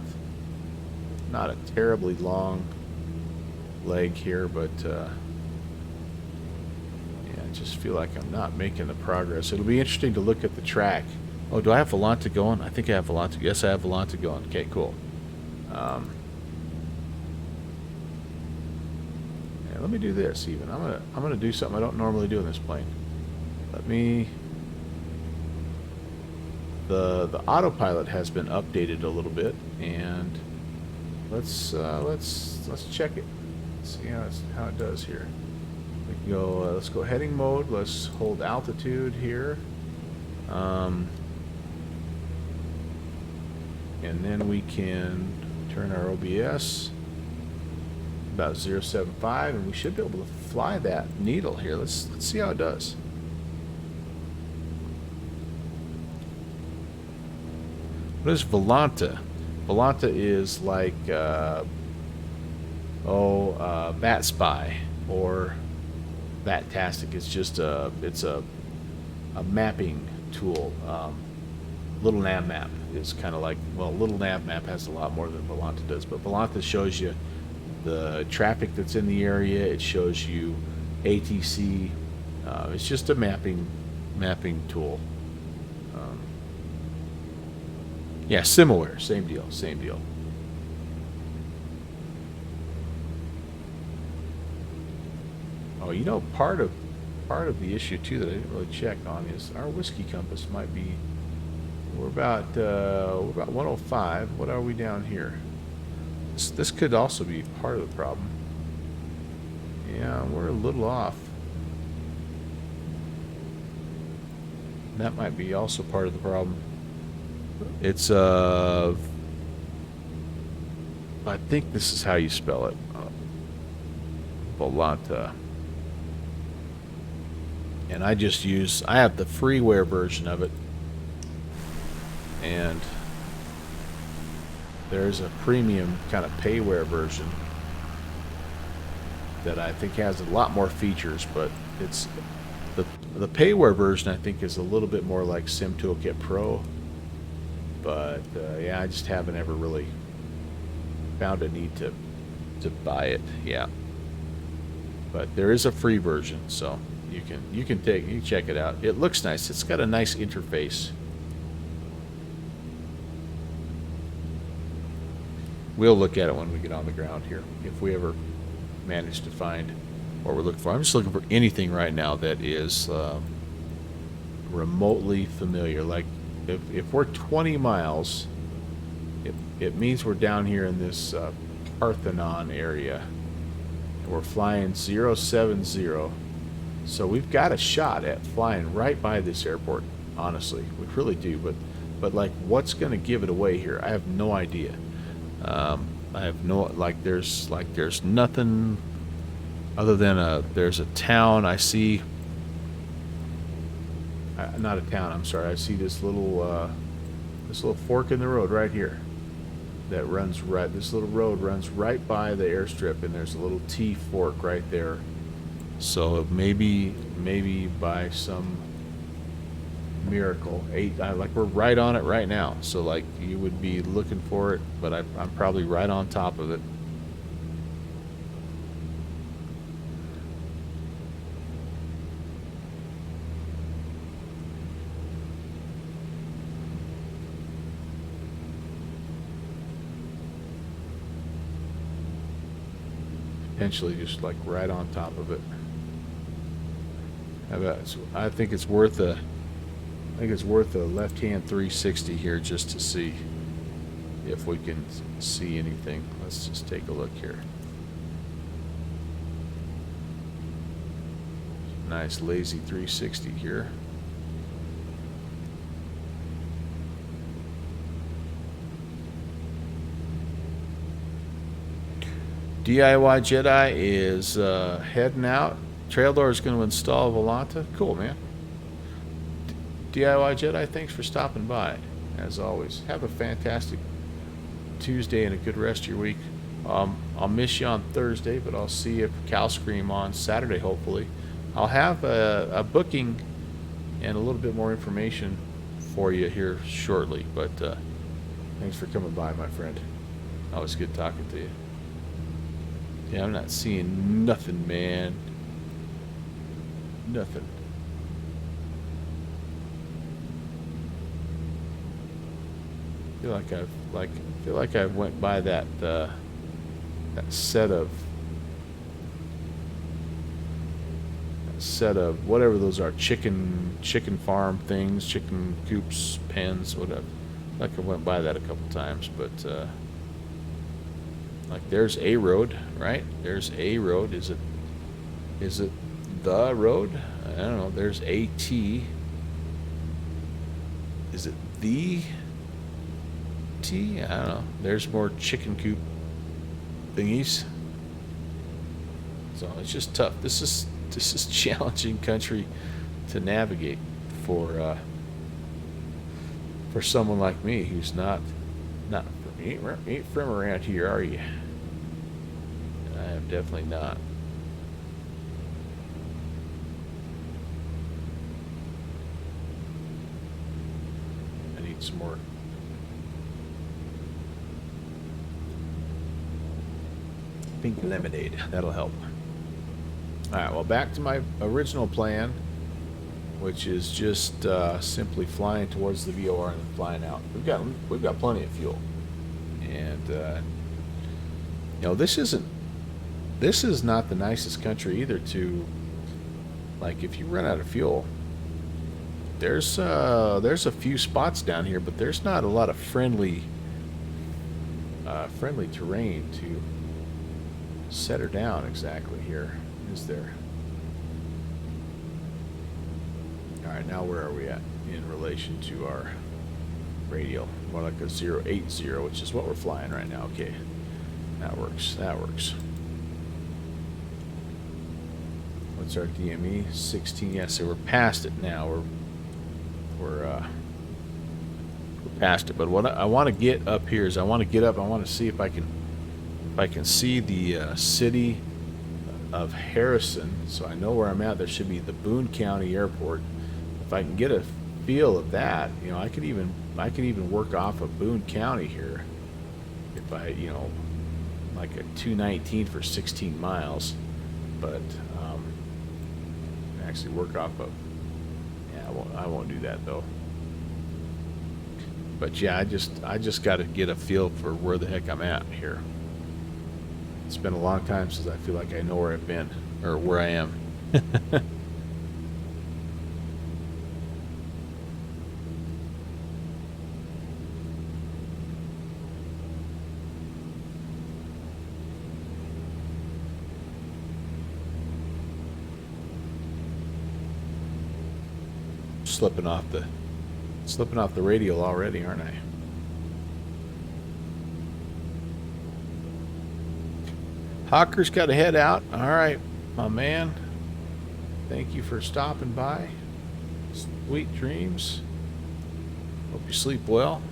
a terribly long leg here, but yeah, I just feel like I'm not making the progress. It'll be interesting to look at the track. Oh, do I have Volanta going? I think I have Volanta. Yes, I have Volanta going. Okay, cool. Yeah, let me do this even. I'm gonna do something I don't normally do in this plane. Let me. The autopilot has been updated a little bit, and let's check it. See how it does here. We can go. Let's go heading mode. Let's hold altitude here, and then we can turn our OBS about 075, and we should be able to fly that needle here. Let's see how it does. What is Volanta? Volanta is like Bat Spy or Batastic. It's just a mapping tool. Little Nav Map is kind of like, well, Little Nav Map has a lot more than Volanta does, but Volanta shows you the traffic that's in the area. It shows you ATC. It's just a mapping tool. Yeah, similar, same deal. Oh, you know, part of the issue too that I didn't really check on is our whiskey compass might be. We're about 105. What are we down here? This could also be part of the problem. Yeah, we're a little off. That might be also part of the problem. It's I think this is how you spell it. Volanta. And I have the freeware version of it. And there's a premium kind of payware version that I think has a lot more features, but it's the payware version I think is a little bit more like Sim Toolkit Pro. But yeah, I just haven't ever really found a need to buy it. Yeah, but there is a free version, so you can check it out. It looks nice. It's got a nice interface. We'll look at it when we get on the ground here, if we ever manage to find what we're looking for. I'm just looking for anything right now that is remotely familiar. Like if we're 20 miles, it means we're down here in this Parthenon area. And we're flying 070. So we've got a shot at flying right by this airport, honestly. We really do. But like, what's going to give it away here? I have no idea. I have no, there's nothing other than there's a town I see. Not a town, I'm sorry. I see this little fork in the road right here that runs right. This little road runs right by the airstrip, and there's a little T fork right there. So maybe by some miracle, like we're right on it right now. So like you would be looking for it, but I'm probably right on top of it. Potentially just like right on top of it. I think it's worth a left-hand 360 here just to see if we can see anything. Let's just take a look here. Nice lazy 360 here. DIY Jedi is heading out. Trail Door is going to install Volanta. Cool, man. DIY Jedi, thanks for stopping by. As always, have a fantastic Tuesday and a good rest of your week. I'll miss you on Thursday, but I'll see you at Cal Scream on Saturday, hopefully. I'll have a booking and a little bit more information for you here shortly, but thanks for coming by, my friend. Always good talking to you. Yeah, I'm not seeing nothing, man. Nothing. I feel like I've went by that set of whatever those are, chicken farm things, chicken coops, pens, whatever. Like I went by that a couple times, but like there's a road, right? There's a road. Is it the road? I don't know. There's a T. Is it the T? I don't know. There's more chicken coop thingies. So it's just tough. This is challenging country to navigate for someone like me who's not you ain't from around here, are you? I am definitely not. I need some more. Pink lemonade. That'll help. All right. Well, back to my original plan, which is just simply flying towards the VOR and then flying out. We've got plenty of fuel, and this is not the nicest country either. To like, if you run out of fuel, there's a few spots down here, but there's not a lot of friendly terrain to set her down exactly here, is there? All right, now where are we at in relation to our radial? More like a 080, which is what we're flying right now. Okay, that works. That works. What's our DME? 16. Yeah, so we're past it now. We're past it. But what I want to get up here is I want to see if I can see the city of Harrison, so I know where I'm at. There should be the Boone County Airport. If I can get a feel of that, I could even work off of Boone County here. If I, like a 219 for 16 miles, but actually work off of. Yeah, I won't do that though. But yeah, I just got to get a feel for where the heck I'm at here. It's been a long time since I feel like I know where I've been, or where I am. Slipping off the radial already, aren't I? Hawker's got to head out. All right, my man. Thank you for stopping by. Sweet dreams. Hope you sleep well.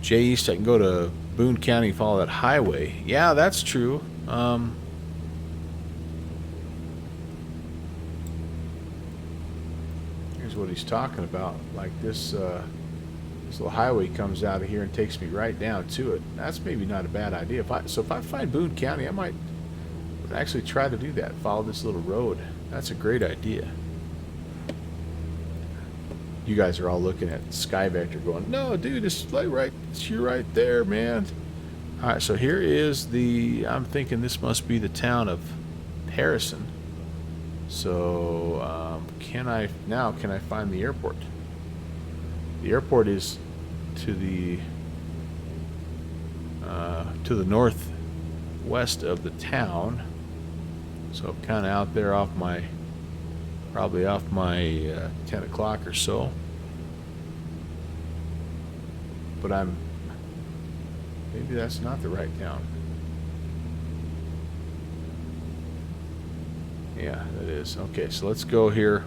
Jay East, I can go to Boone County, follow that highway. Yeah, that's true. Here's what he's talking about. Like this little highway comes out of here and takes me right down to it. That's maybe not a bad idea. If I find Boone County, I might actually try to do that. Follow this little road. That's a great idea. You guys are all looking at Sky Vector going, no, dude, it's like you're right there, man. All right, so here is I'm thinking this must be the town of Harrison. So can I find the airport? The airport is to the northwest of the town, so kind of out there probably off my 10 o'clock or so. But maybe that's not the right town. Yeah, it is. Okay, so let's go here.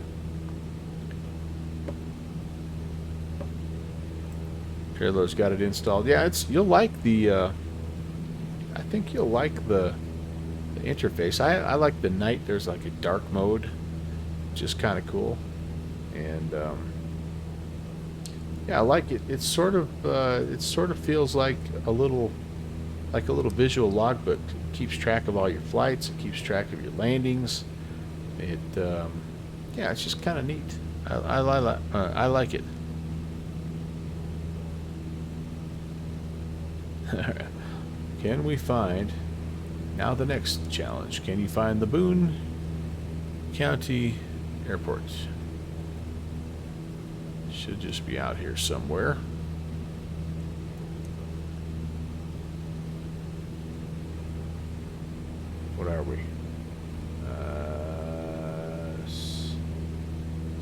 Trailer's got it installed. Yeah, you'll like the. I think you'll like the interface. I like the night. There's like a dark mode, which is kind of cool, and yeah, I like it. It sort of feels like a little visual logbook. It keeps track of all your flights. It keeps track of your landings. It yeah, it's just kind of neat. I like it. Can we find now the next challenge? Can you find the Boone County Airport? Should just be out here somewhere. What are we?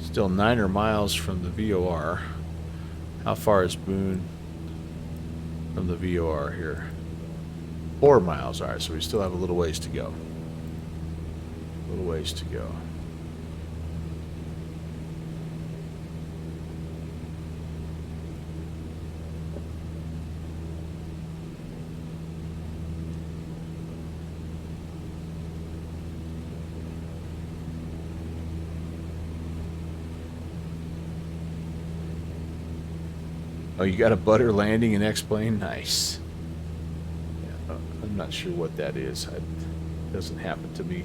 Still 9 miles from the VOR. How far is Boone from the VOR here? 4 miles. All right, so we still have a little ways to go. A little ways to go. Oh, you got a butter landing and X-plane? Nice. Yeah, I'm not sure what that is. It doesn't happen to me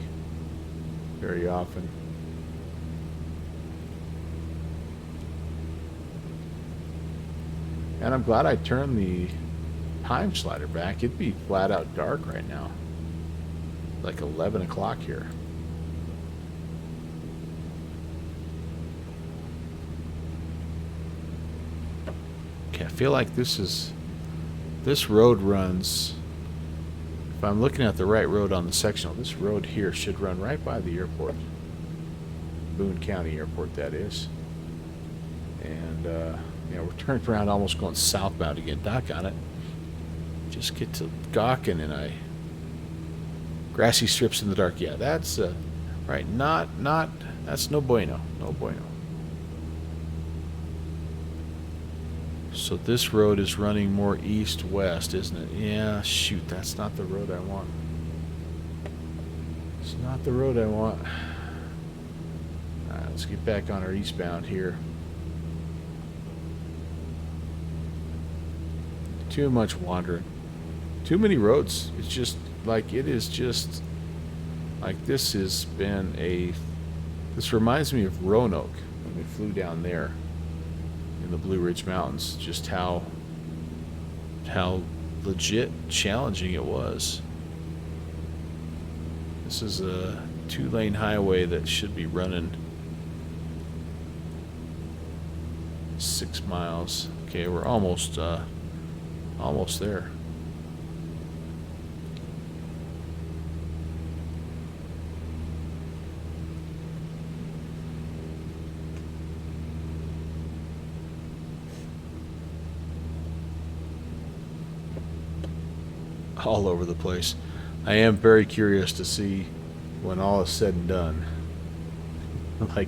very often. And I'm glad I turned the time slider back. It'd be flat out dark right now. Like 11 o'clock here. Okay, I feel like this road runs, if I'm looking at the right road on the sectional, this road here should run right by the airport. Boone County Airport, that is. And, yeah, we're turned around almost going southbound again. Doc on it. Just get to gawking and grassy strips in the dark. Yeah, that's, right, that's no bueno. No bueno. So this road is running more east-west, isn't it? Yeah, shoot, that's not the road I want. It's not the road I want. All right, let's get back on our eastbound here. Too much wandering. Too many roads. It's just, like, it is just, like, this has been this reminds me of Roanoke when we flew down there in the Blue Ridge Mountains, just how legit challenging it was. This is a 2-lane highway that should be running 6 miles. Okay, we're almost there. All over the place. I am very curious to see when all is said and done, like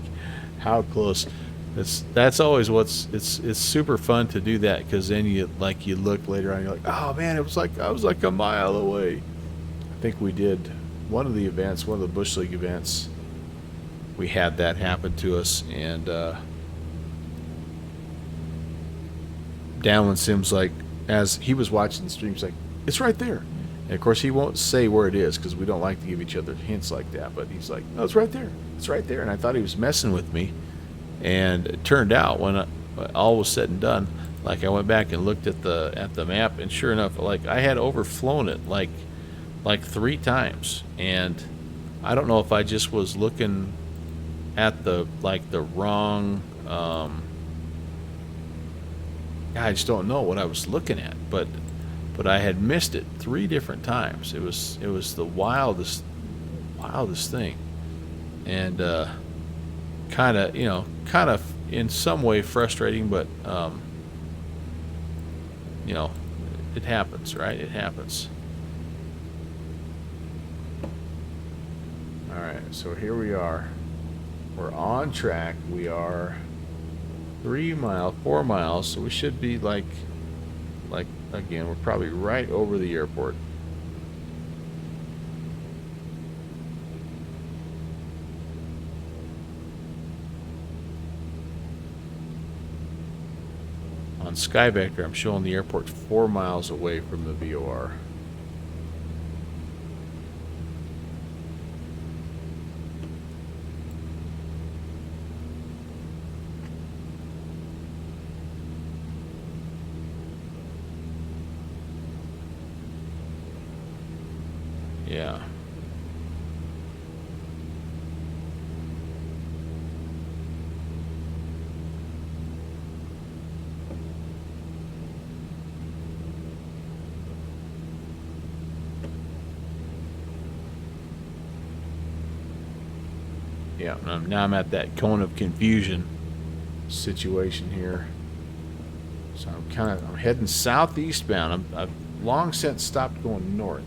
how close. That's always it's super fun to do that, because then you look later on, you're like, oh man, I was like a mile away. I think we did one of the Bush League events. We had that happen to us, and Downwind Sim's like, as he was watching the stream, he's like, it's right there. And of course, he won't say where it is because we don't like to give each other hints like that. But he's like, no, it's right there. It's right there. And I thought he was messing with me. And it turned out when all was said and done, like I went back and looked at the map, and sure enough, like I had overflown it like 3 times. And I don't know if I just was looking at the wrong. I just don't know what I was looking at, but I had missed it 3 different times. It was the wildest thing, and kind of in some way frustrating, but it happens, right? It happens. All right, Alright, so here we are. We're on track. We are 3 miles, 4 miles, so we should be like again, we're probably right over the airport. On Skyvector, I'm showing the airport 4 miles away from the VOR. Yeah. Yeah, now I'm at that cone of confusion situation here. So I'm heading southeast bound. I've long since stopped going north.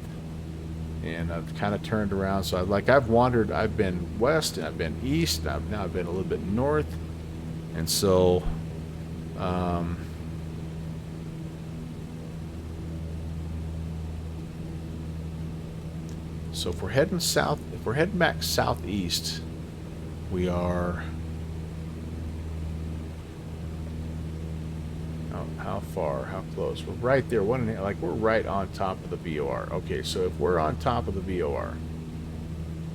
And I've kind of turned around. So I've wandered. I've been west, and I've been east, and now I've been a little bit north. And so, so if we're heading south, if we're heading back southeast, we are. How far? How close? We're right there. We're right on top of the VOR. Okay, so if we're on top of the VOR,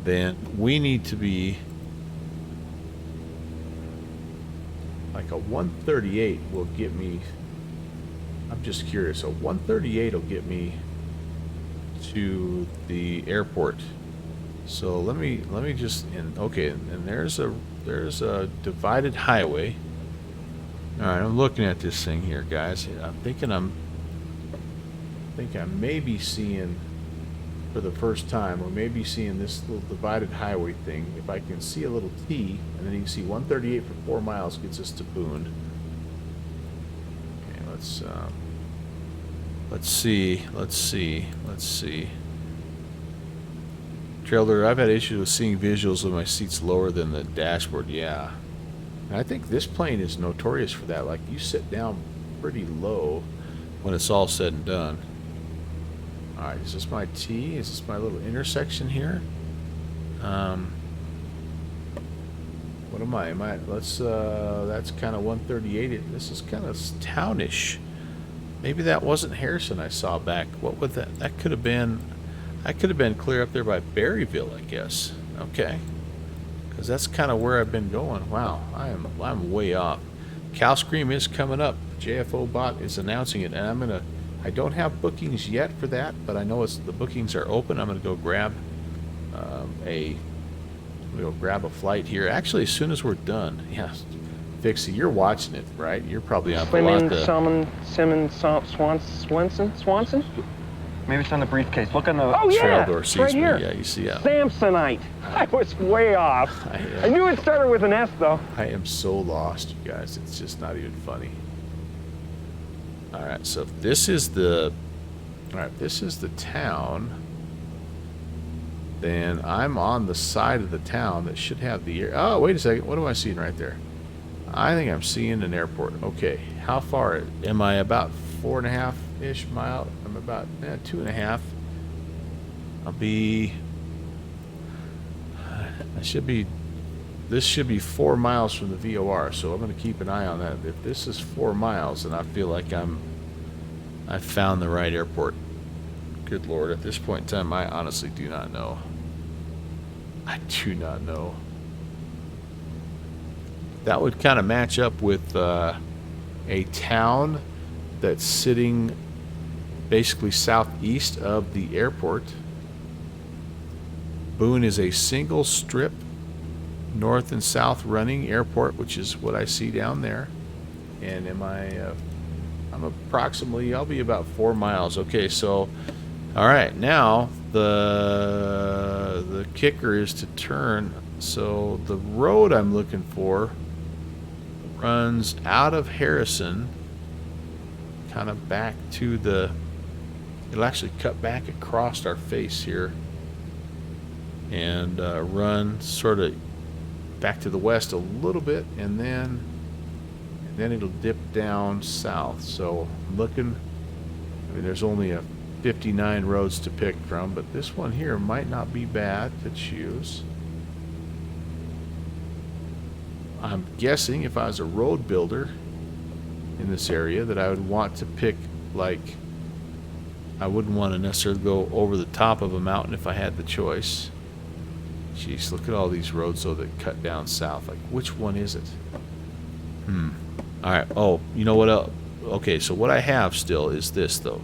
then we need to be like a 138 will get me. I'm just curious. A 138 will get me to the airport. So let me just okay. And there's a divided highway. All right, I'm looking at this thing here, guys. I think I may be seeing for the first time, or maybe seeing this little divided highway thing. If I can see a little T, and then you can see 138 for 4 miles gets us to Boone. Okay, let's see. Trailer, I've had issues with seeing visuals with my seats lower than the dashboard. Yeah. And I think this plane is notorious for that. Like, you sit down pretty low when it's all said and done. Alright, is this my T? Is this my little intersection here? What am I? That's kind of 138. This is kind of townish. Maybe that wasn't Harrison I saw back. What would that could have been? I could have been clear up there by Berryville, I guess. Okay. Because that's kind of where I've been going. Wow, I'm way off. Cal Scream is coming up. JFO Bot is announcing it, and I don't have bookings yet for that, but I know the bookings are open. I'm gonna go grab a flight here. Actually, as soon as we're done. Yeah, Fixie, you're watching it, right? You're probably on Simmons, Swanson? Maybe it's on the briefcase. Look on the trail door. Right here. Yeah, you see how Samsonite. I was way off. I knew it started with an S, though. I am so lost, you guys. It's just not even funny. All right, so if this is the town, then I'm on the side of the town that should have the air. Oh, wait a second. What am I seeing right there? I think I'm seeing an airport. Okay, how far am I? About 4.5-ish mile. I'm about 2.5. This should be 4 miles from the VOR, so I'm going to keep an eye on that. If this is 4 miles, then I feel like I found the right airport. Good Lord, at this point in time, I honestly do not know. I do not know. That would kind of match up with a town that's sitting basically southeast of the airport. Boone is a single strip north and south running airport, which is what I see down there. And I'm approximately, I'll be about 4 miles. Okay, so all right, now the kicker is to turn. So the road I'm looking for runs out of Harrison, kind of back to it'll actually cut back across our face here. and run sort of back to the west a little bit, and then it'll dip down south. So I'm looking, I mean, there's only a 59 roads to pick from, but this one here might not be bad to choose. I'm guessing if I was a road builder in this area that I would want to pick, like, I wouldn't want to necessarily go over the top of a mountain if I had the choice. Jeez, look at all these roads though that cut down south. Like, which one is it? Alright, oh, you know what else? Okay, so what I have still is this though.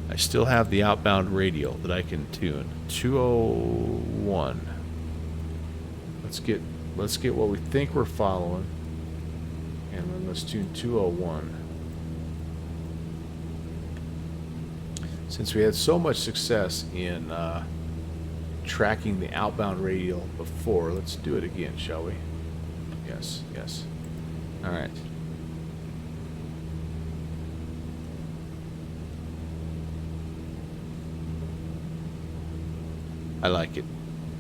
I still have the outbound radio that I can tune. 201. Let's get what we think we're following. And then let's tune 201. Since we had so much success in tracking the outbound radio before, let's do it again, shall we? Yes, yes. All right. I like it.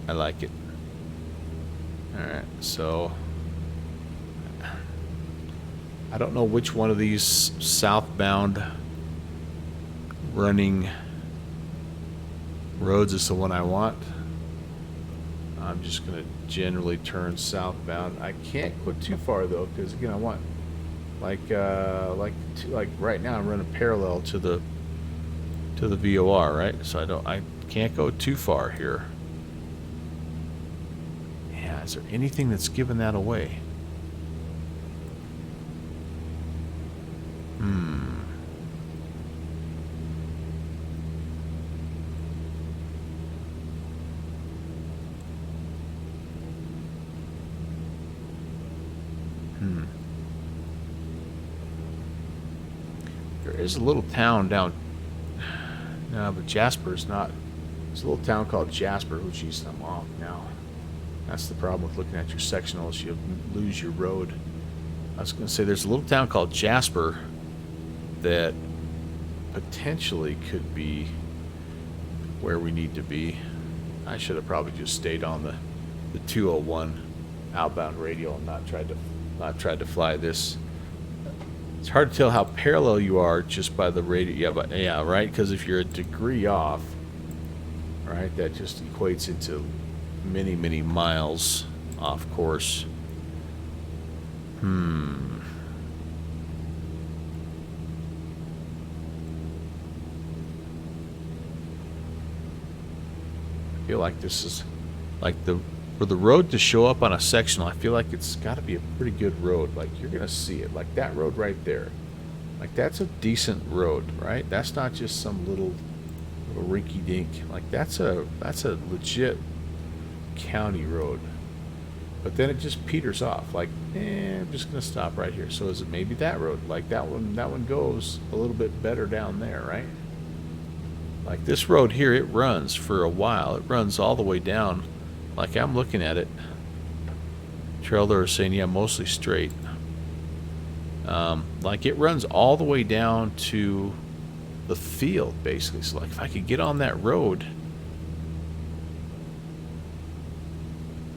I like it. All right, so I don't know which one of these southbound running roads is the one I want. I'm just going to generally turn southbound. I can't go too far though, because again, I want like right now I'm running parallel to the VOR, right? So I can't go too far here. Yeah, is there anything that's giving that away? There is a little town down. No, but Jasper's not. There's a little town called Jasper. Oh, geez, I'm off now. That's the problem with looking at your sectionals. You lose your road. I was going to say there's a little town called Jasper that potentially could be where we need to be. I should have probably just stayed on the 201 outbound radio and not tried to fly this. It's hard to tell how parallel you are just by the radio. Yeah, right? Because if you're a degree off, right, that just equates into many, many miles off course. I feel like this is like for the road to show up on a sectional. I feel like it's got to be a pretty good road. Like, you're gonna see it, like that road right there. Like, that's a decent road, right? That's not just some little rinky-dink. Like, that's a legit county road. But then it just peters off. Like, I'm just gonna stop right here. So is it maybe that road? Like that one goes a little bit better down there, right? Like this road here, it runs for a while. It runs all the way down. Like, I'm looking at it. Trailer is saying, yeah, mostly straight. Like, it runs all the way down to the field, basically. So, like, if I could get on that road,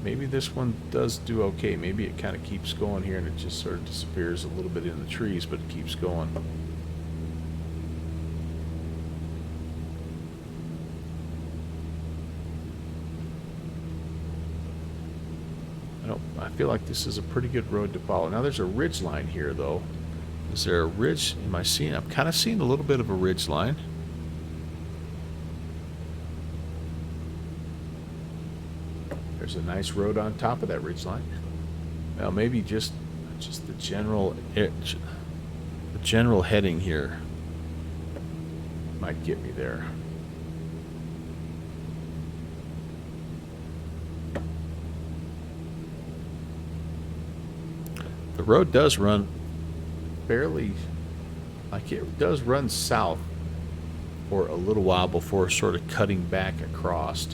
maybe this one does do okay. Maybe it kind of keeps going here, and it just sort of disappears a little bit in the trees, but it keeps going. I feel like this is a pretty good road to follow. Now there's a ridge line here though. Is there a ridge? Am I seeing? I'm kind of seeing a little bit of a ridge line. There's a nice road on top of that ridge line. Well, maybe just the general heading here might get me there. The road does run fairly, like, it does run south for a little while before sort of cutting back across.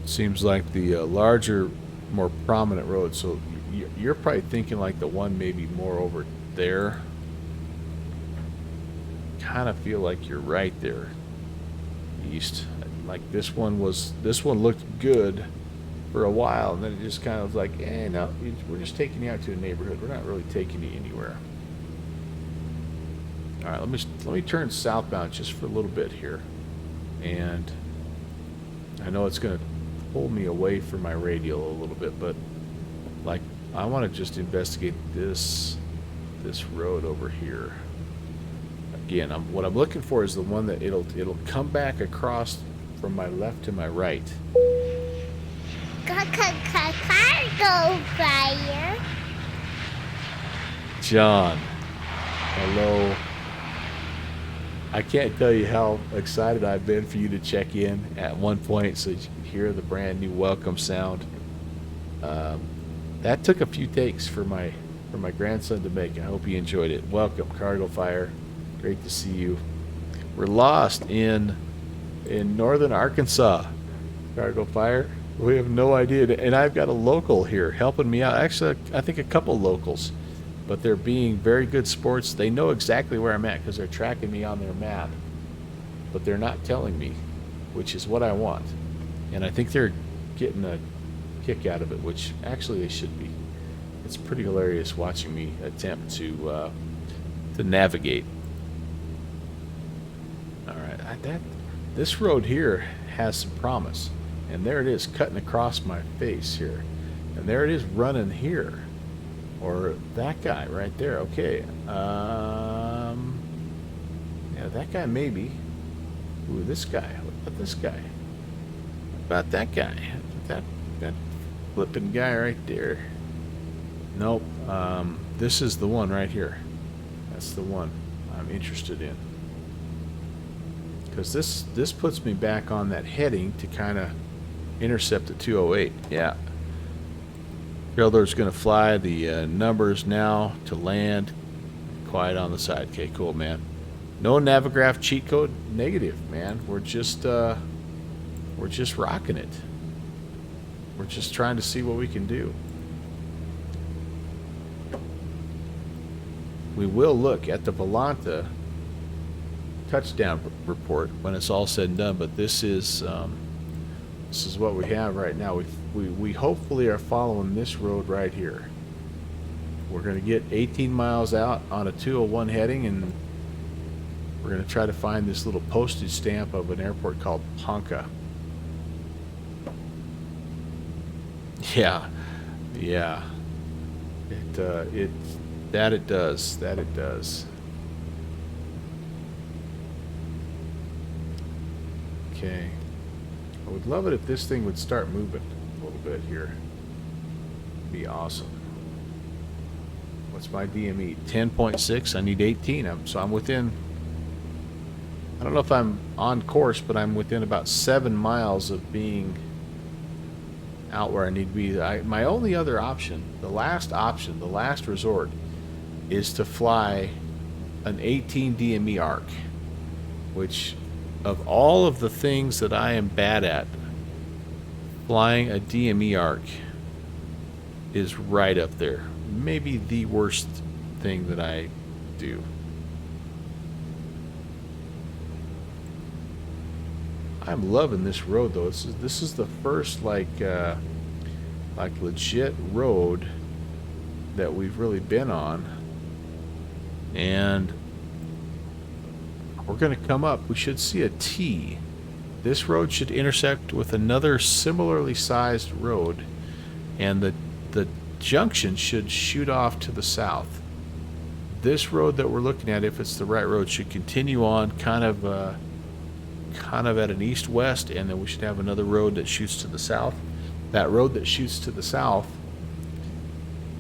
Seems like the larger, more prominent road, so you're probably thinking like the one maybe more over there. Kind of feel like you're right there, east. Like this one looked good for a while, and then it just kind of was like, no, we're just taking you out to a neighborhood. We're not really taking you anywhere. All right, let me turn southbound just for a little bit here, and I know it's going to pull me away from my radial a little bit, but like I want to just investigate this road over here. Again, what I'm looking for is the one that it'll come back across from my left to my right. Cargo fire. John, hello. I can't tell you how excited I've been for you to check in at one point so you can hear the brand new welcome sound. That took a few takes for my grandson to make. I hope he enjoyed it. Welcome, Cargo Fire. Great to see you. We're lost in northern Arkansas, Cargo Fire. We have no idea. And I've got a local here helping me out. Actually, I think a couple locals. But they're being very good sports. They know exactly where I'm at because they're tracking me on their map. But they're not telling me, which is what I want. And I think they're getting a kick out of it, which actually they should be. It's pretty hilarious watching me attempt to navigate. All right, this road here has some promise. And there it is cutting across my face here. And there it is running here. Or that guy right there. Okay. Yeah, that guy maybe. Ooh, this guy. What about this guy? What about that guy? That flipping guy right there. Nope. This is the one right here. That's the one I'm interested in. Because this puts me back on that heading to kind of intercept the 208. Yeah. Trailer's going to fly the numbers now to land. Quiet on the side. Okay, cool, man. No Navigraph cheat code. Negative, man. We're just rocking it. We're just trying to see what we can do. We will look at the Volanta touchdown report when it's all said and done, but this is what we have right now. We hopefully are following this road right here. We're going to get 18 miles out on a 201 heading, and we're going to try to find this little postage stamp of an airport called Ponca. Yeah. It does. Okay. I would love it if this thing would start moving a little bit here. It'd be awesome. What's my DME? 10.6. I need 18. So I'm within, I don't know if I'm on course, but I'm within about 7 miles of being out where I need to be. My only other option, the last resort, is to fly an 18 DME arc, which, of all of the things that I am bad at, flying a DME arc is right up there. Maybe the worst thing that I do. I'm loving this road though. This is the first like legit road that we've really been on, and we're going to come up. We should see a T. This road should intersect with another similarly sized road, and the junction should shoot off to the south. This road that we're looking at, if it's the right road, should continue on kind of at an east-west, and then we should have another road that shoots to the south. That road that shoots to the south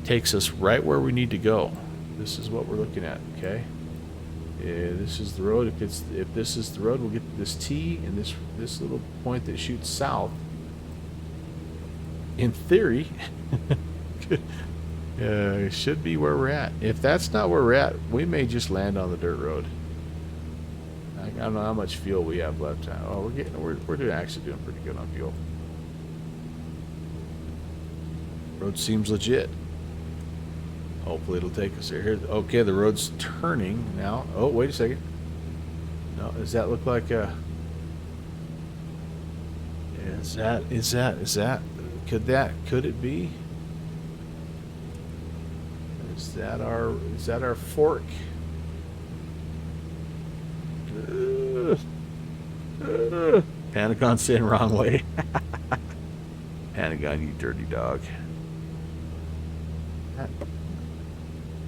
takes us right where we need to go. This is what we're looking at, okay? This is the road. If this is the road, we'll get this T and this little point that shoots south. In theory, it should be where we're at. If that's not where we're at, we may just land on the dirt road. I don't know how much fuel we have left. Oh, we're actually doing pretty good on fuel. Road seems legit. Hopefully it'll take us there. Here, okay, the road's turning now. Oh, wait a second. No, does that look like a... Is that... Could it be? Is that our fork? Pentagon saying wrong way. Pentagon, you dirty dog.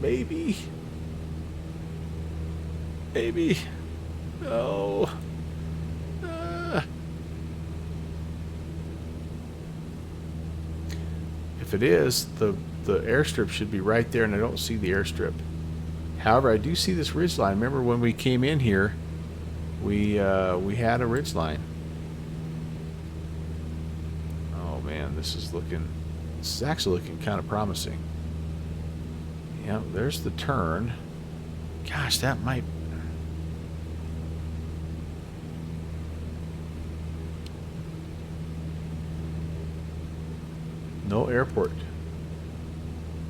Maybe. No. If it is, the airstrip should be right there, and I don't see the airstrip. However, I do see this ridge line. Remember when we came in here, we had a ridge line. Oh man, this is actually looking kind of promising. Yeah, there's the turn. Gosh, that might... No airport.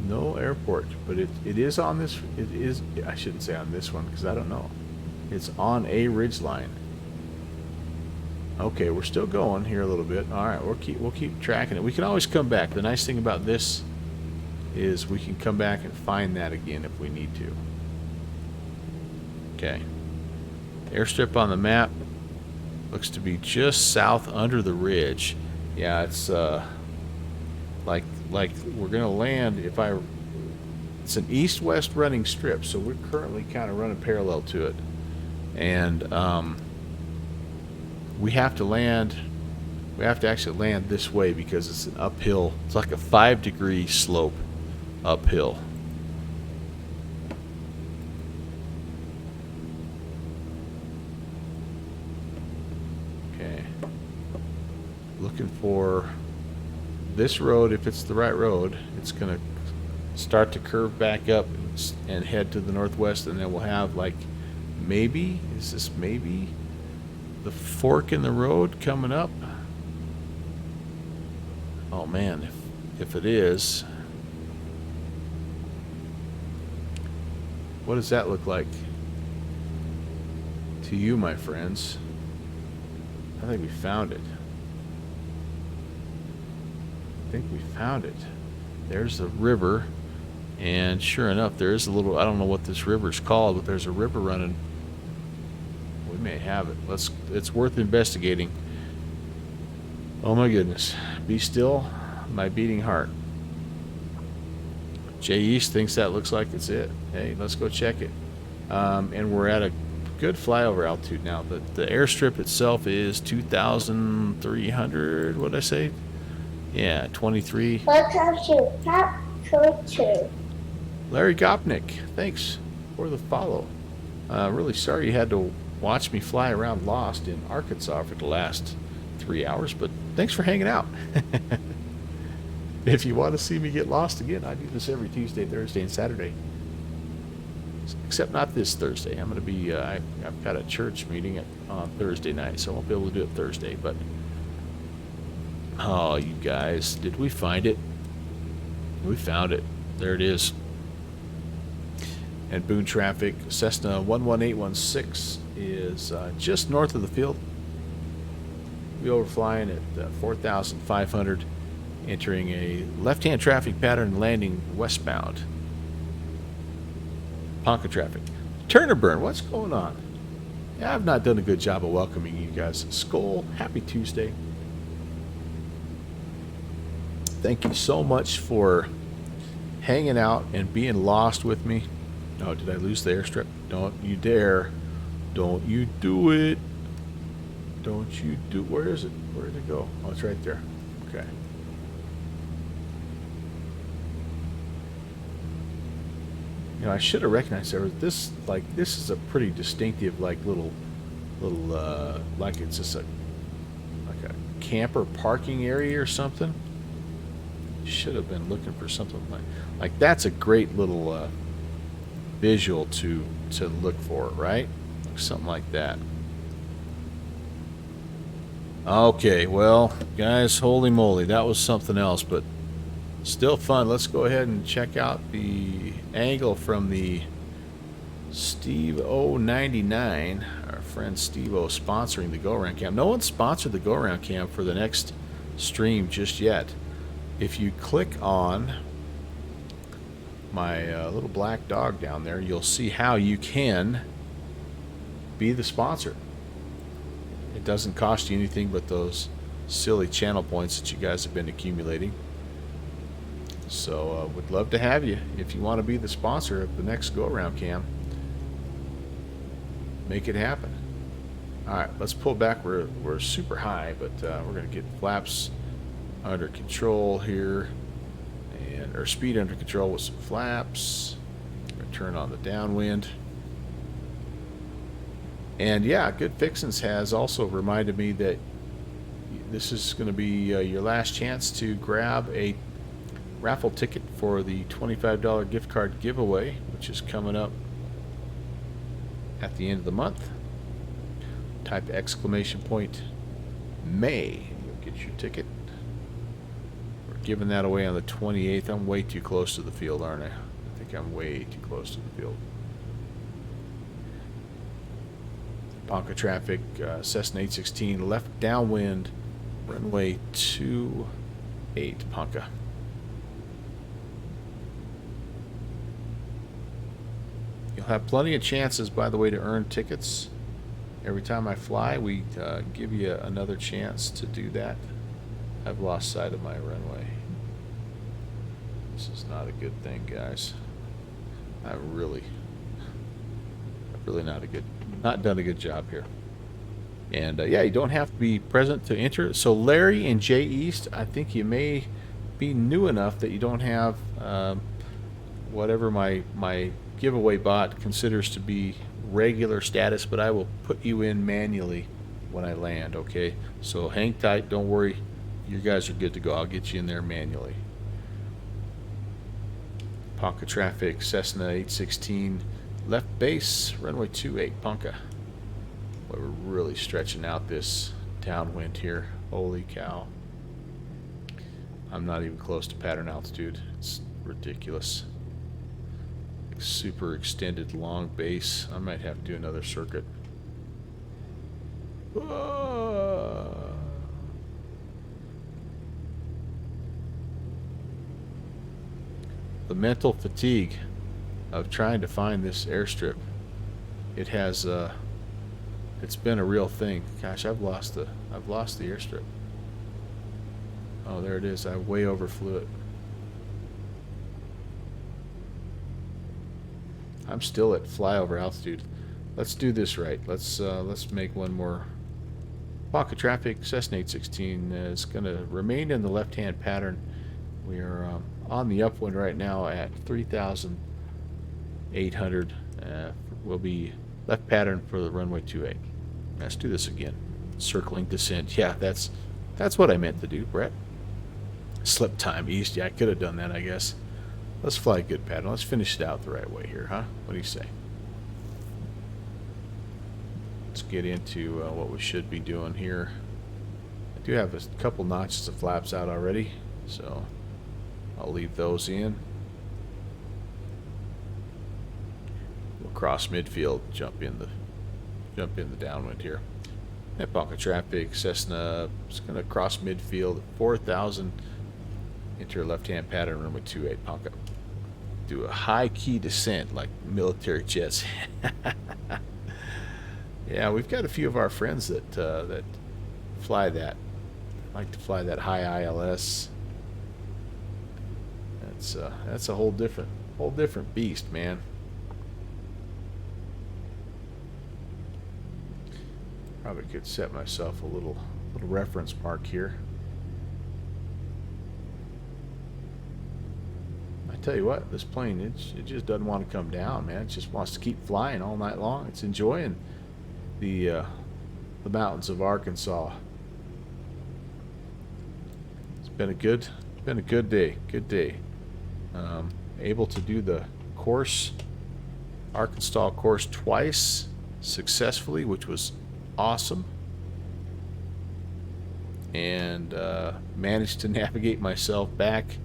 No airport, but it is on this. It is. I shouldn't say on this one because I don't know. It's on a ridge line. Okay, we're still going here a little bit. All right, we'll keep tracking it. We can always come back. The nice thing about this is we can come back and find that again if we need to. Okay. Airstrip on the map looks to be just south under the ridge. Yeah, it's like we're gonna land it's an east-west running strip, so we're currently kind of running parallel to it, and we have to actually land this way because it's an uphill. It's like a 5-degree slope uphill. Okay, looking for this road. If it's the right road, it's gonna start to curve back up and head to the northwest, and then we'll have like maybe the fork in the road coming up. Oh man, if it is, what does that look like to you, my friends? I think we found it. There's the river, and sure enough, there is a little, I don't know what this river's called, but there's a river running. We may have it. It's worth investigating. Oh my goodness. Be still, my beating heart. Jay East thinks that looks like it's it. Hey, let's go check it. And we're at a good flyover altitude now. The airstrip itself is 2,300, what did I say? Yeah, 23. Welcome to Top 22. Larry Gopnik, thanks for the follow. Really sorry you had to watch me fly around lost in Arkansas for the last 3 hours, but thanks for hanging out. If you want to see me get lost again, I do this every Tuesday, Thursday, and Saturday. Except not this Thursday. I'm going to be, I've got a church meeting on Thursday night, so I won't be able to do it Thursday, but... Oh, you guys, did we find it? We found it. There it is. And Boone traffic, Cessna 11816 is just north of the field. We overflying at 4,500, entering a left-hand traffic pattern, landing westbound. Ponca traffic. Turner burn, what's going on? Yeah, I've not done a good job of welcoming you guys. Skull, happy Tuesday. Thank you so much for hanging out and being lost with me. Oh, did I lose the airstrip? Don't you dare. Don't you do it. Don't you do... Where is it? Where did it go? Oh, it's right there. Okay. You know, I should have recognized there was this, like, this is a pretty distinctive, like, little, like it's just like a camper parking area or something. Should have been looking for something like that's a great little visual to look for, right? Something like that. Okay, well, guys, holy moly, that was something else, but Still fun. Let's go ahead and check out the angle from the Steve 099. Our friend Steve O sponsoring the go-around cam. No one sponsored the go-around cam for the next stream just yet. If you click on my little black dog down there, you'll see how you can be the sponsor. It doesn't cost you anything but those silly channel points that you guys have been accumulating. So would love to have you if you want to be the sponsor of the next go-around cam. Make it happen. Alright, let's pull back. We're super high, but we're going to get flaps under control here, and our speed under control with some flaps. Turn on the downwind. And yeah, Good Fixins has also reminded me that this is going to be your last chance to grab a raffle ticket for the $25 gift card giveaway, which is coming up at the end of the month. Type !May. You'll get your ticket. We're giving that away on the 28th. I'm way too close to the field, aren't I? I think I'm way too close to the field. Ponca traffic, Cessna 816, left downwind, runway 28, Ponca. You'll have plenty of chances, by the way, to earn tickets. Every time I fly, we give you another chance to do that. I've lost sight of my runway. This is not a good thing, guys. I've really not done a good job here. And yeah, you don't have to be present to enter. So Larry and Jay East, I think you may be new enough that you don't have whatever my giveaway bot considers to be regular status, but I will put you in manually when I land, okay? So hang tight, don't worry, you guys are good to go. I'll get you in there manually. Ponca traffic, Cessna 816, left base, runway 28, Ponca. Boy, we're really stretching out this downwind here. Holy cow. I'm not even close to pattern altitude. It's ridiculous. Super extended long base. I might have to do another circuit. The mental fatigue of trying to find this airstrip. It has it's been a real thing. Gosh, I've lost the airstrip. Oh, there it is. I way overflew it. I'm still at flyover altitude. Let's do this right. Let's make one more. Ponca traffic, Cessna 816 is going to remain in the left-hand pattern. We are on the upwind right now at 3,800. Will be left pattern for the runway 28. Let's do this again. Circling descent. Yeah, that's what I meant to do, Brett. Slip time east. Yeah, I could have done that, I guess. Let's fly a good pattern. Let's finish it out the right way here, huh? What do you say? Let's get into what we should be doing here. I do have a couple notches of flaps out already, so I'll leave those in. We'll cross midfield, jump in the downwind here. At Ponca traffic, Cessna is going to cross midfield at 4,000. Enter left-hand pattern, runway 28, Ponca. Do a high-key descent like military jets. Yeah, we've got a few of our friends that that fly that. Like to fly that high ILS. That's a whole different beast, man. Probably could set myself a little reference mark here. I tell you what, this plane, it just doesn't want to come down, man. It just wants to keep flying all night long. It's enjoying the mountains of Arkansas. It's been a good day. Good day. Able to do the course, Arkansas course, twice successfully, which was awesome. And managed to navigate myself back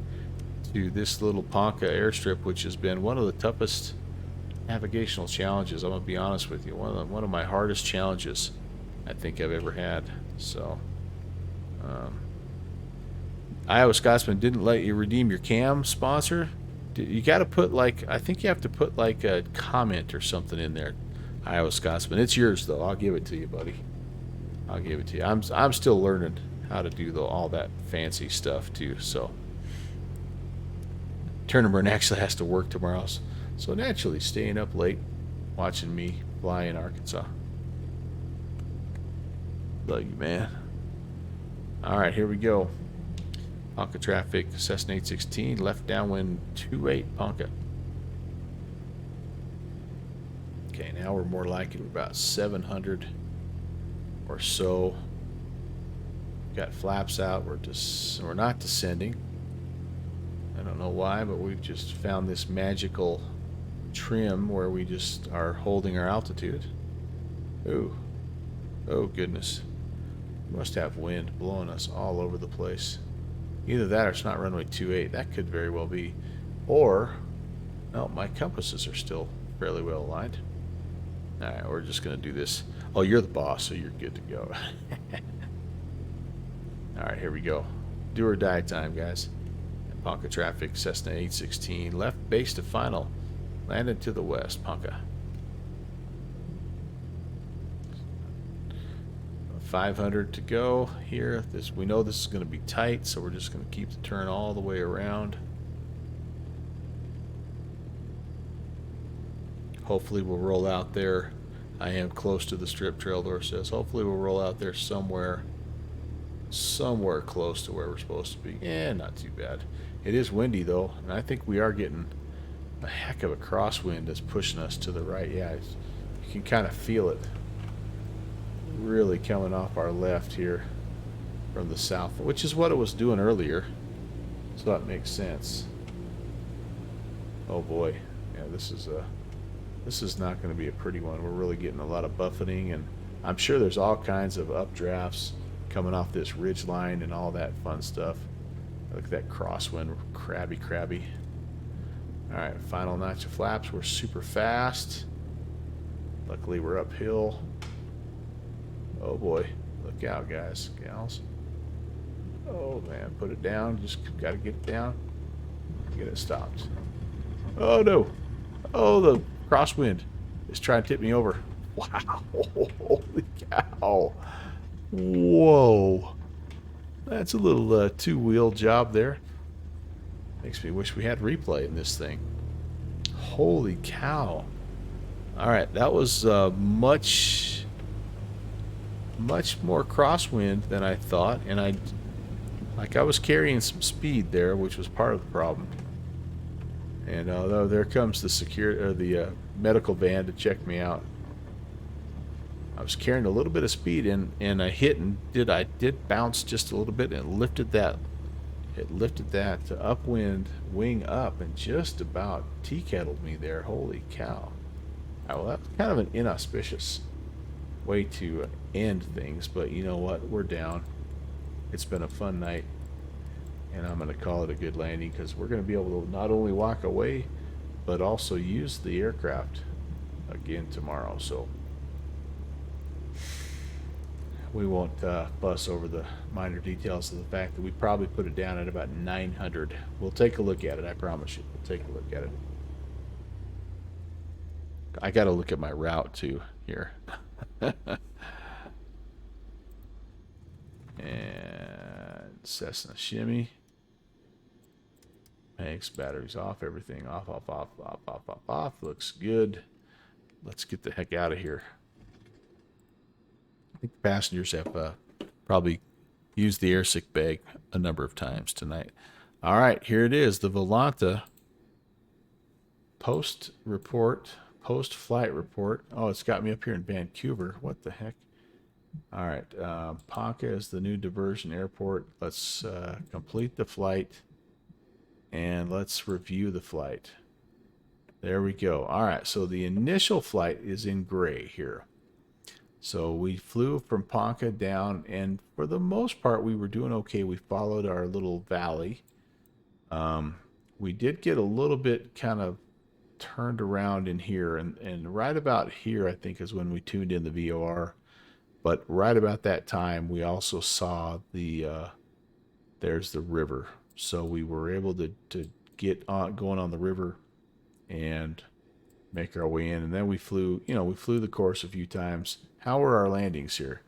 to this little Ponca airstrip, which has been one of the toughest navigational challenges. I'm gonna be honest with you, one of my hardest challenges I think I've ever had. So, Iowa Scotsman didn't let you redeem your cam sponsor. You got to put like, I think you have to put like a comment or something in there, Iowa Scotsman. It's yours though. I'll give it to you, buddy. I'll give it to you. I'm still learning how to do all that fancy stuff too. So, tournament actually has to work tomorrow, so naturally staying up late, watching me fly in Arkansas. Love you, man. All right, here we go. Ponca traffic, Cessna 816, left downwind 28, Ponca. Okay, now we're more like it, about 700 or so. Got flaps out, we're not descending. I don't know why, but we've just found this magical trim where we just are holding our altitude. Ooh. Oh goodness. We must have wind blowing us all over the place. Either that or it's not runway 28. That could very well be. Or, no, my compasses are still fairly well aligned. Alright, we're just going to do this. Oh, you're the boss, so you're good to go. Alright, here we go. Do or die time, guys. Ponca traffic, Cessna 816. Left base to final. Landed to the west, Ponca. 500 to go here. We know this is going to be tight, so we're just going to keep the turn all the way around. Hopefully we'll roll out there. I am close to the strip, Trail Door says. Hopefully we'll roll out there somewhere close to where we're supposed to be. Yeah, not too bad. It is windy though, and I think we are getting a heck of a crosswind that's pushing us to the right. Yeah, you can kind of feel it really coming off our left here from the south, which is what it was doing earlier, so that makes sense. Oh boy, yeah, this is not going to be a pretty one. We're really getting a lot of buffeting, and I'm sure there's all kinds of updrafts coming off this ridge line and all that fun stuff. Look at that crosswind, crabby. All right, final notch of flaps. We're super fast. Luckily we're uphill. Oh boy, look out, guys, gals. Oh man, put it down. Just got to get it down. Get it stopped. Oh no. Oh, the crosswind is trying to tip me over. Wow. Holy cow. Whoa. That's a little two-wheel job there. Makes me wish we had replay in this thing. Holy cow. All right, that was much more crosswind than I thought, and I was carrying some speed there, which was part of the problem. And although there comes the medical van to check me out, I was carrying a little bit of speed, and I hit and did bounce just a little bit, and it lifted that upwind wing up and just about tea-kettled me there. Holy cow. All right, well, that's kind of an inauspicious way to end things, but you know what, we're down. It's been a fun night, and I'm going to call it a good landing, because we're going to be able to not only walk away but also use the aircraft again tomorrow. So we won't fuss over the minor details of the fact that we probably put it down at about 900. We'll take a look at it, I promise you. We'll take a look at it. I got to look at my route too here. And Cessna shimmy. Makes batteries off, everything off. Looks good. Let's get the heck out of here. I think the passengers have probably used the airsick bag a number of times tonight. All right, here it is, the Volanta post-flight report. Oh, it's got me up here in Vancouver. What the heck? All right, Ponca is the new diversion airport. Let's complete the flight, and let's review the flight. There we go. All right, so the initial flight is in gray here. So we flew from Ponca down, and for the most part, we were doing okay. We followed our little valley. we did get a little bit kind of turned around in here, and right about here I think is when we tuned in the VOR. But right about that time we also saw the there's the river, so we were able to get on going on the river and make our way in. And then we flew the course a few times. How were our landings here?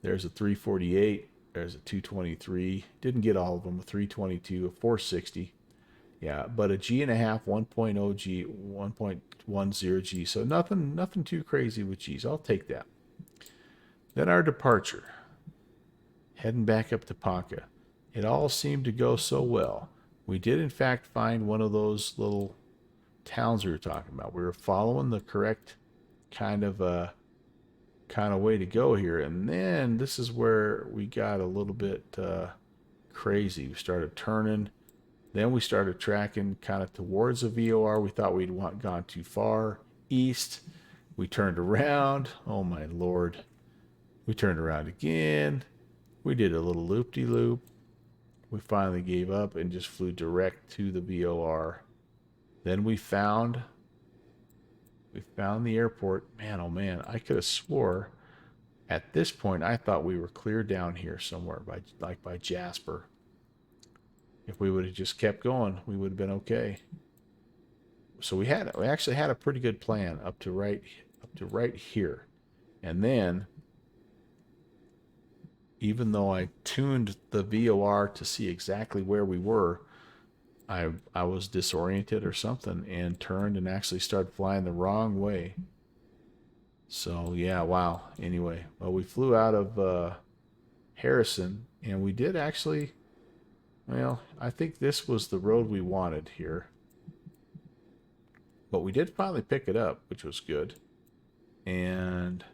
There's a 348, there's a 223, didn't get all of them, a 322, a 460. Yeah, but a G and a half, 1.0 G, 1.10 G. So nothing too crazy with G's. I'll take that. Then our departure, heading back up to Ponca. It all seemed to go so well. We did in fact find one of those little towns we were talking about. We were following the correct kind of way to go here, and then this is where we got a little bit crazy. We started turning. Then we started tracking kind of towards the VOR. We thought we'd gone too far east. We turned around. Oh my Lord. We turned around again. We did a little loop-de-loop. We finally gave up and just flew direct to the VOR. Then we found the airport. Man, oh man, I could have swore at this point I thought we were clear down here somewhere by Jasper. If we would have just kept going, we would have been okay. So we actually had a pretty good plan up to right here. And then, even though I tuned the VOR to see exactly where we were, I was disoriented or something and turned and actually started flying the wrong way. So yeah, wow. Anyway, well, we flew out of Harrison, and we did actually. Well, I think this was the road we wanted here. But we did finally pick it up, which was good. And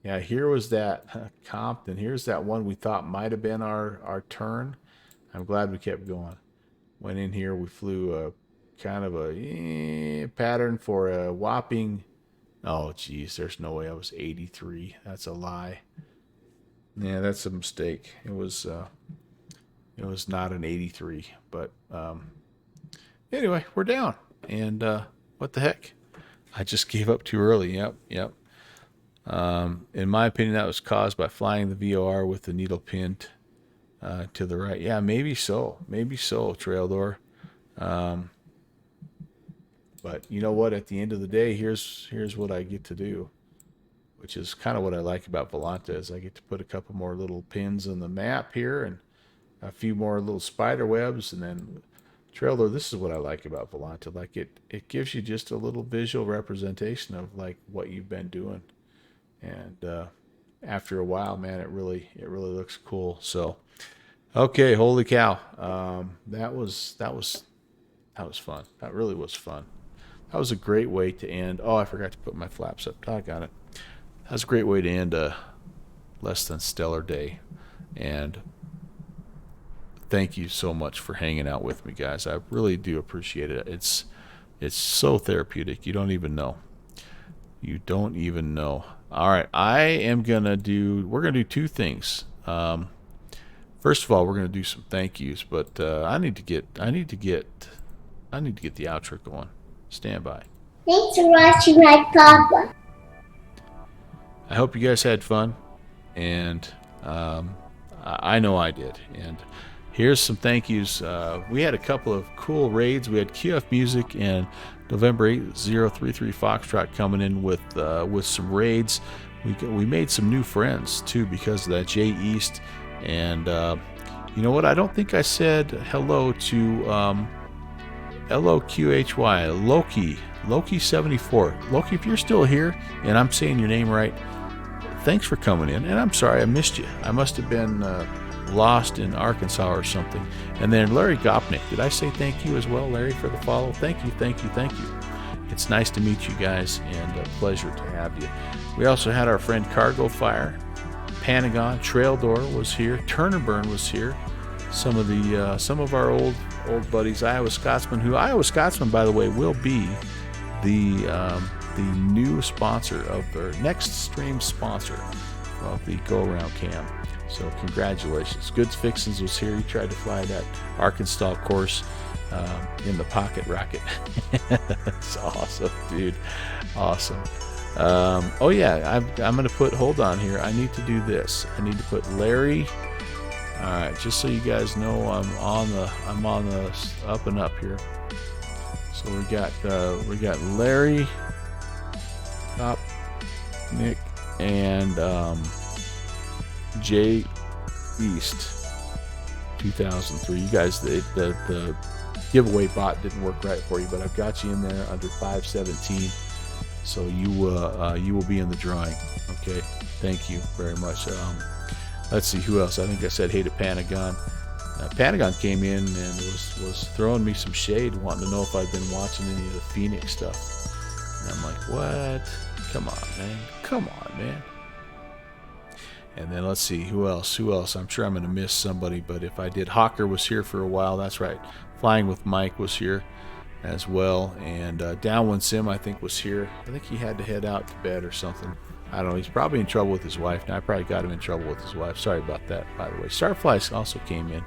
yeah, here was that Compton. Here's that one we thought might have been our turn. I'm glad we kept going. Went in here, we flew a kind of a pattern for a whopping, oh geez, there's no way I was 83. That's a lie. Yeah, that's a mistake. It was not an 83, but anyway, we're down. And what the heck? I just gave up too early. Yep. In my opinion, that was caused by flying the VOR with the needle pinned to the right. Yeah, maybe so, Trail Door. But you know what? At the end of the day, here's what I get to do, which is kind of what I like about Volanta, is I get to put a couple more little pins on the map here and a few more little spider webs, and then Trail Door. This is what I like about Volanta. Like it gives you just a little visual representation of like what you've been doing, and after a while, man, it really looks cool. So, okay, holy cow, that was fun. That really was fun. That was a great way to end. Oh, I forgot to put my flaps up. I got it. That was a great way to end a less than stellar day, and thank you so much for hanging out with me, guys. I really do appreciate it. It's so therapeutic. You don't even know. All right, we're gonna do two things. First of all, we're gonna do some thank yous, but I need to get the outro going. Stand by. Thanks for watching my papa. I hope you guys had fun, and I know I did. And here's some thank yous. We had a couple of cool raids. We had QF Music and November 8033 Foxtrot coming in with some raids. We made some new friends too because of that. Jay East, and you know what? I don't think I said hello to LOQHY Loki 74. Loki, if you're still here and I'm saying your name right, thanks for coming in. And I'm sorry I missed you. I must have been lost in Arkansas or something. And then Larry Gopnik, did I say thank you as well, Larry, for the follow? Thank you. It's nice to meet you guys, and a pleasure to have you. We also had our friend Cargo Fire, Panagon, Trail Door was here, Turnerburn was here, some of our old buddies, Iowa Scotsman, Iowa Scotsman, by the way, will be the new sponsor of our next stream sponsor of the Go Around Cam. So congratulations. Goods Fixins was here. He tried to fly that Arkansas course. in the pocket rocket. That's awesome, dude. Awesome. Oh yeah, I'm gonna put. Hold on here. I need to do this. I need to put Larry. All right, just so you guys know, I'm on the up and up here. So we got Larry, Top, Nick, and Jay East 2003. You guys, the giveaway bot didn't work right for you, but I've got you in there under 517, so you will be in the drawing. Okay, thank you very much. Let's see who else. I think I said hey to Panagon. Panagon came in and was throwing me some shade, wanting to know if I'd been watching any of the Phoenix stuff. And I'm like, what? Come on, man. And then let's see who else. I'm sure I'm going to miss somebody, but if I did, Hawker was here for a while. That's right. Flying with Mike was here as well, and Downwind Sim I think was here. I think he had to head out to bed or something. I don't know. He's probably in trouble with his wife. Now I probably got him in trouble with his wife. Sorry about that, by the way. Starfly also came in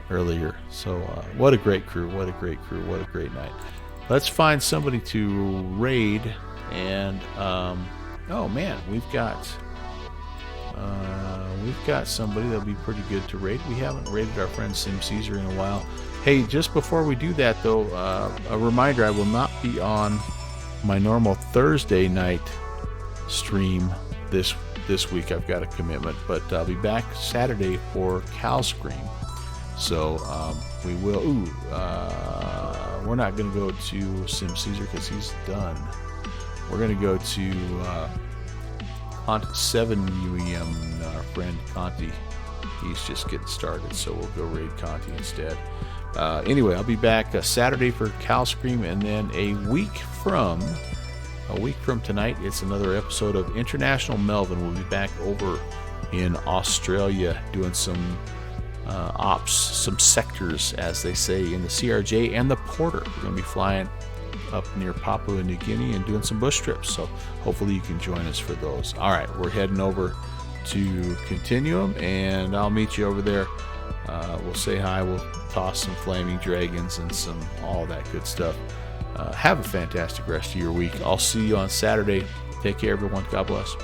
earlier. So what a great crew. What a great crew. What a great night. Let's find somebody to raid. And oh man, we've got somebody that'll be pretty good to raid. We haven't raided our friend Sim Caesar in a while. Hey, just before we do that though, a reminder: I will not be on my normal Thursday night stream this week. I've got a commitment, but I'll be back Saturday for Cal Scream. So we will. We're not going to go to Sim Caesar because he's done. We're going to go to 7 UEM. Our friend Conti, he's just getting started, so we'll go raid Conti instead. Anyway, I'll be back Saturday for Cal Scream, and then a week from tonight, it's another episode of International Melvin. We'll be back over in Australia doing some ops, some sectors, as they say, in the CRJ and the Porter. We're going to be flying up near Papua New Guinea and doing some bush trips, so hopefully you can join us for those. All right, we're heading over to Continuum, and I'll meet you over there. We'll say hi, we'll toss some flaming dragons and some all that good stuff. Have a fantastic rest of your week. I'll see you on Saturday. Take care, everyone. God bless.